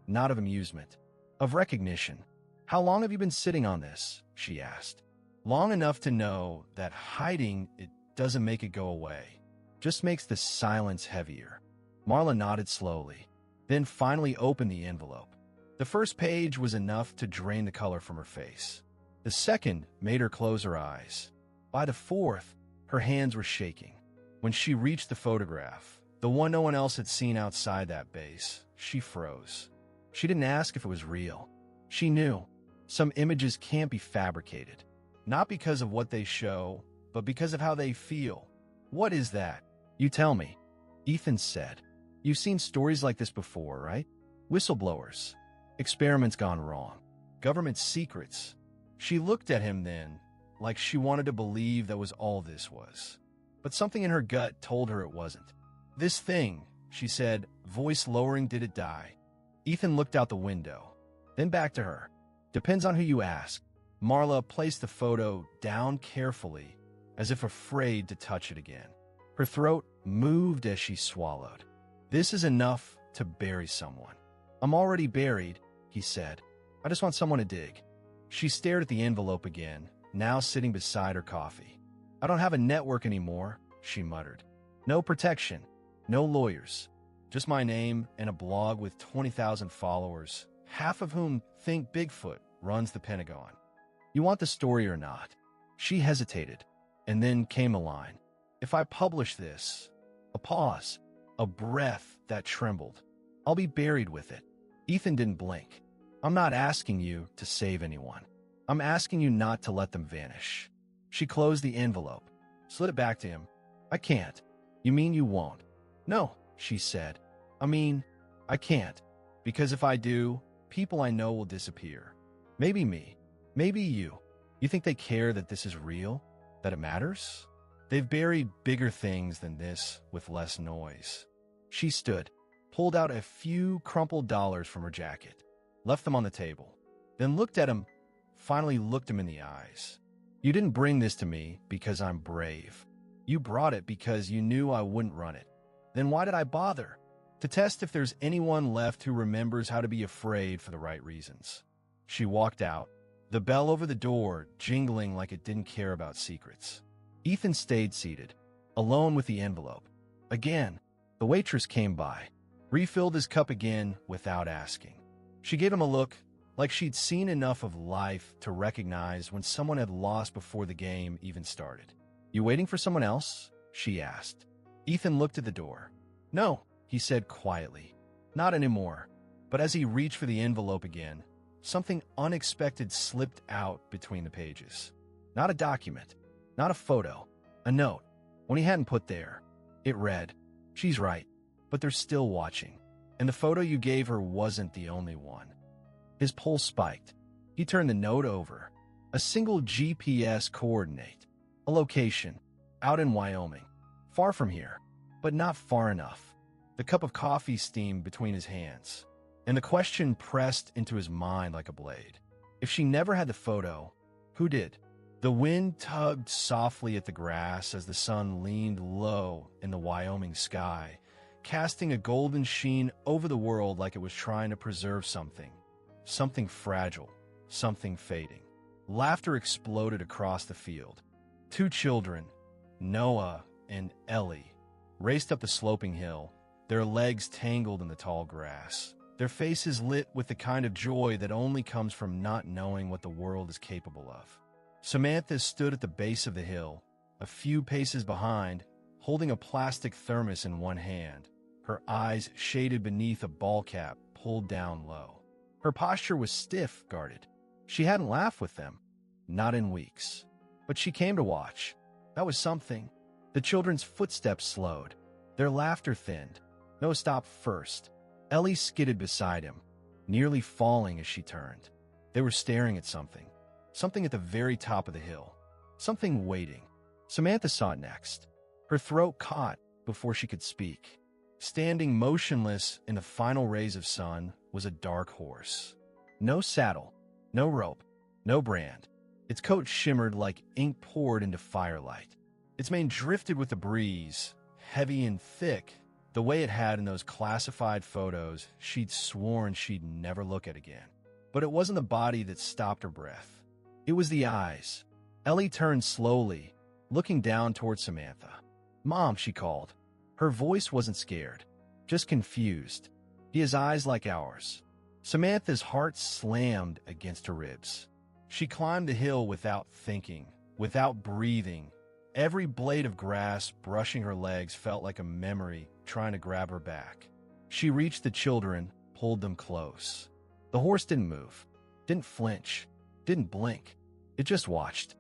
not of amusement, of recognition. "How long have you been sitting on this?" she asked. "Long enough to know that hiding it doesn't make it go away, just makes the silence heavier." Marla nodded slowly, then finally opened the envelope. The first page was enough to drain the color from her face. The second made her close her eyes. By the fourth, her hands were shaking. When she reached the photograph, the one no one else had seen outside that base, she froze. She didn't ask if it was real. She knew. Some images can't be fabricated. Not because of what they show, but because of how they feel. "What is that?" "You tell me," Ethan said. "You've seen stories like this before, right? Whistleblowers, experiments gone wrong, government secrets." She looked at him then, like she wanted to believe that was all this was. But something in her gut told her it wasn't. "This thing," she said, voice lowering, "did it die?" Ethan looked out the window, then back to her. "Depends on who you ask. Marla placed the photo down carefully, as if afraid to touch it again. Her throat moved as she swallowed. "This is enough to bury someone." "I'm already buried," he said. "I just want someone to dig." She stared at the envelope again, now sitting beside her coffee. "I don't have a network anymore," she muttered. "No protection, no lawyers, just my name and a blog with 20,000 followers, half of whom think Bigfoot runs the Pentagon. You want the story or not?" She hesitated, and then came a line. "If I publish this," a pause, a breath that trembled, "I'll be buried with it." Ethan didn't blink. "I'm not asking you to save anyone. I'm asking you not to let them vanish." She closed the envelope, slid it back to him. "I can't." "You mean you won't?" "No," she said. "I mean, I can't. Because if I do, people I know will disappear. Maybe me. Maybe you. You think they care that this is real? That it matters? They've buried bigger things than this with less noise." She stood, pulled out a few crumpled dollars from her jacket, left them on the table, then looked at him, finally looked him in the eyes. "You didn't bring this to me because I'm brave. You brought it because you knew I wouldn't run it. Then why did I bother? To test if there's anyone left who remembers how to be afraid for the right reasons." She walked out, the bell over the door jingling like it didn't care about secrets. Ethan stayed seated, alone with the envelope. Again, the waitress came by, refilled his cup again without asking. She gave him a look like she'd seen enough of life to recognize when someone had lost before the game even started. "You waiting for someone else?" she asked. Ethan looked at the door. "No," he said quietly. "Not anymore." But as he reached for the envelope again, something unexpected slipped out between the pages. Not a document, not a photo, a note. One he hadn't put there. It read, "She's right, but they're still watching. And the photo you gave her wasn't the only one." His pulse spiked. He turned the note over. A single GPS coordinate. A location. Out in Wyoming. Far from here, but not far enough. The cup of coffee steamed between his hands, and the question pressed into his mind like a blade. If she never had the photo, who did? The wind tugged softly at the grass as the sun leaned low in the Wyoming sky, casting a golden sheen over the world like it was trying to preserve something. Something fragile, something fading. Laughter exploded across the field. Two children, Noah and Ellie, raced up the sloping hill, their legs tangled in the tall grass, their faces lit with the kind of joy that only comes from not knowing what the world is capable of. Samantha stood at the base of the hill, a few paces behind, holding a plastic thermos in one hand, her eyes shaded beneath a ball cap pulled down low. Her posture was stiff, guarded. She hadn't laughed with them, not in weeks. But she came to watch. That was something. The children's footsteps slowed. Their laughter thinned. Noah stopped first. Ellie skidded beside him, nearly falling as she turned. They were staring at something. Something at the very top of the hill. Something waiting. Samantha saw it next. Her throat caught before she could speak. Standing motionless in the final rays of sun was a dark horse. No saddle, no rope, no brand. Its coat shimmered like ink poured into firelight. Its mane drifted with the breeze, heavy and thick, the way it had in those classified photos she'd sworn she'd never look at again. But it wasn't the body that stopped her breath. It was the eyes. Ellie turned slowly, looking down toward Samantha. "Mom," she called. Her voice wasn't scared, just confused. He has eyes like ours. Samantha's heart slammed against her ribs. She climbed the hill without thinking, without breathing. Every blade of grass brushing her legs felt like a memory trying to grab her back. She reached the children, pulled them close. The horse didn't move, didn't flinch, didn't blink. It just watched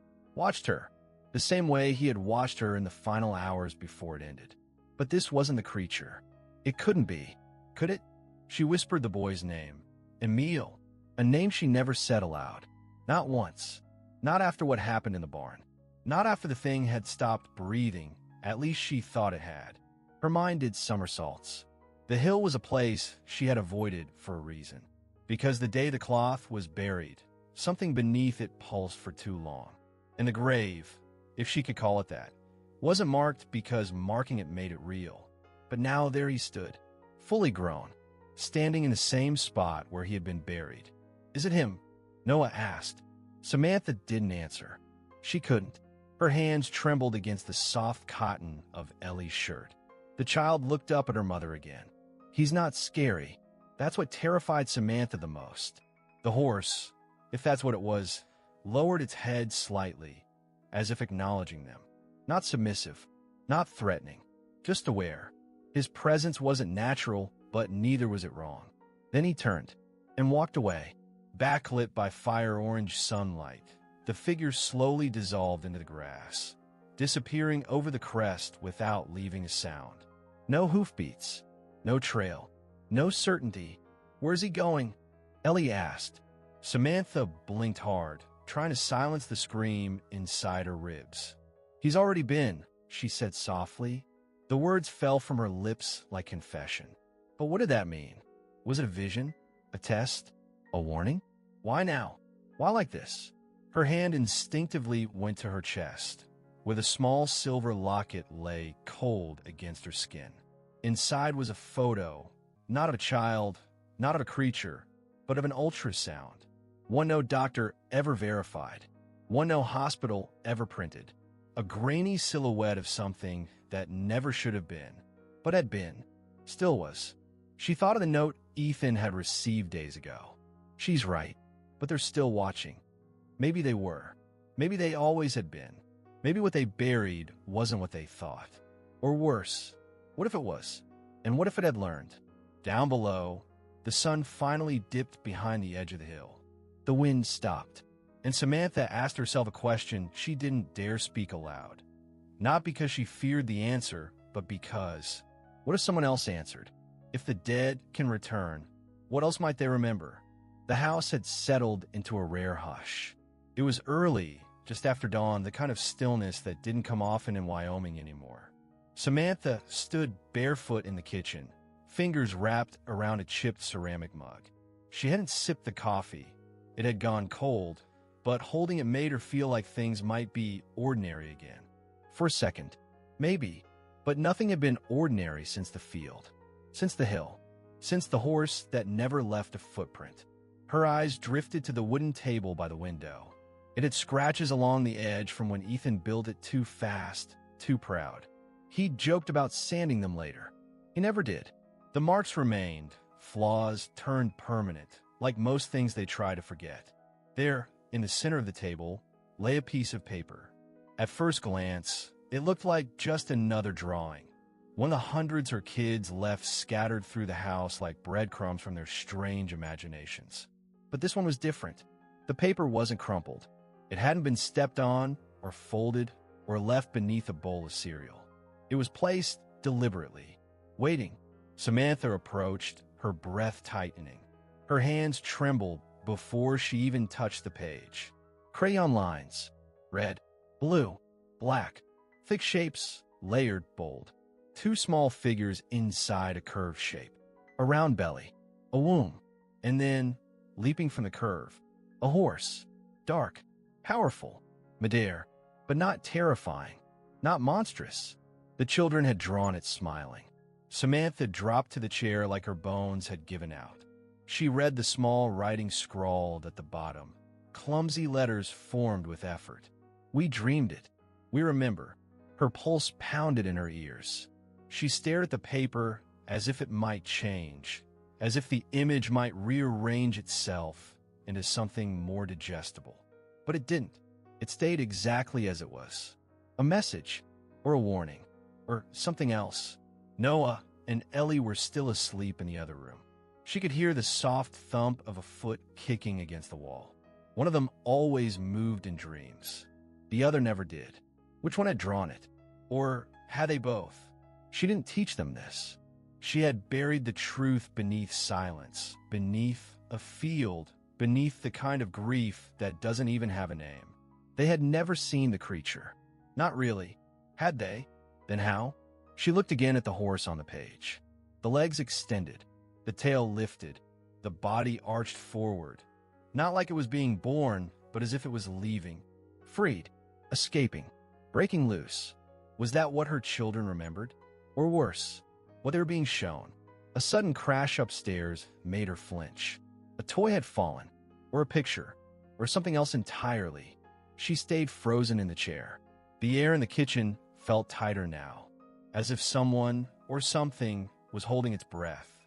her, the same way he had watched her in the final hours before it ended. But this wasn't the creature. It couldn't be, could it? She whispered the boy's name. Emil, a name she never said aloud. Not once. Not after what happened in the barn. Not after the thing had stopped breathing, at least she thought it had. Her mind did somersaults. The hill was a place she had avoided for a reason. Because the day the cloth was buried, something beneath it pulsed for too long. And the grave, if she could call it that, wasn't marked because marking it made it real. But now there he stood, fully grown, standing in the same spot where he had been buried. "Is it him?" Noah asked. Samantha didn't answer. She couldn't. Her hands trembled against the soft cotton of Ellie's shirt. The child looked up at her mother again. "He's not scary." That's what terrified Samantha the most. The horse, if that's what it was, lowered its head slightly, as if acknowledging them. Not submissive, not threatening, just aware. His presence wasn't natural, but neither was it wrong. Then he turned and walked away, backlit by fire-orange sunlight. The figure slowly dissolved into the grass, disappearing over the crest without leaving a sound. No hoofbeats, no trail, no certainty. "Where's he going?" Ellie asked. Samantha blinked hard, trying to silence the scream inside her ribs. "He's already been," she said softly. The words fell from her lips like confession. But what did that mean? Was it a vision? A test? A warning? Why now? Why like this? Her hand instinctively went to her chest, where the small silver locket lay cold against her skin. Inside was a photo, not of a child, not of a creature, but of an ultrasound. One no doctor ever verified, one no hospital ever printed. A grainy silhouette of something that never should have been, but had been, still was. She thought of the note Ethan had received days ago. She's right, but they're still watching. Maybe they were. Maybe they always had been. Maybe what they buried wasn't what they thought. Or worse, what if it was? And what if it had learned? Down below, the sun finally dipped behind the edge of the hill. The wind stopped, and Samantha asked herself a question she didn't dare speak aloud. Not because she feared the answer, but because, what if someone else answered? If the dead can return, what else might they remember? The house had settled into a rare hush. It was early, just after dawn, the kind of stillness that didn't come often in Wyoming anymore. Samantha stood barefoot in the kitchen, fingers wrapped around a chipped ceramic mug. She hadn't sipped the coffee. It had gone cold, but holding it made her feel like things might be ordinary again. For a second, maybe, but nothing had been ordinary since the field, since the hill, since the horse that never left a footprint. Her eyes drifted to the wooden table by the window. It had scratches along the edge from when Ethan built it too fast, too proud. He'd joked about sanding them later. He never did. The marks remained, flaws turned permanent, like most things they try to forget. There, in the center of the table, lay a piece of paper. At first glance, it looked like just another drawing. One of the hundreds her kids left scattered through the house like breadcrumbs from their strange imaginations. But this one was different. The paper wasn't crumpled. It hadn't been stepped on, or folded, or left beneath a bowl of cereal. It was placed deliberately, waiting. Samantha approached, her breath tightening. Her hands trembled before she even touched the page. Crayon lines, red, blue, black, thick shapes, layered, bold. Two small figures inside a curved shape. A round belly, a womb, and then, leaping from the curve, a horse. Dark, powerful, Madare, but not terrifying, not monstrous. The children had drawn it smiling. Samantha dropped to the chair like her bones had given out. She read the small writing scrawled at the bottom, clumsy letters formed with effort. We dreamed it. We remember. Her pulse pounded in her ears. She stared at the paper as if it might change, as if the image might rearrange itself into something more digestible. But it didn't. It stayed exactly as it was. A message, or a warning, or something else. Noah and Ellie were still asleep in the other room. She could hear the soft thump of a foot kicking against the wall. One of them always moved in dreams. The other never did. Which one had drawn it? Or had they both? She didn't teach them this. She had buried the truth beneath silence, beneath a field, beneath the kind of grief that doesn't even have a name. They had never seen the creature. Not really. Had they? Then how? She looked again at the horse on the page. The legs extended, the tail lifted, the body arched forward. Not like it was being born, but as if it was leaving. Freed. Escaping. Breaking loose. Was that what her children remembered? Or worse, what they were being shown? A sudden crash upstairs made her flinch. A toy had fallen. Or a picture. Or something else entirely. She stayed frozen in the chair. The air in the kitchen felt tighter now, as if someone or something was holding its breath.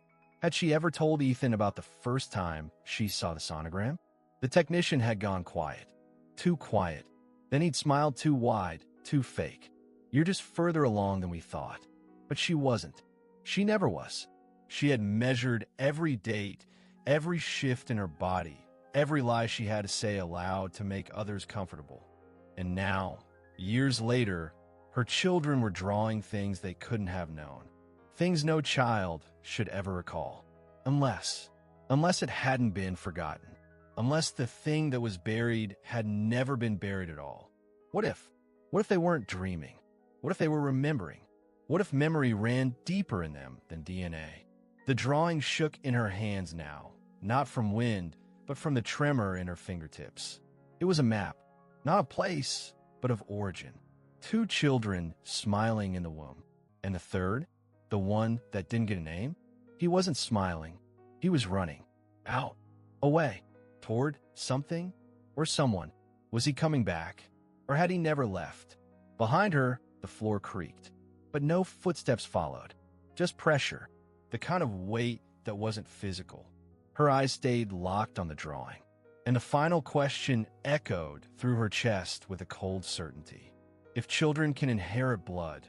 Had she ever told Ethan about the first time she saw the sonogram? The technician had gone quiet. Too quiet. Then he'd smiled too wide, too fake. You're just further along than we thought. But she wasn't. She never was. She had measured every date, every shift in her body, every lie she had to say aloud to make others comfortable. And now, years later, her children were drawing things they couldn't have known. Things no child should ever recall. Unless it hadn't been forgotten. Unless the thing that was buried had never been buried at all. What if? What if they weren't dreaming? What if they were remembering? What if memory ran deeper in them than DNA? The drawing shook in her hands now, not from wind, but from the tremor in her fingertips. It was a map, not of place, but of origin. 2 children smiling in the womb. And the third, the one that didn't get a name, he wasn't smiling. He was running. Out. Away. Toward something or someone. Was he coming back? Or had he never left? Behind her, the floor creaked. But no footsteps followed. Just pressure. The kind of weight that wasn't physical. Her eyes stayed locked on the drawing. And the final question echoed through her chest with a cold certainty. If children can inherit blood,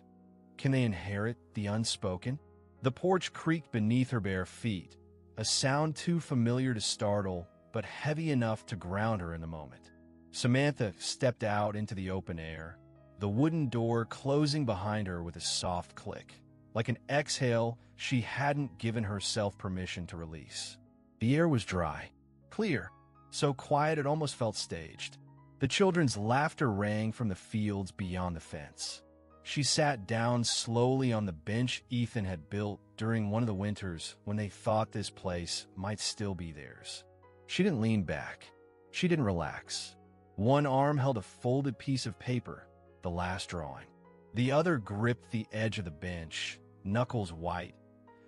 can they inherit the unspoken? The porch creaked beneath her bare feet, a sound too familiar to startle, but heavy enough to ground her in the moment. Samantha stepped out into the open air, the wooden door closing behind her with a soft click. Like an exhale she hadn't given herself permission to release. The air was dry, clear, so quiet it almost felt staged. The children's laughter rang from the fields beyond the fence. She sat down slowly on the bench Ethan had built during one of the winters when they thought this place might still be theirs. She didn't lean back. She didn't relax. One arm held a folded piece of paper, the last drawing. The other gripped the edge of the bench, knuckles white,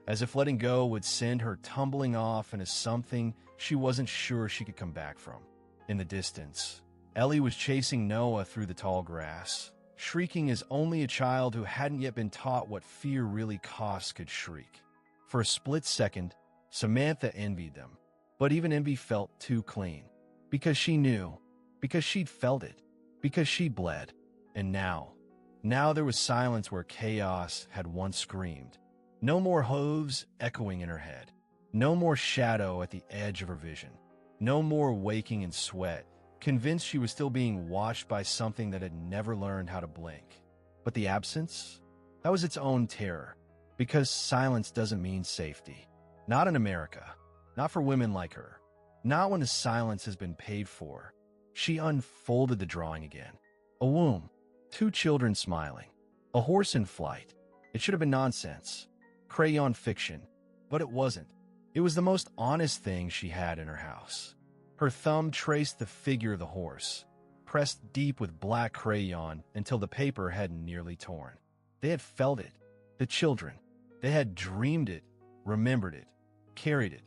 as if letting go would send her tumbling off into something she wasn't sure she could come back from. In the distance, Ellie was chasing Noah through the tall grass, shrieking as only a child who hadn't yet been taught what fear really costs could shriek. For a split second, Samantha envied them, but even envy felt too clean. Because she knew, because she'd felt it, because she bled. And now there was silence where chaos had once screamed. No more hooves echoing in her head. No more shadow at the edge of her vision. No more waking in sweat, convinced she was still being watched by something that had never learned how to blink. But the absence? That was its own terror, because silence doesn't mean safety. Not in America. Not for women like her. Not when the silence has been paid for. She unfolded the drawing again. A womb. 2 children smiling. A horse in flight. It should have been nonsense. Crayon fiction. But it wasn't. It was the most honest thing she had in her house. Her thumb traced the figure of the horse, pressed deep with black crayon until the paper had nearly torn. They had felt it. The children. They had dreamed it, remembered it, carried it,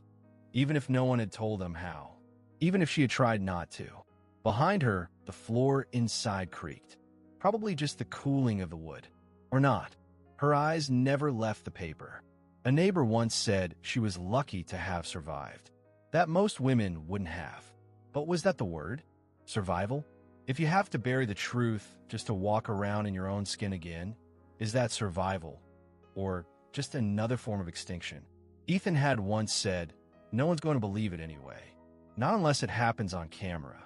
even if no one had told them how, even if she had tried not to. Behind her, the floor inside creaked. Probably just the cooling of the wood. Or not. Her eyes never left the paper. A neighbor once said she was lucky to have survived. That most women wouldn't have. But was that the word? Survival? If you have to bury the truth just to walk around in your own skin again, is that survival? Or just another form of extinction? Ethan had once said, no one's going to believe it anyway. Not unless it happens on camera.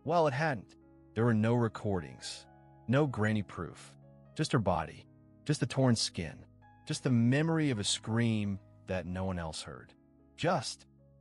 Well, it hadn't. There were no recordings. No grainy proof. Just her body. Just the torn skin. Just the memory of a scream that no one else heard.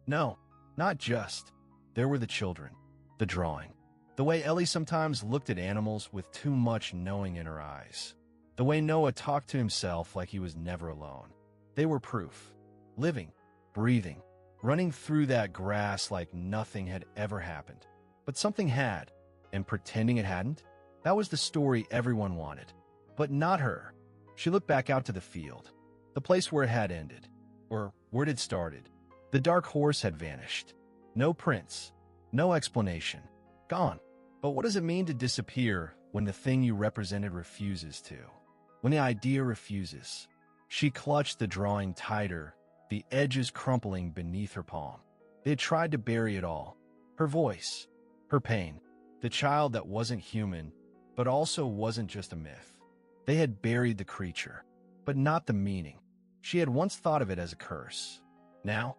No, not just. There were the children. The drawing. The way Ellie sometimes looked at animals with too much knowing in her eyes. The way Noah talked to himself like he was never alone. They were proof. Living. Breathing. running through that grass like nothing had ever happened. But something had, and pretending it hadn't, that was the story everyone wanted. But not her. She looked back out to the field, the place where it had ended, or where it had started. The dark horse had vanished. No prints, no explanation. Gone. But what does it mean to disappear when the thing you represented refuses to? When the idea refuses? She clutched the drawing tighter, the edges crumpling beneath her palm. They had tried to bury it all. Her voice, her pain, the child that wasn't human, but also wasn't just a myth. They had buried the creature, but not the meaning. She had once thought of it as a curse. Now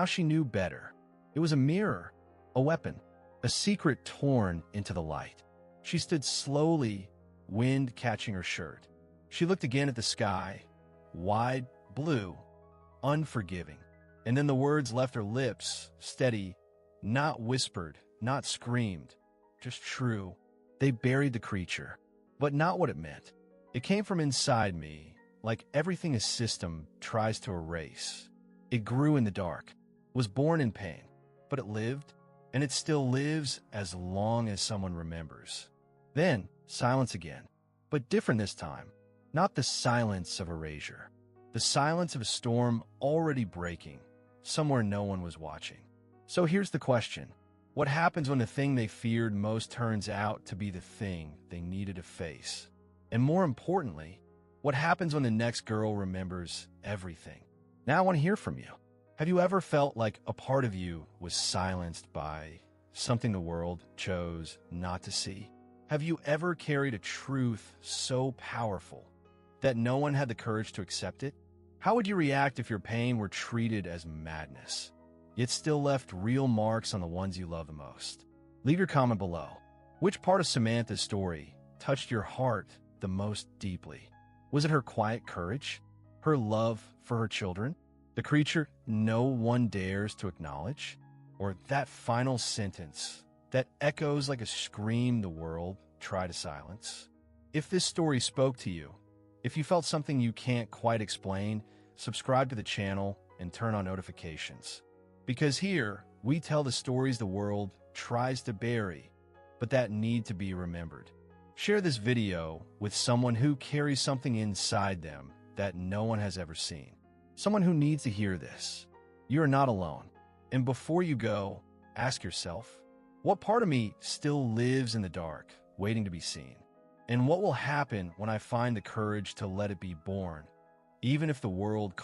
she knew better. It was a mirror, a weapon, a secret torn into the light. She stood slowly, wind catching her shirt. She looked again at the sky, wide, blue, unforgiving. And then the words left her lips, steady, not whispered, not screamed, just true. They buried the creature, but not what it meant. It came from inside me, like everything a system tries to erase. It grew in the dark, was born in pain, but it lived, and it still lives as long as someone remembers. Then, silence again, but different this time. Not the silence of erasure. The silence of a storm already breaking, somewhere no one was watching. So here's the question. What happens when the thing they feared most turns out to be the thing they needed to face? And more importantly, what happens when the next girl remembers everything? Now I want to hear from you. Have you ever felt like a part of you was silenced by something the world chose not to see? Have you ever carried a truth so powerful that no one had the courage to accept it? How would you react if your pain were treated as madness, yet still left real marks on the ones you love the most? Leave your comment below. Which part of Samantha's story touched your heart the most deeply? Was it her quiet courage? Her love for her children? The creature no one dares to acknowledge? Or that final sentence that echoes like a scream the world tried to silence? If this story spoke to you, if you felt something you can't quite explain, subscribe to the channel and turn on notifications. Because here, we tell the stories the world tries to bury, but that need to be remembered. Share this video with someone who carries something inside them that no one has ever seen. Someone who needs to hear this. You are not alone. And before you go, ask yourself, what part of me still lives in the dark, waiting to be seen? And what will happen when I find the courage to let it be born, even if the world calls